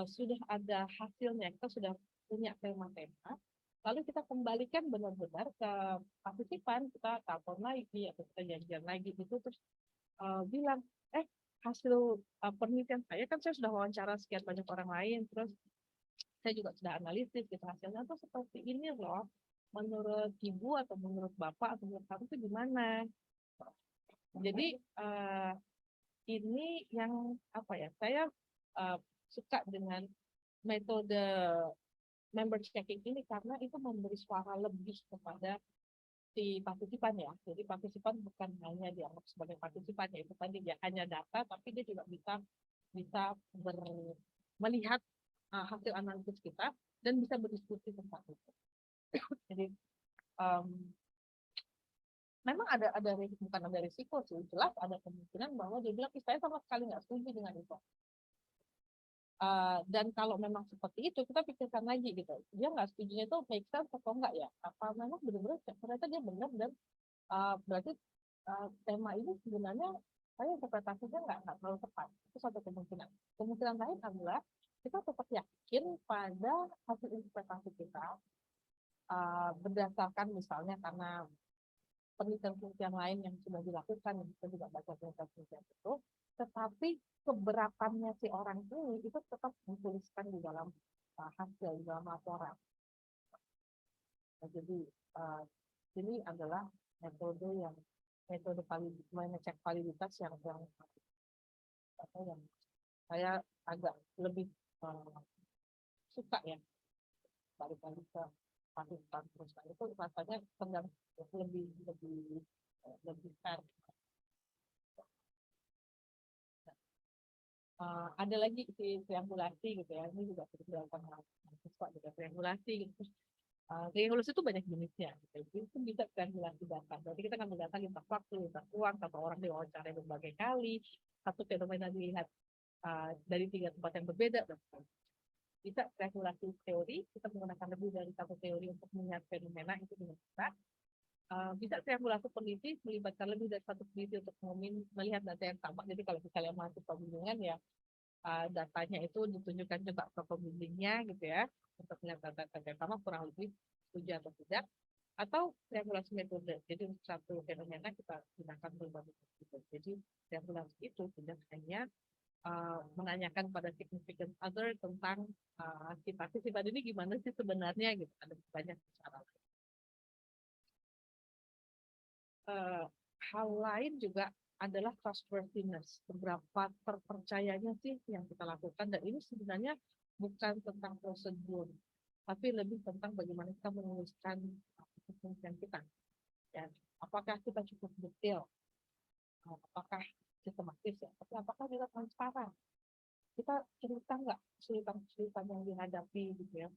sudah ada hasilnya, kita sudah punya tema-tema, lalu kita kembalikan benar-benar ke partisipan, kita telepon lagi atau kita janjian lagi itu terus bilang, hasil penelitian saya kan saya sudah wawancara sekian banyak orang lain, terus saya juga sudah analisis gitu hasilnya tuh seperti ini loh, menurut ibu atau menurut bapak atau menurut kamu itu gimana? Jadi ini yang saya suka dengan metode member checking ini karena itu memberi suara lebih kepada si partisipan ya. Jadi partisipan bukan hanya dianggap sebagai partisipan ya, itu tadi dia hanya data, tapi dia juga bisa melihat hasil analisis kita dan bisa berdiskusi tentang itu. Jadi memang ada bukan ada risiko sih, jelas ada kemungkinan bahwa dia bilang saya sama sekali nggak setuju dengan itu. Dan kalau memang seperti itu kita pikirkan lagi gitu, dia nggak setujunya itu make sense atau enggak ya? Apa memang benar-benar ternyata dia benar dan berarti tema ini sebenarnya saya interpretasinya nggak terlalu tepat. Itu satu kemungkinan. Kemungkinan lain adalah kita tetap yakin pada hasil interpretasi kita berdasarkan misalnya karena penelitian-penelitian lain yang sudah dilakukan, yang kita juga baca penelitian itu, tetapi keberatannya si orang ini itu tetap dituliskan di dalam hasil, di dalam laporan. Nah, jadi ini adalah metode mengecek validitas yang saya agak lebih suka ya daripada ke partisipan terus itu rasanya lebih fair. Ada lagi si triangulasi gitu ya, ini juga sudah dilakukan mahasiswa juga triangulasi gitu. Triangulasi itu banyak jenisnya, gitu. Itu bisa triangulasi data. Berarti kita akan mendata lintas waktu, lintas ruang, satu orang diwawancara berbagai kali, satu fenomena dilihat dari 3 tempat yang berbeda. Dan bisa triangulasi teori, kita menggunakan lebih dari satu teori untuk melihat fenomena itu dengan bisa. Bisa triangulasi peneliti, melibatkan lebih dari satu peneliti untuk melihat data yang sama. Jadi kalau misalnya mahasiswa bimbingan ya, datanya itu ditunjukkan coba ke pembimbingnya gitu ya, untuk melihat data yang sama kurang lebih setuju atau tidak. Atau triangulasi metode, jadi untuk satu fenomena kita gunakan berbagai metode. Jadi triangulasi itu tidak hanya menanyakan pada significant other tentang sifat ini gimana sih sebenarnya gitu, ada banyak cara. Hal lain juga adalah trustworthiness, seberapa terpercayanya sih yang kita lakukan, dan ini sebenarnya bukan tentang prosedur, tapi lebih tentang bagaimana kita menuliskan penelitian kita. Ya, apakah kita cukup detail, apakah sistematis ya, tapi apakah kita transparan, kita cerita nggak kesulitan yang dihadapi gitu ya.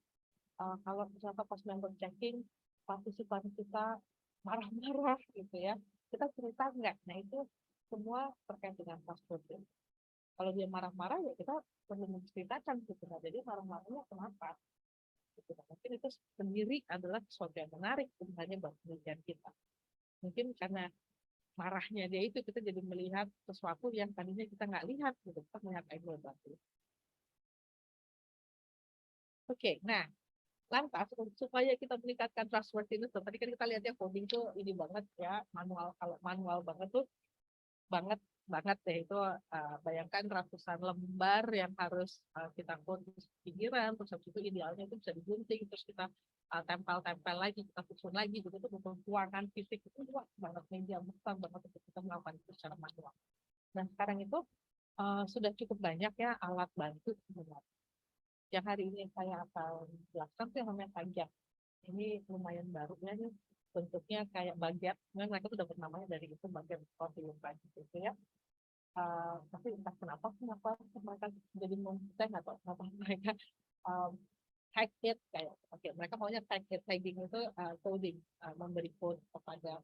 Kalau misalnya pas member checking, partisipan kita marah-marah gitu ya, kita cerita nggak? Nah itu semua terkait dengan trustworthy. Kalau dia marah-marah ya kita perlu menceritakan gitu. Nah, jadi marah-marahnya kenapa? Gitu. Mungkin itu sendiri adalah sesuatu yang menarik sebenarnya buat penelitian kita. Mungkin karena marahnya dia itu kita jadi melihat sesuatu yang tadinya kita nggak lihat gitu. Kita melihat angle baru. Oke, nah lantas supaya kita meningkatkan trustworthiness, tadi kan kita lihatnya coding tuh ini banget ya, manual, kalau manual banget tuh banget deh itu, bayangkan ratusan lembar yang harus kita code di pinggiran, terus habis itu idealnya itu bisa digunting, terus kita tempel-tempel lagi, kita susun lagi, gitu itu butuh ruangan fisik, itu luas banget, media besar banget untuk kita melakukan itu secara manual. Nah sekarang itu sudah cukup banyak ya alat bantu sebenarnya. Yang hari ini saya akan jelaskan tuh yang namanya Tagiat. Ini lumayan baru ya, nih bentuknya kayak bagian. Mereka tuh dapat namanya dari itu, bagian seperti gitu ya. Tapi entah kenapa mereka jadi saya nggak tahu kenapa mereka tag it kayak oke, mereka maunya tagging itu coding, memberi code kepada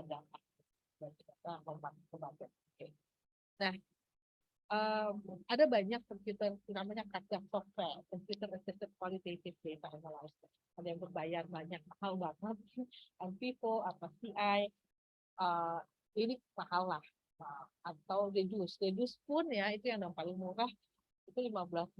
data dan kita membantu bagian. Oke. Nah, ada banyak komputer namanya Kagak software, computer assisted qualitative data analysis. Ada yang berbayar banyak, mahal banget, Vivo atau CI, ini mahal lah. Atau Redus pun ya itu yang paling murah, itu $15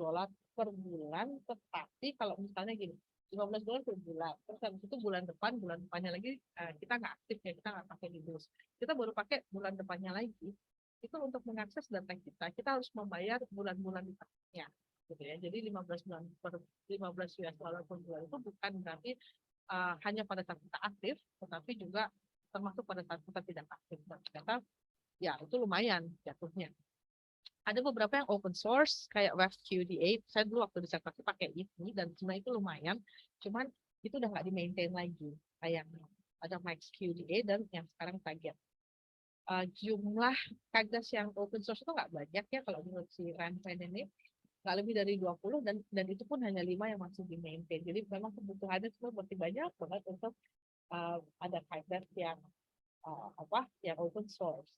per bulan. Tetapi kalau misalnya gini, $15 per bulan, terus habis itu bulan depannya lagi kita nggak aktif ya, kita nggak pakai Redus, kita baru pakai bulan depannya lagi. Itu untuk mengakses data kita harus membayar bulan-bulan di atasnya gitu ya. Jadi $15 per bulan itu bukan berarti hanya pada saat kita aktif, tetapi juga termasuk pada saat kita tidak aktif. Dan ternyata ya itu lumayan jatuhnya. Ada beberapa yang open source kayak WebQDA. Saya dulu waktu disertasi pakai ini dan sebenarnya itu lumayan. Cuman itu udah nggak di-maintain lagi. Kayak ada MaxQDA dan yang sekarang Tagiat. Jumlah Kagdas yang open source itu nggak banyak ya, kalau menurut si Ranpen ini nggak lebih dari 20, dan itu pun hanya 5 yang masih di maintain. Jadi memang kebutuhannya semua berarti banyak banget untuk ada Kagdas yang yang open source.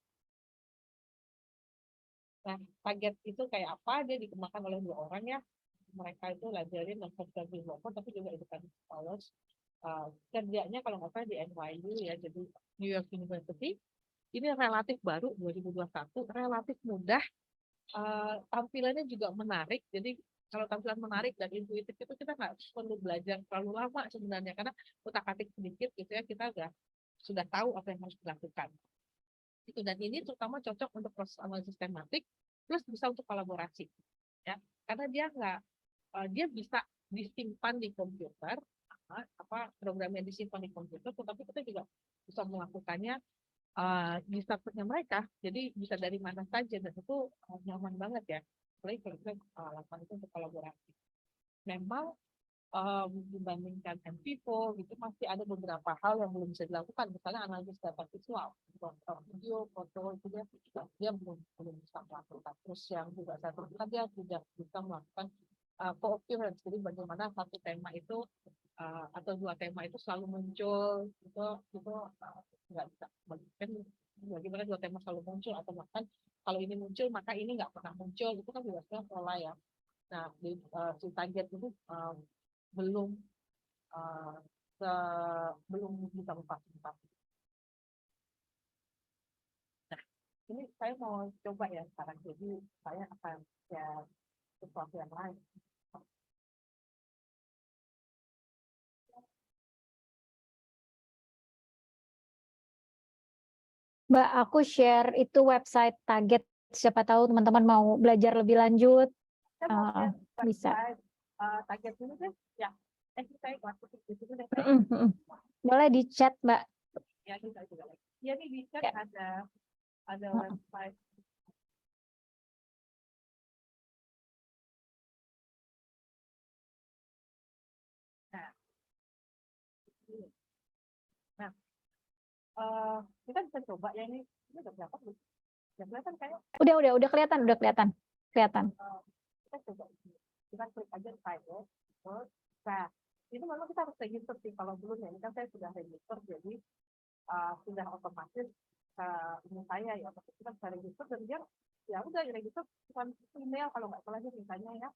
Nah, target itu kayak apa? Dia dikembangkan oleh 2 orang ya. Mereka itu Lazarin dan Sergey Developer, tapi juga educative scholars. Kerjanya kalau nggak salah di NYU ya, jadi New York University. Ini relatif baru 2021, relatif mudah, tampilannya juga menarik. Jadi kalau tampilan menarik dan intuitif itu kita nggak perlu belajar terlalu lama sebenarnya, karena utak-atik sedikit gitu ya, kita sudah tahu apa yang harus dilakukan. Itu, dan ini terutama cocok untuk proses analisis tematik plus bisa untuk kolaborasi ya, karena dia bisa disimpan di komputer, programnya disimpan di komputer, tetapi kita juga bisa melakukannya di servernya mereka, jadi bisa dari mana saja, dan itu nyaman banget ya. Apalagi kalau kita lakukan itu untuk kolaborasi. Memang dibandingkan MVivo gitu masih ada beberapa hal yang belum bisa dilakukan, misalnya analisis data visual, video, foto itu dia belum bisa melakukan. Terus yang juga saya temukan dia tidak bisa melakukan co-occurrence, jadi bagaimana satu tema itu atau dua tema itu selalu muncul itu nggak bisa. Bagaimana dua tema selalu muncul atau bahkan kalau ini muncul maka ini nggak pernah muncul, itu kan juga sebenarnya pola ya. Nah, di target itu belum belum bisa memfasilitasi. Nah, ini saya mau coba ya sekarang, jadi saya akan share sesuatu yang lain. Mbak, aku share itu website Target. Siapa tahu teman-teman mau belajar lebih lanjut. Saya mau share Bisa. website Target dulu deh. Ya, saya masuk di situ deh. Boleh di chat, Mbak. Ya, ini saya juga. Ya, ini di chat Ya. ada website. Nah, kita bisa coba ya, ini udah berapa belum? Ya, kelihatan kayak. Udah kelihatan. Kita coba kita klik aja Target. Nah, itu memang kita harus register sih, kalau belum ya, ini kan saya sudah register, jadi sudah otomatis ini saya ya, kita bisa register dan dia ya udah register bukan email kalau nggak salah misalnya ya,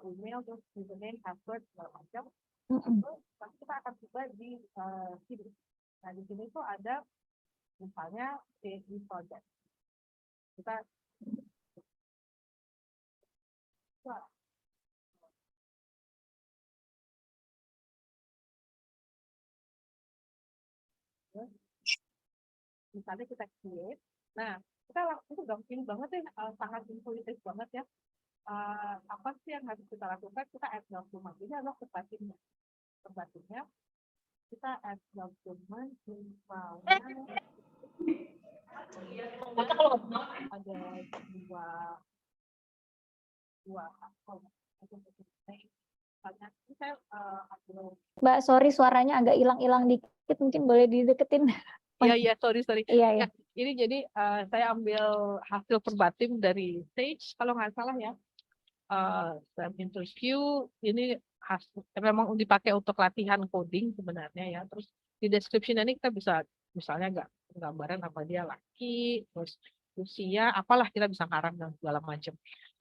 email terus username, password segala macam. Terus nanti kita akan coba di sini. Nah, di sini tuh ada misalnya CSV project. Kita misalnya kita create. Nah, kita langsung gampang banget ya, sangat intuitif banget ya. Apa sih yang harus kita lakukan? Kita add document. Ini adalah terbatinnya. Kita add document misalnya ada dua Mbak, sorry suaranya agak hilang-hilang dikit, mungkin boleh dideketin. Iya, sorry. Iya. Ini jadi saya ambil hasil verbatim dari Sage kalau nggak salah ya. Interview ini memang dipakai untuk latihan coding sebenarnya ya. Terus di description ini kita bisa misalnya gambaran apa dia laki, terus usia, apalah kita bisa ngarang dan segala macam.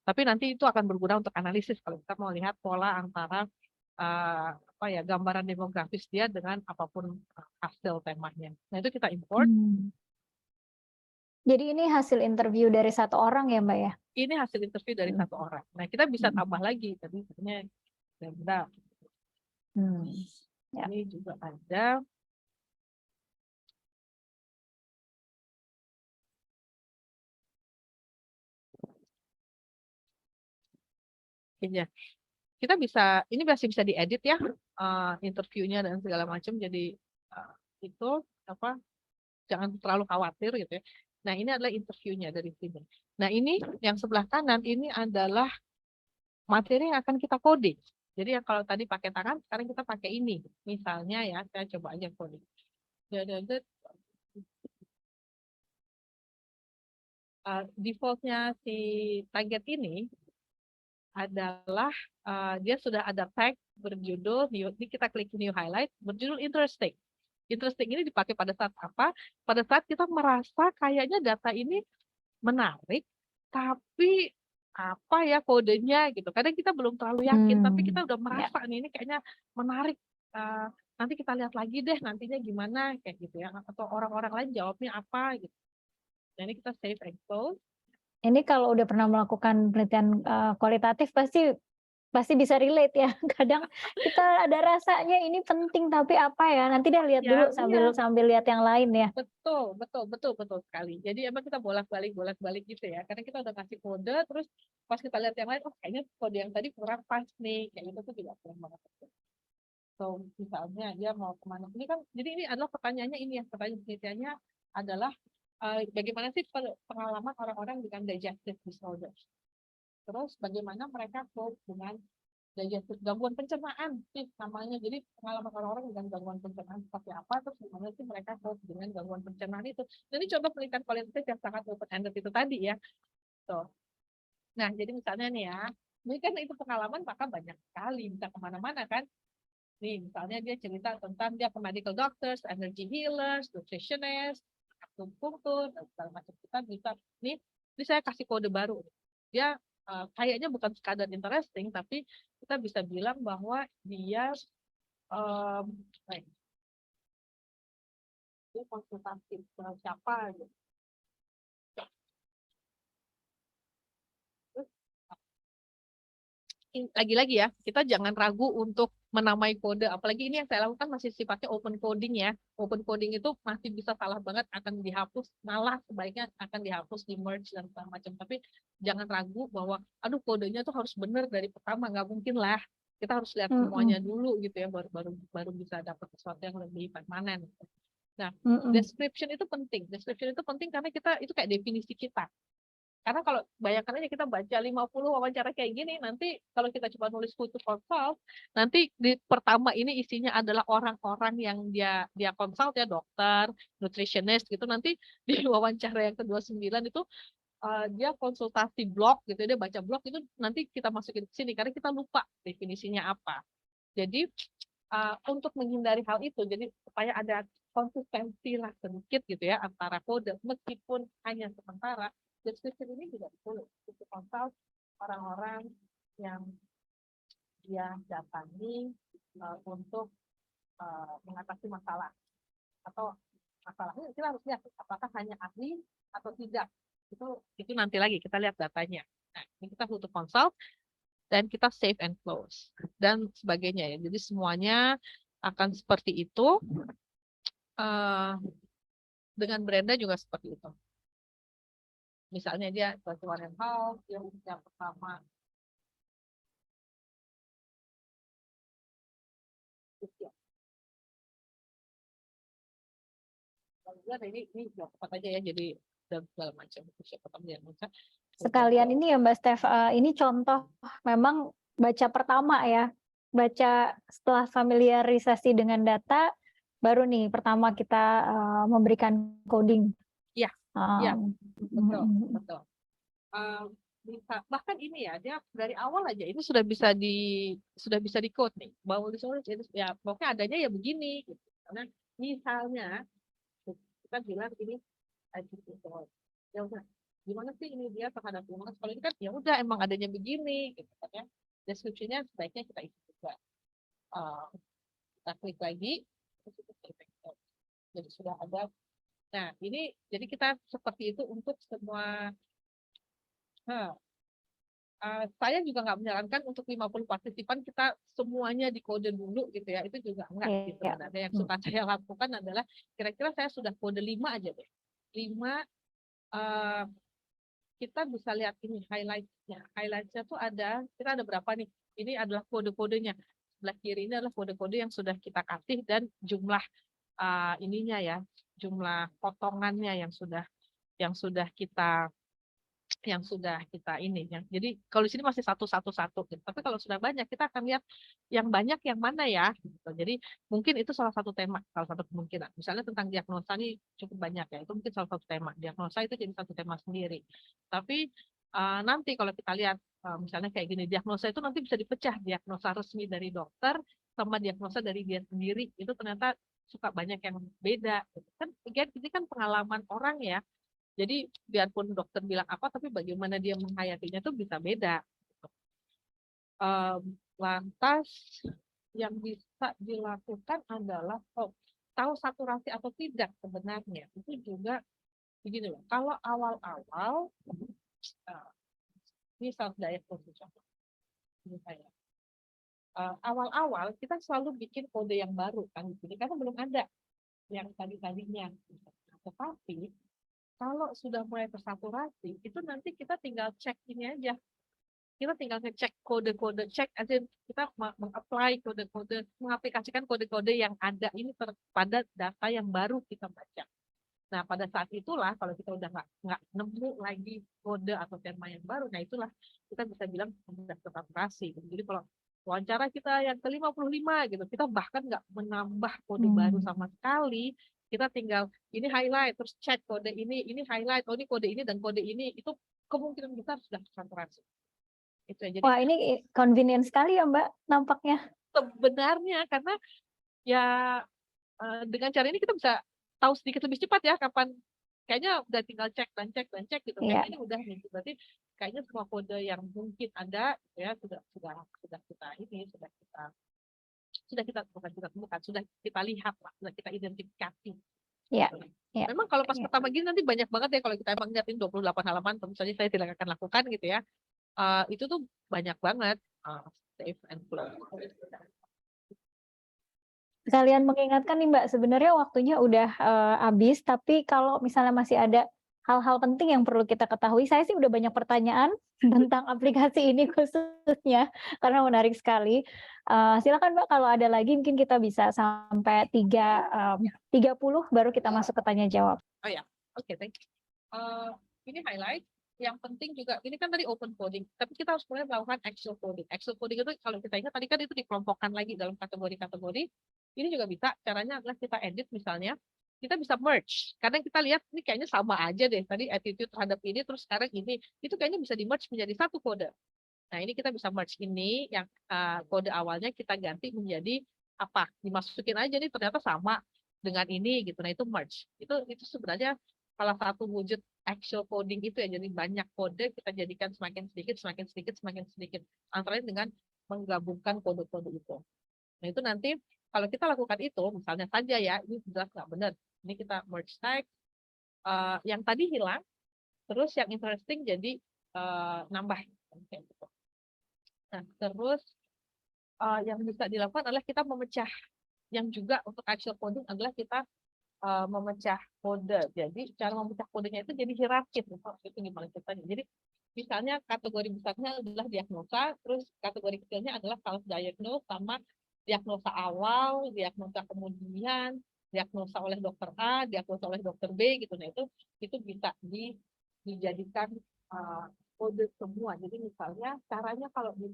Tapi nanti itu akan berguna untuk analisis kalau kita mau lihat pola antara gambaran demografis dia dengan apapun hasil temanya. Nah, itu kita import. Jadi ini hasil interview dari satu orang ya, Mbak ya? Ini hasil interview dari satu orang. Nah, kita bisa tambah lagi. Tadi sebenarnya ini juga ada. Ya, kita bisa, ini masih bisa diedit ya, interviewnya dan segala macam. Jadi itu jangan terlalu khawatir gitu ya. Nah, ini adalah interviewnya dari sini. Nah, ini yang sebelah kanan ini adalah materi yang akan kita coding. Jadi yang kalau tadi pakai tangan, sekarang kita pakai ini. Misalnya ya, saya coba aja coding. Defaultnya si target ini adalah dia sudah ada tag berjudul, ini kita klik new highlight, berjudul interesting. Interesting ini dipakai pada saat apa? Pada saat kita merasa kayaknya data ini menarik, tapi apa ya kodenya gitu. Kadang kita belum terlalu yakin, tapi kita udah merasa nih ini kayaknya menarik. Nanti kita lihat lagi deh nantinya gimana kayak gitu ya. Atau orang-orang lain jawabnya apa gitu. Nah, ini kita save and close. Ini kalau udah pernah melakukan penelitian kualitatif pasti bisa relate ya. Kadang kita ada rasanya ini penting tapi apa ya? Nanti deh lihat dulu sambil lihat yang lain ya. Betul sekali. Jadi emang kita bolak-balik gitu ya. Karena kita udah kasih kode, terus pas kita lihat yang lain, oh kayaknya kode yang tadi kurang pas nih. Kayak gitu tuh juga kurang banget. So misalnya dia mau kemana? Ini kan, jadi ini adalah pertanyaannya ini ya. Pertanyaan penelitiannya adalah bagaimana sih pengalaman orang-orang dengan digestive disorders. Terus bagaimana mereka cope dengan gangguan pencernaan sih namanya. Jadi pengalaman orang-orang dengan gangguan pencernaan seperti apa, terus gimana sih mereka cope dengan gangguan pencernaan itu. Jadi contoh penelitian kualitatif yang sangat open-ended itu tadi ya. Tuh. Nah, jadi misalnya nih ya, ini kan itu pengalaman maka banyak sekali, bisa kemana-mana kan. Nih, misalnya dia cerita tentang dia ke medical doctors, energy healers, nutritionist, akupunktur, dan segala macam. Kita bisa, nih, ini saya kasih kode baru. Dia kayaknya bukan sekadar interesting, tapi kita bisa bilang bahwa dia dia konsultasi ke siapa gitu. Lagi-lagi ya, kita jangan ragu untuk menamai kode, apalagi ini yang saya lakukan masih sifatnya open coding ya. Open coding itu masih bisa salah banget, akan dihapus, malah sebaiknya akan dihapus, di merge dan segala macam. Tapi jangan ragu bahwa, aduh kodenya tuh harus benar dari pertama, nggak mungkin lah. Kita harus lihat semuanya dulu gitu ya, baru bisa dapat sesuatu yang lebih permanen. Nah, description itu penting. Description itu penting karena itu kayak definisi kita. Karena kalau bayangkan aja kita baca 50 wawancara kayak gini, nanti kalau kita coba nulis who to consult, nanti di pertama ini isinya adalah orang-orang yang dia consult ya, dokter, nutritionist gitu. Nanti di wawancara yang ke-29 itu dia konsultasi blog gitu, dia baca blog itu nanti kita masukin ke sini karena kita lupa definisinya apa. Jadi untuk menghindari hal itu, jadi supaya ada konsistensi lah sedikit gitu ya antara kode, meskipun hanya sementara. Description ini juga perlu untuk konsult orang-orang yang dia datangi untuk mengatasi masalah, atau masalahnya kita harus lihat apakah hanya ahli atau tidak. Itu nanti lagi kita lihat datanya. Nah, ini kita butuh consult dan kita save and close dan sebagainya ya. Jadi semuanya akan seperti itu. Dengan Brenda juga seperti itu. Misalnya dia One and Health, dia yang pertama ini cepat aja ya, jadi dan segala macam siapa tahu dia bisa. Sekalian ini ya Mbak Steph, ini contoh memang baca pertama ya, baca setelah familiarisasi dengan data, baru nih pertama kita memberikan coding. Iya, iya, betul. Bisa, bahkan ini ya, dia dari awal aja ini sudah bisa di code nih, bahwa ya pokoknya adanya ya begini gitu. Karena misalnya kita bilang ini ya udah, gimana sih ini dia terhadap ilmu, kalau ini kan ya udah emang adanya begini gitu kan ya. Deskripsinya sebaiknya kita isi juga. Kita klik lagi, jadi sudah ada. Nah, ini jadi kita seperti itu untuk semua. Saya juga nggak menyarankan untuk 50 partisipan kita semuanya dikode dulu gitu ya, itu juga enggak gitu. Sebenarnya yang suka saya lakukan adalah kira-kira saya sudah kode 5 aja deh. 5 kita bisa lihat ini highlight-nya. Highlight-nya tuh kita ada berapa nih? Ini adalah kode-kodenya. Sebelah kiri ini adalah kode-kode yang sudah kita kasih dan jumlah ininya ya, jumlah potongannya yang sudah kita ini ya. Jadi kalau di sini masih satu gitu. Tapi kalau sudah banyak kita akan lihat yang banyak yang mana ya gitu. Jadi mungkin itu salah satu tema, salah satu kemungkinan. Misalnya tentang diagnosa ini cukup banyak ya. Itu mungkin salah satu tema. Diagnosa itu jadi satu tema sendiri. Tapi nanti kalau kita lihat misalnya kayak gini, diagnosa itu nanti bisa dipecah, diagnosa resmi dari dokter sama diagnosa dari dia sendiri. Itu ternyata suka banyak yang beda. Kan ini kan pengalaman orang ya. Jadi biarpun dokter bilang apa, tapi bagaimana dia menghayatinya itu bisa beda. Lantas yang bisa dilakukan adalah tahu saturasi atau tidak sebenarnya. Itu juga begini loh. Kalau awal-awal, ini self diagnosis. Awal-awal kita selalu bikin kode yang baru kan, karena belum ada yang tadinya. Tetapi kalau sudah mulai tersaturasi, itu nanti kita tinggal cek ini aja. Kita tinggal ngecek kode-kode, cek aja kita meng-apply kode-kode, mengaplikasikan kode-kode yang ada ini pada data yang baru kita baca. Nah, pada saat itulah kalau kita udah nggak nemu lagi kode atau tema yang baru, nah itulah kita bisa bilang sudah tersaturasi. Jadi kalau wawancara kita yang ke-55 gitu, kita bahkan nggak menambah kode baru sama sekali, kita tinggal ini highlight, terus cek kode ini highlight, oh ini kode ini dan kode ini, itu kemungkinan besar sudah konsentrasi. Itu ya, jadi Wah, ini convenient sekali ya Mbak, nampaknya. sebenarnya karena ya dengan cara ini kita bisa tahu sedikit lebih cepat ya kapan, kayaknya udah tinggal cek dan cek dan cek gitu, Iya. kayaknya ini udah nih, berarti kayaknya semua kode yang mungkin ada ya sudah kita ini sudah kita temukan, sudah kita lihat lah, sudah kita identifikasi. Iya. Iya. Memang kalau pas Iya. pertama gini nanti banyak banget ya, kalau kita emang liatin 28 halaman tentu saja saya tidak akan lakukan gitu ya. Itu tuh banyak banget save and close. Sekalian mengingatkan nih Mbak, sebenarnya waktunya udah habis, tapi kalau misalnya masih ada hal-hal penting yang perlu kita ketahui, saya sih udah banyak pertanyaan tentang aplikasi ini khususnya, karena menarik sekali. Silakan Mbak, kalau ada lagi mungkin kita bisa sampai 30 baru kita masuk ke tanya jawab. Oh ya, oke, thank you. Ini highlight. Yang penting juga, ini kan tadi open coding, tapi kita harus mulai melakukan actual coding. Actual coding itu kalau kita ingat tadi kan itu dikelompokkan lagi dalam kategori-kategori. Ini juga bisa, caranya adalah kita edit misalnya, kita bisa merge. Kadang kita lihat ini kayaknya sama aja deh, tadi attitude terhadap ini, terus sekarang ini, itu kayaknya bisa di merge menjadi satu kode. Nah ini kita bisa merge ini, yang kode awalnya kita ganti menjadi apa, dimasukin aja nih ternyata sama dengan ini gitu. Nah itu merge. Itu sebenarnya salah satu wujud actual coding itu ya, jadi banyak kode kita jadikan semakin sedikit antara lain dengan menggabungkan kode-kode itu. Nah itu nanti kalau kita lakukan itu misalnya saja ya, ini jelas nggak benar, ini kita merge text, yang tadi hilang, terus yang interesting jadi nambah kayak gitu. Nah terus yang bisa dilakukan adalah kita memecah, yang juga untuk actual coding adalah kita memecah kode. Jadi cara memecah kodenya itu jadi hierarkis. Itu gimana ceritanya? Jadi misalnya kategori besarnya adalah diagnosa, terus kategori kecilnya adalah self diagnose sama diagnosa awal, diagnosa kemudian, diagnosa oleh dokter A, diagnosa oleh dokter B gitu. Nah itu bisa dijadikan kode semua. Jadi misalnya caranya kalau di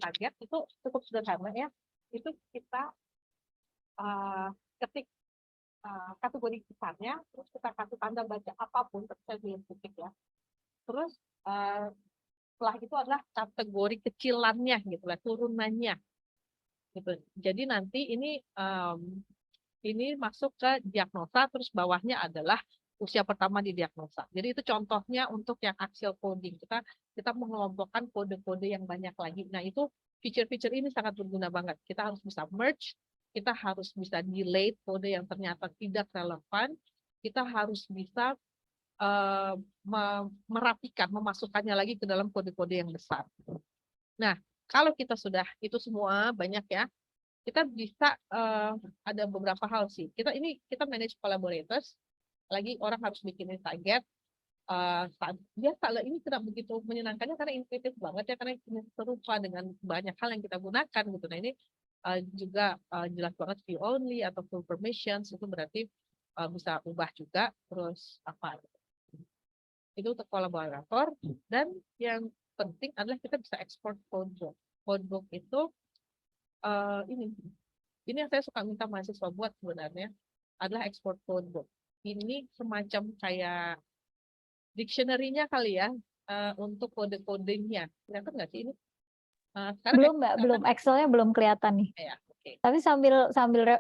target itu cukup sederhana ya. Itu kita ketik kategori besarnya, terus kita kasih tanda baca apapun, terus titik ya. Terus setelah itu adalah kategori kecilannya gitu lah, turunannya. Gitu. Jadi nanti ini masuk ke diagnosa, terus bawahnya adalah usia pertama di diagnosa. Jadi itu contohnya untuk yang actual coding. Kita mengelompokkan kode-kode yang banyak lagi. Nah itu feature-feature ini sangat berguna banget. Kita harus bisa merge, kita harus bisa delete kode yang ternyata tidak relevan, kita harus bisa merapikan, memasukkannya lagi ke dalam kode-kode yang besar. Nah, kalau kita sudah itu semua banyak ya, kita bisa ada beberapa hal sih. Kita manage collaborators, lagi orang harus bikin target. Biasa lah, ini tidak begitu menyenangkannya karena intuitif banget ya, karena ini serupa dengan banyak hal yang kita gunakan gitu. Nah ini juga jelas banget view only atau full permissions, itu berarti bisa ubah juga. Terus apa itu untuk kolaborator. Dan yang penting adalah kita bisa ekspor codebook. Codebook itu ini yang saya suka minta mahasiswa buat sebenarnya adalah ekspor codebook. Ini semacam kayak dictionary-nya kali ya, untuk kode-kodenya. Kelihatan nggak sih ini? Belum Mbak, belum. Excel-nya belum kelihatan nih. Ya, okay. Tapi sambil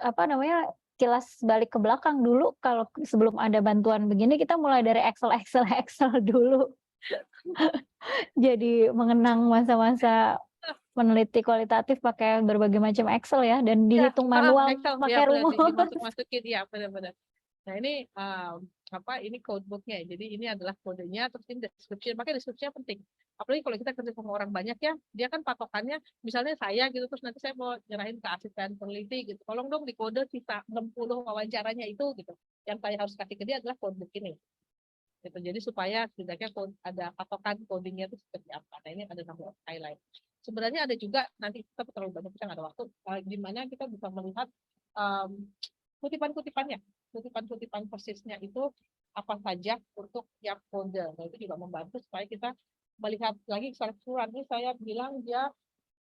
apa namanya, kilas balik ke belakang dulu, kalau sebelum ada bantuan begini kita mulai dari Excel dulu. Jadi mengenang masa-masa meneliti kualitatif pakai berbagai macam Excel ya, dan dihitung manual pakai rumus. Dimasukin ya, benar-benar. Nah ini ini codebooknya. Jadi ini adalah kodenya, terus ini description. Makanya description penting. Apalagi kalau kita kerja sama orang banyak ya, dia kan patokannya misalnya saya gitu, terus nanti saya mau nyerahin ke asisten peneliti gitu. Tolong dong di kode sisa 60 wawancaranya itu gitu. Yang saya harus kasih ke dia adalah codebook ini. Gitu. Jadi supaya setidaknya ada patokan codingnya itu seperti apa. Nah ini ada nama highlight. Sebenarnya ada juga, nanti kita terlalu banyak, kita nggak ada waktu, di mana kita bisa melihat kutipan-kutipannya. Kutipan-kutipan persisnya itu apa saja untuk tiap kode. Nah, itu juga membantu supaya kita melihat lagi secara keseluruhan. Ini saya bilang dia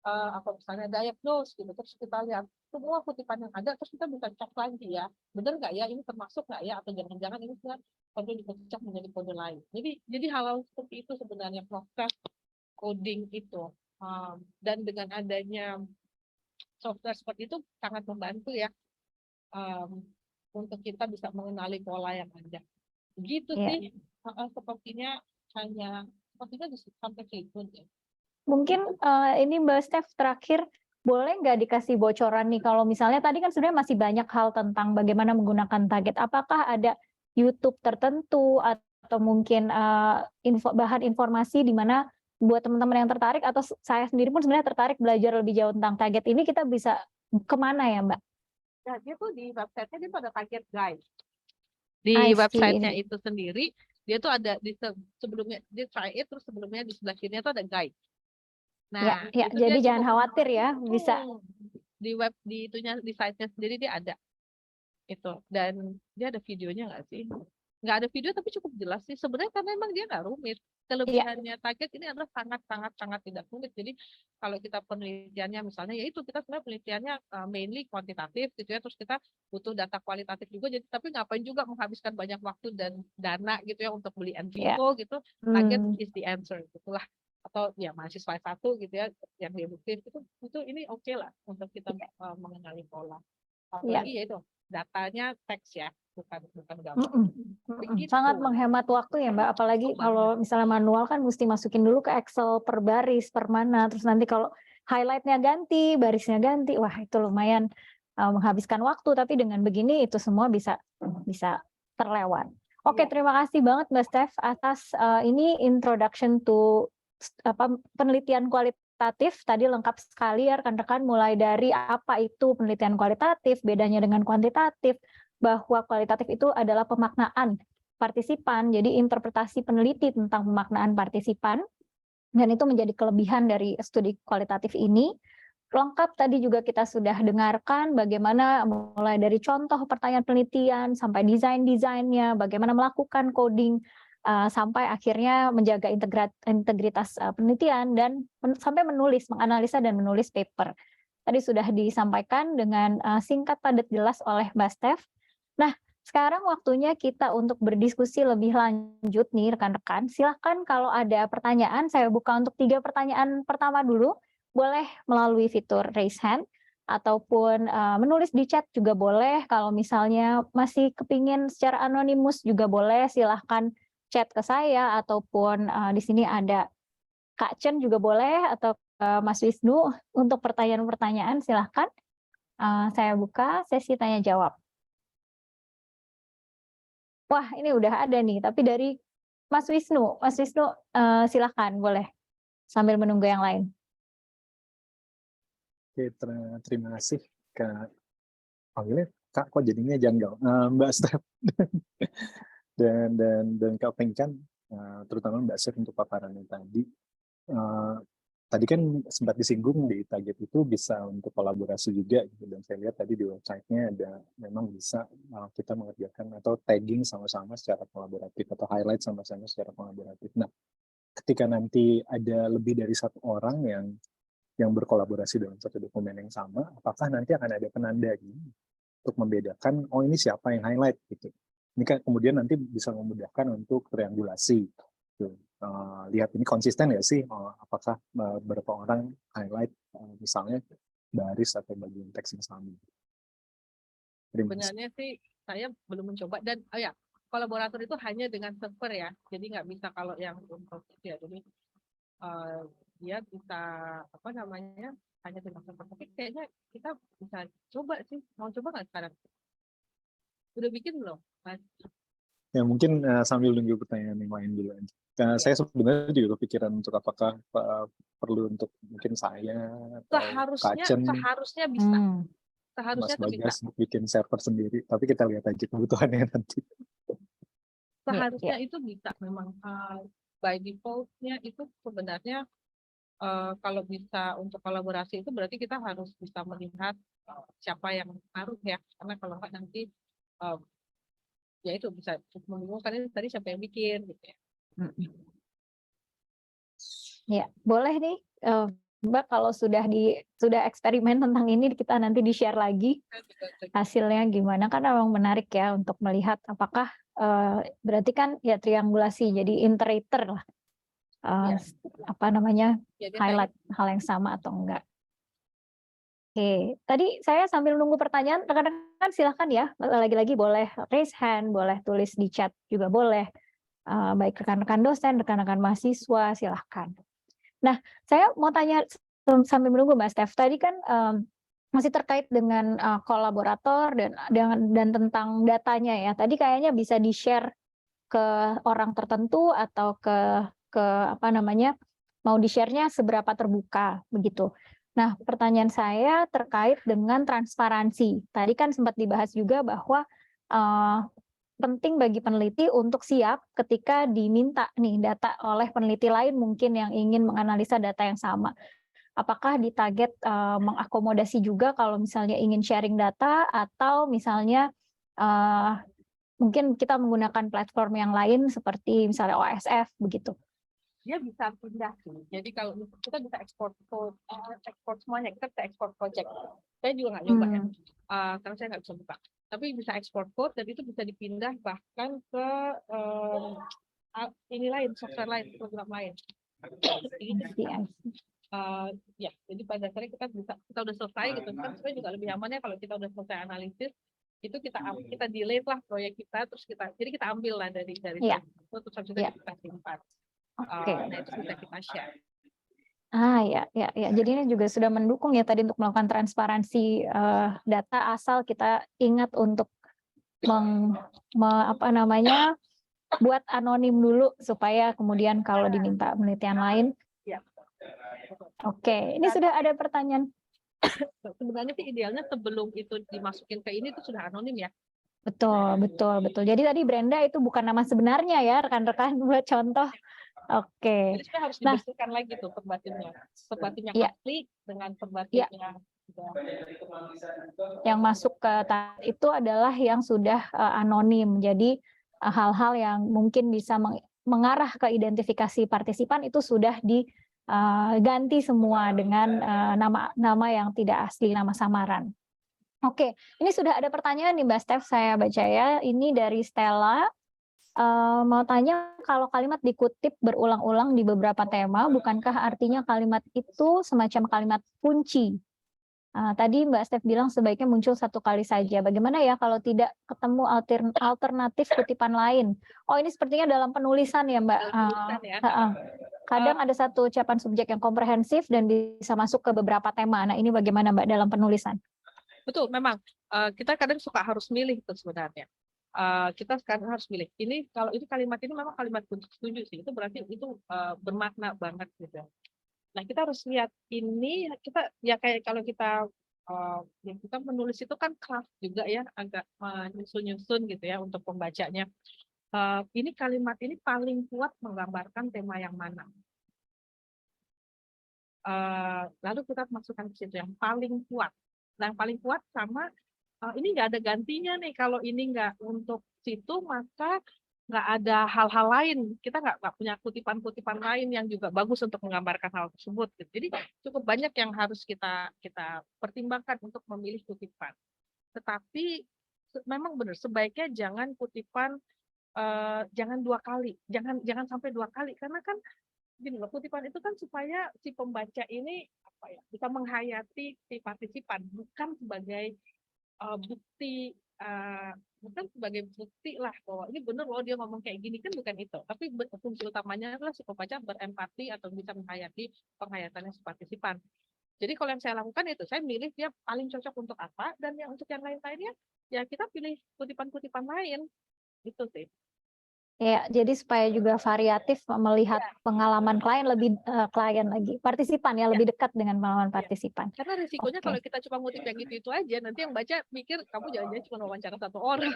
apa misalnya diagnose gitu, terus kita lihat semua kutipan yang ada, terus kita bisa cek lagi ya, benar nggak ya ini termasuk nggak ya, atau jangan-jangan ini sebenarnya perlu dicek menjadi kode lain. Jadi hal-hal seperti itu sebenarnya proses coding itu. Dan dengan adanya software seperti itu sangat membantu ya, untuk kita bisa mengenali pola yang ada. Begitu Iya. sih, sepertinya sepertinya sampai situ ya. Mungkin ini Mbak Steph terakhir, boleh nggak dikasih bocoran nih kalau misalnya tadi kan sebenarnya masih banyak hal tentang bagaimana menggunakan target. Apakah ada YouTube tertentu atau mungkin bahan informasi di mana buat teman-teman yang tertarik atau saya sendiri pun sebenarnya tertarik belajar lebih jauh tentang target ini, kita bisa kemana ya Mbak? Nah, dia tuh di website-nya dia tuh ada target guide. I Di see. website-nya itu sendiri, dia tuh ada sebelumnya dia try it, terus sebelumnya di sebelah kiri tuh ada guide. Ya, Nah, ya, itu jadi dia jangan cukup khawatir ya, bisa. di di site-nya sendiri dia ada itu, dan dia ada videonya nggak sih? Nggak ada video tapi cukup jelas sih sebenarnya, karena memang dia nggak rumit. Kelebihannya target ini adalah sangat tidak rumit. Jadi kalau kita penelitiannya misalnya, ya itu kita sebenarnya penelitiannya mainly kuantitatif gitu ya, terus kita butuh data kualitatif juga. Jadi tapi ngapain juga menghabiskan banyak waktu dan dana gitu ya untuk beli in vivo gitu. Target is the answer gitulah. Atau ya mahasiswa satu gitu ya yang deduktif itu ini oke lah untuk kita mengenali pola. Apalagi ya itu datanya teks ya, bukan gambar. Sangat menghemat waktu ya Mbak, apalagi kalau misalnya manual kan mesti masukin dulu ke Excel per baris, per mana, terus nanti kalau highlight-nya ganti, barisnya ganti, wah itu lumayan menghabiskan waktu, tapi dengan begini itu semua bisa terlewat. Oke, terima kasih banget Mbak Steph atas ini introduction to penelitian kualitatif, tadi lengkap sekali ya rekan-rekan, mulai dari apa itu penelitian kualitatif, bedanya dengan kuantitatif, bahwa kualitatif itu adalah pemaknaan partisipan, jadi interpretasi peneliti tentang pemaknaan partisipan, dan itu menjadi kelebihan dari studi kualitatif ini. Lengkap tadi juga kita sudah dengarkan bagaimana mulai dari contoh pertanyaan penelitian, sampai desain-desainnya, bagaimana melakukan coding, sampai akhirnya menjaga integritas penelitian, dan sampai menulis, menganalisa dan menulis paper. Tadi sudah disampaikan dengan singkat, padat, jelas oleh Mbak Steph. Nah, sekarang waktunya kita untuk berdiskusi lebih lanjut nih rekan-rekan. Silahkan kalau ada pertanyaan, saya buka untuk 3 pertanyaan pertama dulu. Boleh melalui fitur raise hand, ataupun menulis di chat juga boleh. Kalau misalnya masih kepingin secara anonimus juga boleh, silahkan chat ke saya, ataupun di sini ada Kak Chen juga boleh, atau Mas Wisnu untuk pertanyaan-pertanyaan silahkan. Saya buka sesi tanya jawab. Wah, ini udah ada nih, tapi dari Mas Wisnu. Mas Wisnu, silahkan, boleh. Sambil menunggu yang lain. Oke, terima kasih Kak. Panggilnya Kak, kok jadinya janggal. Mbak Steph dan Kak Peng kan, terutama Mbak Steph untuk paparannya tadi. Tadi kan sempat disinggung di target itu bisa untuk kolaborasi juga gitu, dan saya lihat tadi di website-nya ada memang bisa kita mengerjakan atau tagging sama-sama secara kolaboratif atau highlight sama-sama secara kolaboratif. Nah, ketika nanti ada lebih dari satu orang yang berkolaborasi dalam satu dokumen yang sama, apakah nanti akan ada penanda gitu untuk membedakan oh ini siapa yang highlight gitu. Ini kan kemudian nanti bisa memudahkan untuk triangulasi. Gitu. Lihat ini konsisten ya sih, apakah beberapa orang highlight misalnya baris atau bagian teks yang sama. Sebenarnya sih saya belum mencoba, dan kolaborator itu hanya dengan server ya, jadi nggak bisa kalau yang untuk ya, jadi dia bisa apa namanya hanya dengan server, tapi kayaknya kita bisa coba sih. Mau coba nggak sekarang? Udah bikin belum, Mas? Ya mungkin sambil nunggu pertanyaan yang lain dulu aja. Saya sebenarnya juga kepikiran untuk apakah perlu untuk mungkin saya atau seharusnya bisa. Seharusnya Mas Bagas bisa. bikin server sendiri, tapi kita lihat aja kebutuhannya nanti. Seharusnya itu bisa memang, by default-nya itu sebenarnya kalau bisa untuk kolaborasi itu berarti kita harus bisa melihat siapa yang ngaruh ya, karena kalau nggak nanti ya itu bisa membingungkan, ini tadi siapa yang bikin gitu ya. Ya, boleh nih Mbak kalau sudah eksperimen tentang ini kita nanti di-share lagi hasilnya gimana, karena memang menarik ya untuk melihat apakah berarti kan ya triangulasi, jadi iterator lah, apa namanya, Jadi highlight hal yang sama atau enggak. Oke, tadi saya sambil nunggu pertanyaan, rekan-rekan silahkan ya, lagi-lagi boleh raise hand, boleh tulis di chat juga boleh, baik rekan-rekan dosen, rekan-rekan mahasiswa, silahkan. Nah, saya mau tanya sambil menunggu Mbak Steph, tadi kan masih terkait dengan kolaborator dan tentang datanya ya. Tadi kayaknya bisa di-share ke orang tertentu atau ke apa namanya, mau di-share-nya seberapa terbuka begitu. Nah, pertanyaan saya terkait dengan transparansi. Tadi kan sempat dibahas juga bahwa penting bagi peneliti untuk siap ketika diminta nih data oleh peneliti lain mungkin yang ingin menganalisa data yang sama. Apakah ditarget mengakomodasi juga kalau misalnya ingin sharing data, atau misalnya mungkin kita menggunakan platform yang lain seperti misalnya OSF begitu. dia bisa pindah sih. Jadi kalau kita bisa ekspor semuanya, kita bisa ekspor project. Saya juga nggak nyoba ya, karena saya nggak bisa buka. Tapi bisa ekspor code dan itu bisa dipindah bahkan ke ini lain, software lain, program lain. Ya, jadi pada dasarnya kita udah selesai gitu kan. Sebenarnya juga lebih aman ya kalau kita udah selesai analisis, itu kita delete lah proyek kita, terus jadi kita ambil lah dari terus habis itu kita simpan. Nah, itu bisa kita share. Ya. Jadi ini juga sudah mendukung ya tadi untuk melakukan transparansi data, asal kita ingat untuk buat anonim dulu supaya kemudian kalau diminta penelitian lain. Ya. Oke, ini sudah ada pertanyaan. Sebenarnya sih idealnya sebelum itu dimasukin ke ini itu sudah anonim ya. Betul. Jadi tadi Brenda itu bukan nama sebenarnya ya, rekan-rekan, buat contoh. Oke. Jadi harus dibersihkan lagi tuh perbatinnya asli dengan perbatin yang masuk ke itu adalah yang sudah anonim. Jadi hal-hal yang mungkin bisa mengarah ke identifikasi partisipan itu sudah diganti semua dengan nama yang tidak asli, nama samaran. Oke, ini sudah ada pertanyaan nih Mbak Steph, saya baca ya. Ini dari Stella. Mau tanya, kalau kalimat dikutip berulang-ulang di beberapa tema, bukankah artinya kalimat itu semacam kalimat kunci? Tadi Mbak Steph bilang sebaiknya muncul satu kali saja. Bagaimana ya kalau tidak ketemu alternatif kutipan lain? Oh, ini sepertinya dalam penulisan ya Mbak. Kadang ada satu ucapan subjek yang komprehensif dan bisa masuk ke beberapa tema. Nah, ini bagaimana Mbak dalam penulisan? Betul, memang kita kadang suka harus milih itu sebenarnya. Kita sekarang harus milih. Ini kalau itu kalimat ini memang kalimat kunci, setuju sih. Itu berarti itu bermakna banget gitu. Nah, kita harus lihat ini kita ya kayak kalau kita menulis itu kan craft juga ya, agak menyusun-nyusun gitu ya untuk pembacanya. Ini kalimat ini paling kuat menggambarkan tema yang mana. Lalu kita masukkan ke situ yang paling kuat. Nah, yang paling kuat sama ini nggak ada gantinya nih. Kalau ini nggak untuk situ, maka nggak ada hal-hal lain. Kita nggak punya kutipan-kutipan lain yang juga bagus untuk menggambarkan hal tersebut. Jadi cukup banyak yang harus kita pertimbangkan untuk memilih kutipan. Tetapi memang benar, sebaiknya jangan kutipan jangan 2 kali, jangan sampai 2 kali, karena kan gini loh, kutipan itu kan supaya si pembaca ini bisa menghayati si partisipan, bukan sebagai bukti lah bahwa ini benar loh dia ngomong kayak gini, kan bukan itu. Tapi fungsi utamanya adalah si pembaca berempati atau bisa menghayati penghayatannya si partisipan. Jadi kalau yang saya lakukan itu, saya milih dia paling cocok untuk apa, dan yang untuk yang lain-lainnya ya kita pilih kutipan-kutipan lain. Itu sih. Ya, jadi supaya juga variatif melihat pengalaman klien partisipan ya, lebih dekat dengan pengalaman partisipan. Karena risikonya kalau kita cuma ngutip yang gitu-itu aja, nanti yang baca mikir kamu jangan-jangan cuma wawancara 1 orang.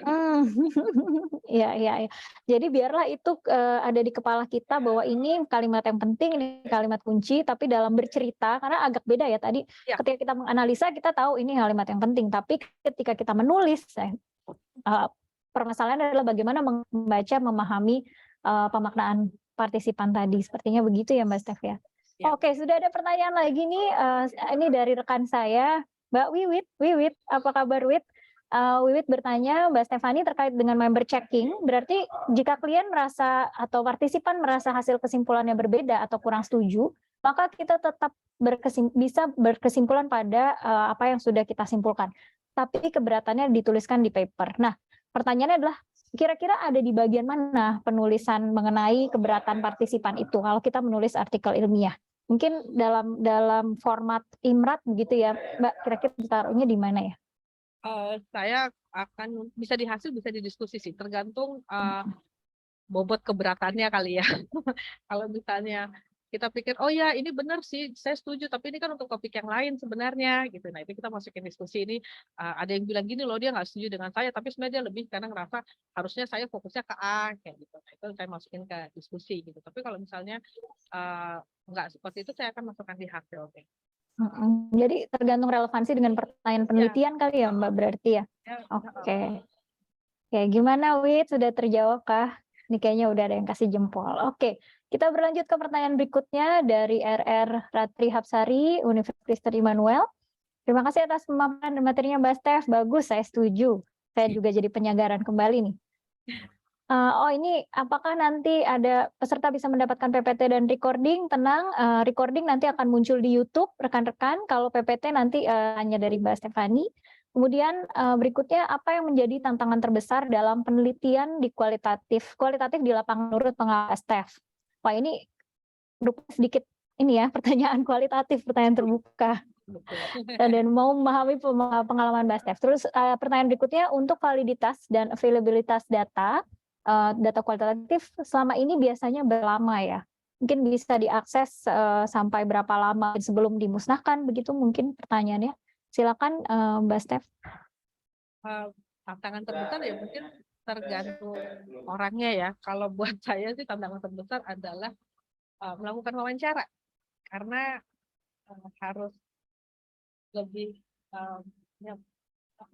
Iya. Jadi biarlah itu ada di kepala kita bahwa ini kalimat yang penting, ini kalimat kunci, tapi dalam bercerita, karena agak beda ya tadi. Ketika kita menganalisa kita tahu ini kalimat yang penting, tapi ketika kita menulis, permasalahan adalah bagaimana membaca, memahami pemaknaan partisipan tadi. Sepertinya begitu ya Mbak Steph ya. Ya. Oke, sudah ada pertanyaan lagi nih. Ini dari rekan saya, Mbak Wiwit. Wiwit, apa kabar Wit? Wiwit bertanya, Mbak Stefani terkait dengan member checking. Berarti jika klien merasa atau partisipan merasa hasil kesimpulannya berbeda atau kurang setuju, maka kita tetap bisa berkesimpulan pada apa yang sudah kita simpulkan. Tapi keberatannya dituliskan di paper. Nah, pertanyaannya adalah kira-kira ada di bagian mana penulisan mengenai keberatan partisipan itu kalau kita menulis artikel ilmiah? Mungkin dalam format IMRAT begitu ya, Mbak, kira-kira ditaruhnya di mana ya? Saya akan bisa di hasil, bisa didiskusi sih, tergantung bobot keberatannya kali ya. Kalau misalnya kita pikir, oh ya ini benar sih, saya setuju, tapi ini kan untuk topik yang lain sebenarnya, gitu. Nah itu kita masukin diskusi ini. Ada yang bilang gini loh, dia nggak setuju dengan saya, tapi sebenarnya dia lebih karena ngerasa harusnya saya fokusnya ke A, kayak gitu. Nah itu saya masukin ke diskusi gitu. Tapi kalau misalnya nggak seperti itu, saya akan masukkan di hasil. Jadi tergantung relevansi dengan pertanyaan penelitian kali ya Mbak berarti ya? Oke. Oke, gimana Wit? Sudah terjawab kah? Ini kayaknya udah ada yang kasih jempol. Oke, kita berlanjut ke pertanyaan berikutnya dari RR Ratri Hapsari, Universitas Kristen Immanuel. Terima kasih atas pemaparan dan materinya Mbak Steph. Bagus, saya setuju. Saya juga jadi penyagaran kembali nih. Ini apakah nanti ada peserta bisa mendapatkan PPT dan recording? Tenang, recording nanti akan muncul di YouTube, rekan-rekan. Kalau PPT nanti hanya dari Mbak Stefani. Kemudian berikutnya, apa yang menjadi tantangan terbesar dalam penelitian di kualitatif di lapangan menurut pengalaman Steph? Wah ini sedikit ini ya pertanyaan kualitatif, pertanyaan terbuka. Dan mau memahami pengalaman Mbak Steph. Terus pertanyaan berikutnya, untuk validitas dan availabilitas data kualitatif selama ini biasanya berlama ya. Mungkin bisa diakses sampai berapa lama sebelum dimusnahkan, begitu mungkin pertanyaannya. Silakan Mbak Steph. Tantangan terbesar ya mungkin tergantung orangnya ya. Kalau buat saya sih tantangan terbesar adalah melakukan wawancara, karena harus lebih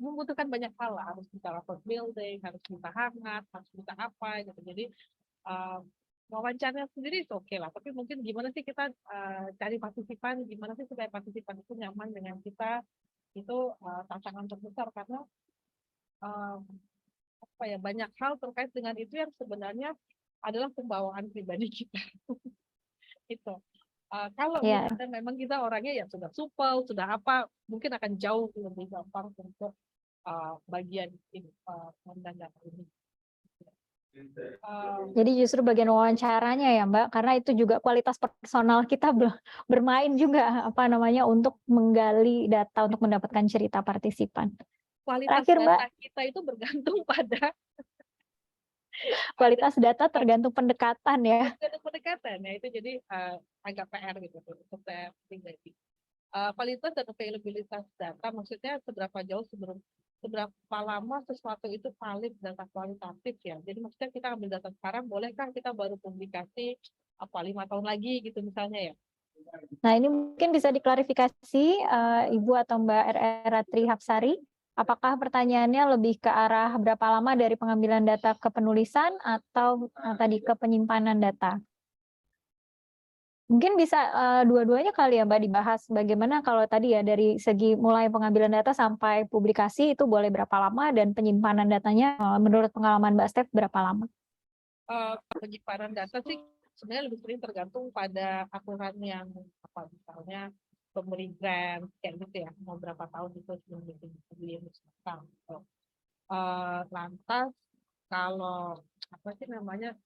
membutuhkan banyak hal lah. Harus bisa rapport building, harus bisa hangat, harus bisa apa gitu. Jadi wawancaranya sendiri itu oke lah, tapi mungkin gimana sih kita cari partisipan, gimana sih supaya partisipan itu nyaman dengan kita, itu tantangan terbesar, karena banyak hal terkait dengan itu yang sebenarnya adalah pembawaan pribadi kita. Itu kalau memang kita orangnya ya sudah supel, sudah apa, mungkin akan jauh lebih gampang untuk bagian data ini. Jadi justru bagian wawancaranya ya Mbak, karena itu juga kualitas personal kita bermain juga untuk menggali data untuk mendapatkan cerita partisipan. Kualitas terakhir data Mbak, kita itu bergantung pada kualitas data tergantung pendekatan ya. Tergantung pendekatan ya, itu jadi agak PR gitu untuk saya pribadi. Kualitas dan availabilitas data maksudnya seberapa lama sesuatu itu valid, data kualitatif ya. Jadi maksudnya kita ambil data sekarang, bolehkah kita baru publikasi 5 tahun lagi gitu misalnya ya. Nah ini mungkin bisa diklarifikasi Ibu atau Mbak RR Ratri Hapsari. Apakah pertanyaannya lebih ke arah berapa lama dari pengambilan data ke penulisan atau tadi ke penyimpanan data? Mungkin bisa dua-duanya kali ya Mbak dibahas. Bagaimana kalau tadi ya dari segi mulai pengambilan data sampai publikasi itu boleh berapa lama, dan penyimpanan datanya menurut pengalaman Mbak Steph berapa lama? Penyimpanan data sih sebenarnya lebih sering tergantung pada aturan yang misalnya pemberi grant kayak gitu ya, mau berapa tahun itu sebelum dimusnahkan. Lantas kalau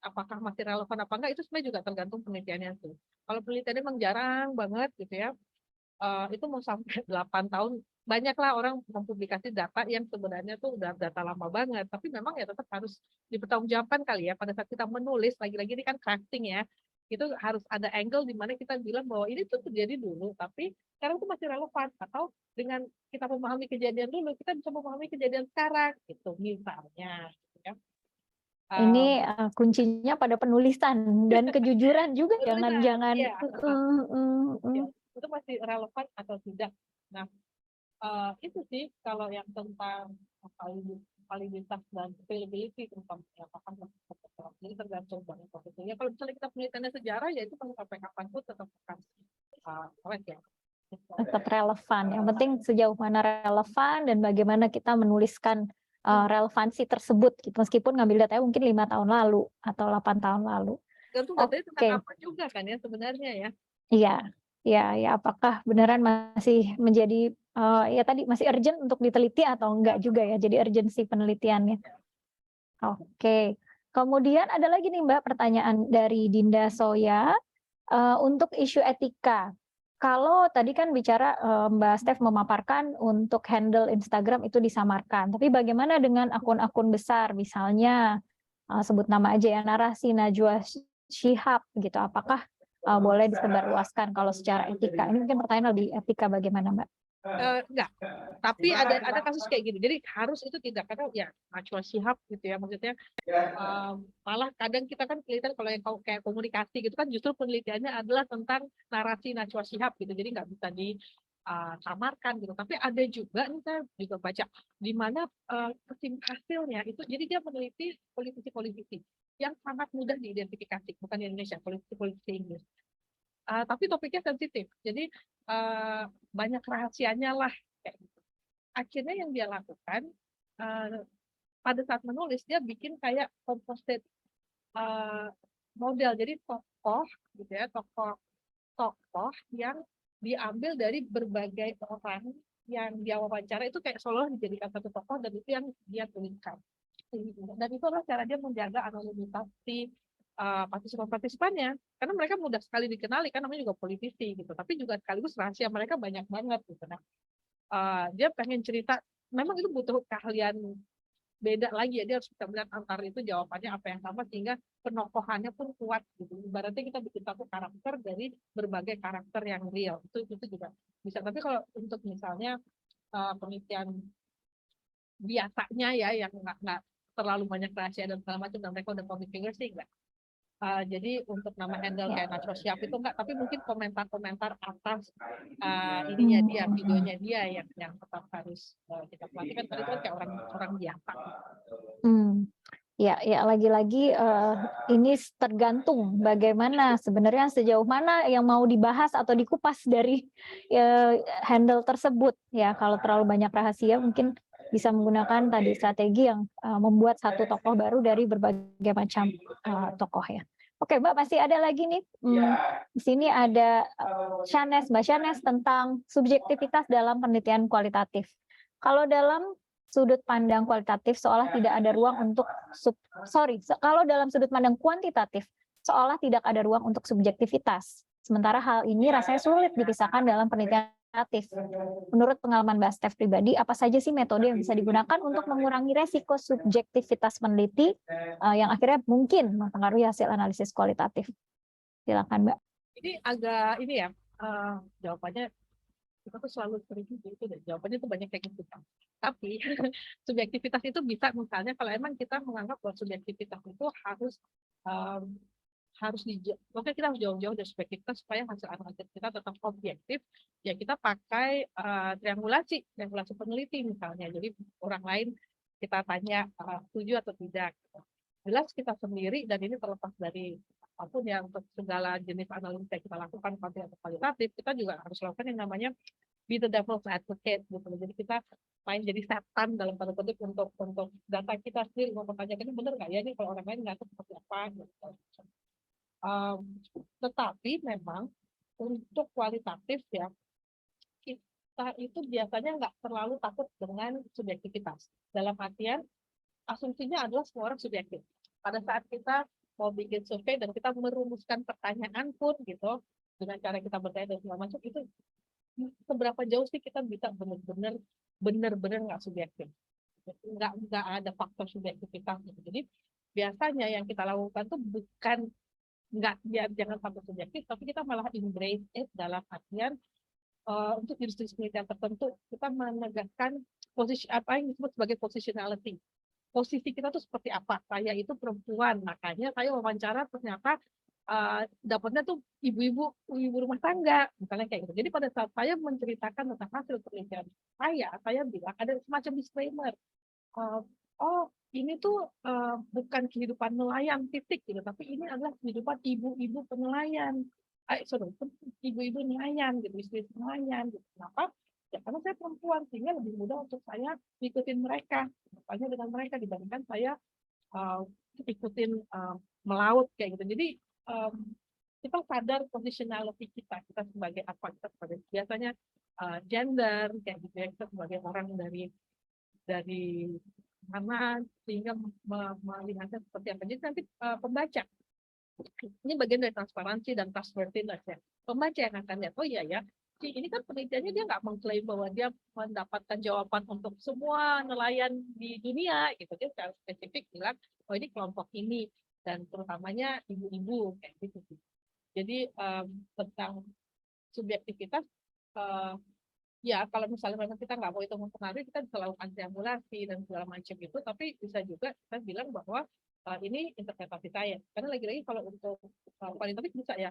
apakah masih relevan apa enggak, itu sebenarnya juga tergantung penelitiannya tuh. Kalau penelitiannya memang jarang banget gitu ya, itu mau sampai 8 tahun, banyaklah orang mempublikasi data yang sebenarnya tuh udah data lama banget, tapi memang ya tetap harus dipertanggungjawabkan kali ya pada saat kita menulis, lagi-lagi ini kan crafting ya, itu harus ada angle di mana kita bilang bahwa ini tuh terjadi dulu, tapi sekarang tuh masih relevan, atau dengan kita memahami kejadian dulu, kita bisa memahami kejadian sekarang, gitu misalnya. Gitu ya. Ini kuncinya pada penulisan dan kejujuran juga, jangan Ya, itu masih relevan atau tidak. Nah, itu sih kalau yang tentang validitas dan availability terutama apakah jadi tergantung banyak itu ya. Kalau misalnya kita penelitiannya sejarah ya itu sampai kapanpun tetap akan awet ya. Tetap relevan. Yang penting sejauh mana relevan dan bagaimana kita menuliskan relevansi tersebut, gitu. Meskipun ngambil datanya mungkin 5 tahun lalu atau 8 tahun lalu. Tentu datanya Oke. tentang apa juga kan ya sebenarnya ya. Iya, ya apakah beneran masih menjadi ya tadi masih urgent untuk diteliti atau enggak juga ya, jadi urgensi penelitiannya. Oke. Kemudian ada lagi nih Mbak pertanyaan dari Dinda Soya untuk isu etika. Kalau tadi kan bicara Mbak Steph memaparkan untuk handle Instagram itu disamarkan, tapi bagaimana dengan akun-akun besar misalnya sebut nama aja ya, Narasi Najwa Shihab gitu, apakah boleh disebarluaskan kalau secara etika? Ini mungkin pertanyaan lebih etika bagaimana Mbak? Enggak, tapi ada kasus kayak gini. Jadi harus itu tidak, karena ya Najwa Shihab gitu ya, maksudnya malah kadang kita kan kelihatan kalau yang kayak komunikasi gitu kan justru penelitiannya adalah tentang narasi Najwa Shihab gitu, jadi nggak bisa disamarkan gitu. Tapi ada juga nih saya juga baca di mana hasilnya itu, jadi dia meneliti politisi-politisi yang sangat mudah diidentifikasi, bukan di Indonesia, politisi-politisi Inggris. Tapi topiknya sensitif, jadi banyak rahasianya lah kayak gitu. Akhirnya yang dia lakukan pada saat menulis dia bikin kayak composite model, jadi tokoh gitu ya, tokoh yang diambil dari berbagai orang yang dia wawancara itu kayak seolah dijadikan satu tokoh, dan itu yang dia tuliskan. Dan itu adalah cara dia menjaga anonimitas partisipan-partisipannya, karena mereka mudah sekali dikenali kan, namanya juga politisi gitu, tapi juga sekaligus rahasia mereka banyak banget gitu. Nah, dia pengen cerita, memang itu butuh keahlian beda lagi ya, dia harus bisa melihat antara itu jawabannya apa yang sama sehingga penokohannya pun kuat gitu. Ibaratnya kita bikin satu karakter dari berbagai karakter yang real, itu juga bisa. Tapi kalau untuk misalnya penelitian biasanya ya yang nggak terlalu banyak rahasia dan segala macam, dan mereka udah public figure sih enggak. Jadi untuk nama handle kayak Najwa Shihab itu enggak, tapi mungkin komentar-komentar atas ininya dia, videonya dia yang tetap harus kita perhatikan, karena itu kan kayak orang biasa. Ya lagi-lagi ini tergantung bagaimana sebenarnya sejauh mana yang mau dibahas atau dikupas dari handle tersebut ya. Kalau terlalu banyak rahasia mungkin bisa menggunakan tadi strategi yang membuat satu tokoh baru dari berbagai macam tokoh ya. Oke Mbak, masih ada lagi nih. Di sini ada Mbak Shanes tentang subjektivitas dalam penelitian kualitatif. Kalau dalam sudut pandang kualitatif seolah tidak ada ruang untuk kalau dalam sudut pandang kuantitatif seolah tidak ada ruang untuk subjektivitas. Sementara hal ini rasanya sulit dipisahkan dalam penelitian kualitatif. Menurut pengalaman Mbak Steph pribadi, apa saja sih metode yang bisa digunakan untuk mengurangi resiko subjektivitas peneliti yang akhirnya mungkin mempengaruhi hasil analisis kualitatif? Silakan Mbak. Ini agak ini ya, jawabannya kita tuh selalu sering gitu deh, jawabannya tuh banyak kayak gitu kan. Tapi subjektivitas itu bisa misalnya kalau emang kita menganggap bahwa subjektivitas itu makanya kita harus jauh-jauh dari subjektivitas supaya hasil analisis kita tetap objektif. Ya kita pakai triangulasi peneliti misalnya. Jadi orang lain kita tanya setuju atau tidak. Jelas kita sendiri, dan ini terlepas dari apapun ya, untuk segala jenis analisis yang kita lakukan kuantitatif kualitatif, kita juga harus lakukan yang namanya be the devil's advocate gitu. Jadi kita main jadi setan dalam tanda kutip untuk data kita sendiri, mempertanyakan ini benar nggak ya, ini kalau orang lain nggak tahu seperti apa gitu. Tetapi memang untuk kualitatif ya, kita itu biasanya nggak terlalu takut dengan subjektivitas. Dalam artian asumsinya adalah semua orang subjektif. Pada saat kita mau bikin survei dan kita merumuskan pertanyaan pun gitu, dengan cara kita bertanya dan segala macam, itu seberapa jauh sih kita bisa benar-benar nggak subjektif, nggak ada faktor subjektivitas gitu. Jadi biasanya yang kita lakukan tuh bukan jangan sampai subjektif, tapi kita malah embrace it dalam artian untuk jenis penelitian tertentu kita menegakkan posisi apa yang disebut sebagai positionality. Posisi kita tuh seperti apa? Saya itu perempuan, makanya saya wawancara ternyata dapatnya tuh ibu rumah tangga, misalnya kayak gitu. Jadi pada saat saya menceritakan tentang hasil penelitian saya bilang ada semacam disclaimer. Oh, ini tuh bukan kehidupan nelayan titik gitu, tapi ini adalah kehidupan ibu-ibu penelayan. ibu-ibu nelayan gitu, istri nelayan gitu. Kenapa? Ya karena saya perempuan, sehingga lebih mudah untuk saya ngikutin mereka, makanya dengan mereka dibandingkan saya ikutin melaut kayak gitu. Jadi kita sadar positionality kita sebagai apa, kita sebagai biasanya gender kayak gitu ya, kita sebagai orang dari mana, sehingga melihatnya seperti apa. Jadi nanti pembaca, ini bagian dari transparansi dan trustworthiness ya. Pembaca yang akan lihat, oh iya ya, ini kan penelitiannya dia nggak mengklaim bahwa dia mendapatkan jawaban untuk semua nelayan di dunia gitu. Dia secara spesifik bilang, oh ini kelompok ini, dan terutamanya ibu-ibu kayak gitu. Jadi tentang subjektivitas, ya kalau misalnya memang kita nggak mau itu mempengaruhi, kita bisa lakukan triangulasi dan segala macam itu, tapi bisa juga kita bilang bahwa ini interpretasi saya. Karena lagi-lagi kalau untuk kualitatif bisa ya,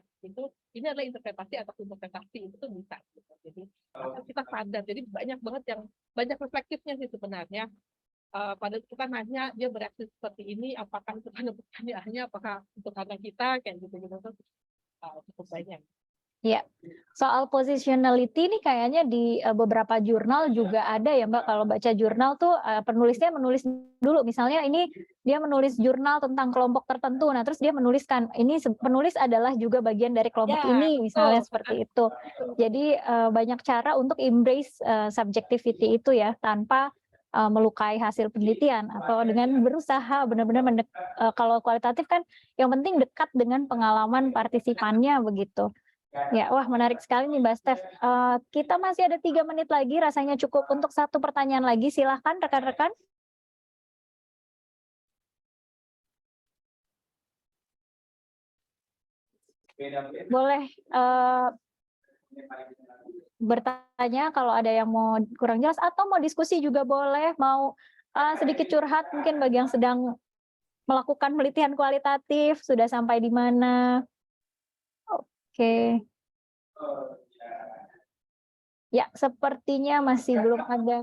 ini adalah interpretasi atau interpretasi itu tuh bisa. Gitu. Jadi kita sadar, jadi banyak banget yang banyak reflektifnya sih sebenarnya. Pada kita nanya dia bereaksi seperti ini, apakah itu karena pertanyaannya, apakah itu karena kita kayak gitu-gitu tuh cukup banyak. Ya, soal positionality ini kayaknya di beberapa jurnal juga ada ya Mbak. Kalau baca jurnal tuh penulisnya menulis dulu, misalnya ini dia menulis jurnal tentang kelompok tertentu, nah terus dia menuliskan ini penulis adalah juga bagian dari kelompok Ya, ini, misalnya betul. seperti itu. Jadi banyak cara untuk embrace subjectivity itu ya, tanpa melukai hasil penelitian atau dengan berusaha benar-benar kalau kualitatif kan yang penting dekat dengan pengalaman partisipannya begitu. Ya, wah menarik sekali nih Mbak Steph. Kita masih ada 3 menit lagi, rasanya cukup untuk satu pertanyaan lagi. Silahkan rekan-rekan. Boleh bertanya kalau ada yang mau kurang jelas, atau mau diskusi juga boleh, mau sedikit curhat mungkin bagi yang sedang melakukan penelitian kualitatif, sudah sampai di mana. Oke. Ya, sepertinya masih belum ada.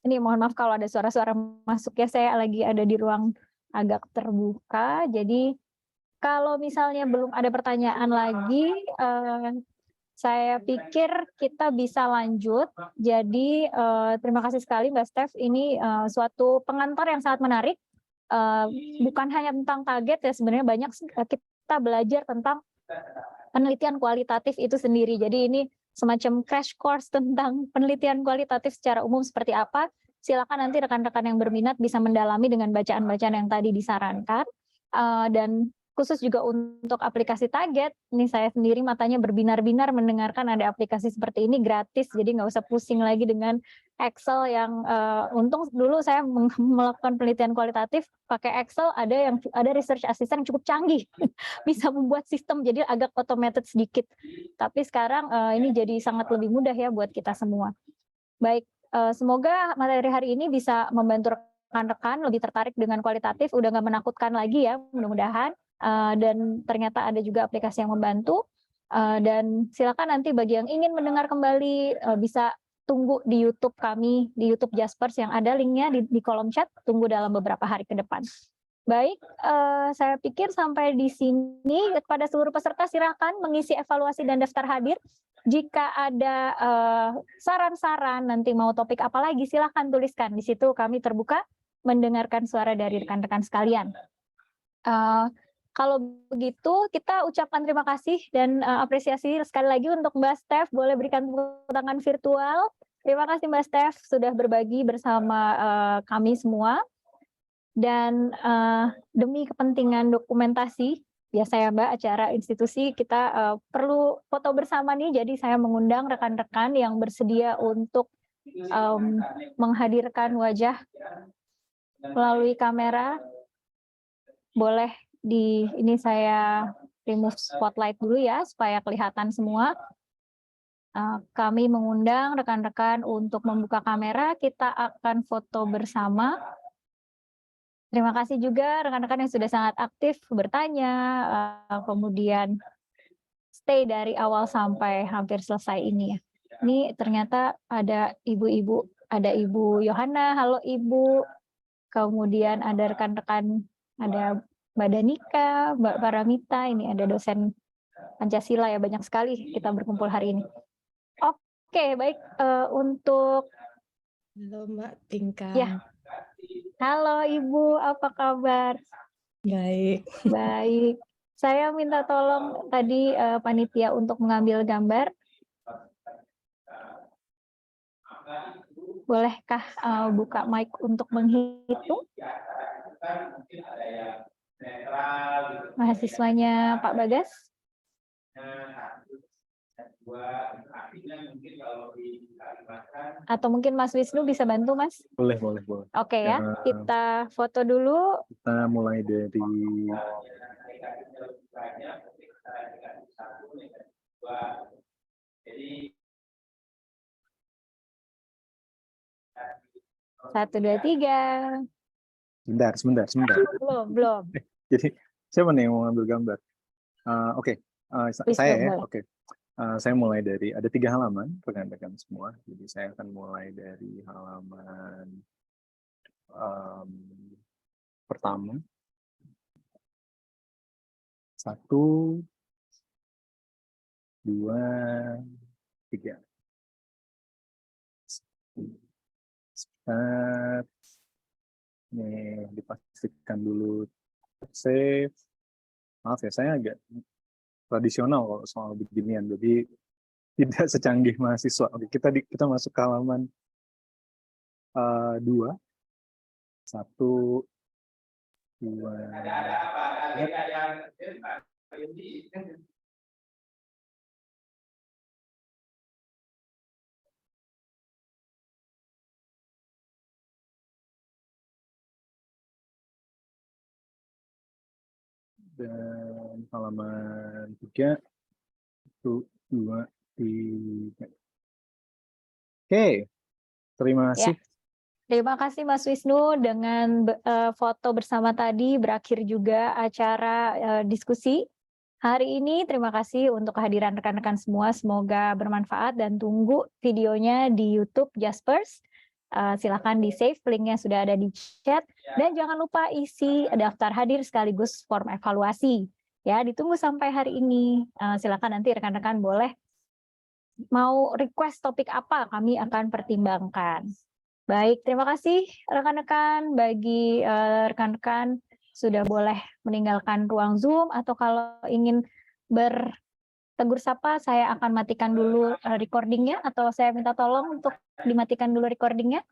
Ini mohon maaf kalau ada suara-suara masuk ya, saya lagi ada di ruang agak terbuka. Jadi kalau misalnya belum ada pertanyaan lagi, saya pikir kita bisa lanjut. Jadi terima kasih sekali Mbak Steph. Ini suatu pengantar yang sangat menarik. Bukan hanya tentang target ya, sebenarnya banyak kita belajar tentang penelitian kualitatif itu sendiri. Jadi ini semacam crash course tentang penelitian kualitatif secara umum seperti apa. Silakan nanti rekan-rekan yang berminat bisa mendalami dengan bacaan-bacaan yang tadi disarankan. Dan khusus juga untuk aplikasi target, ini saya sendiri matanya berbinar-binar mendengarkan ada aplikasi seperti ini gratis, jadi nggak usah pusing lagi dengan Excel yang untung dulu saya melakukan penelitian kualitatif pakai Excel, ada research assistant yang cukup canggih bisa membuat sistem jadi agak automated sedikit, tapi sekarang ini jadi sangat lebih mudah ya buat kita semua. Baik, semoga materi hari ini bisa membantu rekan-rekan lebih tertarik dengan kualitatif, udah nggak menakutkan lagi ya mudah-mudahan. Dan ternyata ada juga aplikasi yang membantu, dan silakan nanti bagi yang ingin mendengar kembali bisa tunggu di YouTube kami, di YouTube Jaspers yang ada linknya di kolom chat, tunggu dalam beberapa hari ke depan. Baik, saya pikir sampai di sini. Kepada seluruh peserta silakan mengisi evaluasi dan daftar hadir. Jika ada saran-saran nanti mau topik apa lagi, silakan tuliskan. Di situ kami terbuka mendengarkan suara dari rekan-rekan sekalian. Kalau begitu, kita ucapkan terima kasih dan apresiasi sekali lagi untuk Mbak Steph. Boleh berikan tepuk tangan virtual. Terima kasih Mbak Steph sudah berbagi bersama kami semua. Dan demi kepentingan dokumentasi, biasa ya Mbak, acara institusi kita perlu foto bersama nih. Jadi saya mengundang rekan-rekan yang bersedia untuk menghadirkan wajah melalui kamera. Boleh ini saya remove spotlight dulu ya supaya kelihatan semua. Kami mengundang rekan-rekan untuk membuka kamera, kita akan foto bersama. Terima kasih juga rekan-rekan yang sudah sangat aktif bertanya, kemudian stay dari awal sampai hampir selesai ini ya. Ini ternyata ada ibu-ibu, ada Ibu Yohana, halo Ibu. Kemudian ada rekan-rekan, ada Mbak Danika, Mbak Paramita, ini ada dosen Pancasila ya, banyak sekali kita berkumpul hari ini. Oke, baik, untuk Halo Mbak Tingkat. Ya. halo Ibu, apa kabar? Baik. Baik. Saya minta tolong tadi panitia untuk mengambil gambar. Bolehkah buka mic untuk menghitung? Mahasiswanya Pak Bagas? Atau mungkin Mas Wisnu bisa bantu, Mas? Boleh, boleh, boleh. Oke ya, Ya. kita foto dulu. Kita mulai dari Satu, dua, tiga. sebentar. Belum. Jadi siapa nih yang mau ambil gambar? Oke, Wisnu, saya ya. boleh. Oke. Saya mulai dari ada 3 halaman rekan-rekan semua. Jadi saya akan mulai dari halaman pertama. 1, 2, 3. Start. Nih, dipastikan dulu save. Maaf ya, saya agak tradisional kalau soal beginian, jadi tidak secanggih mahasiswa. Oke, kita masuk ke halaman 2. 1, 2. Dan halaman 3. 1, 2, 3. Oke, terima kasih. Terima kasih Mas Wisnu. Dengan foto bersama tadi berakhir juga acara diskusi hari ini. Terima kasih untuk kehadiran rekan-rekan semua. Semoga bermanfaat dan tunggu videonya di YouTube Jaspers. Silakan di save, linknya sudah ada di chat. Dan jangan lupa isi daftar hadir sekaligus form evaluasi. Ya, ditunggu sampai hari ini. Silakan nanti rekan-rekan boleh mau request topik apa, kami akan pertimbangkan. Baik, terima kasih rekan-rekan. Bagi rekan-rekan sudah boleh meninggalkan ruang Zoom, atau kalau ingin bertegur sapa, saya akan matikan dulu recordingnya, atau saya minta tolong untuk dimatikan dulu recordingnya.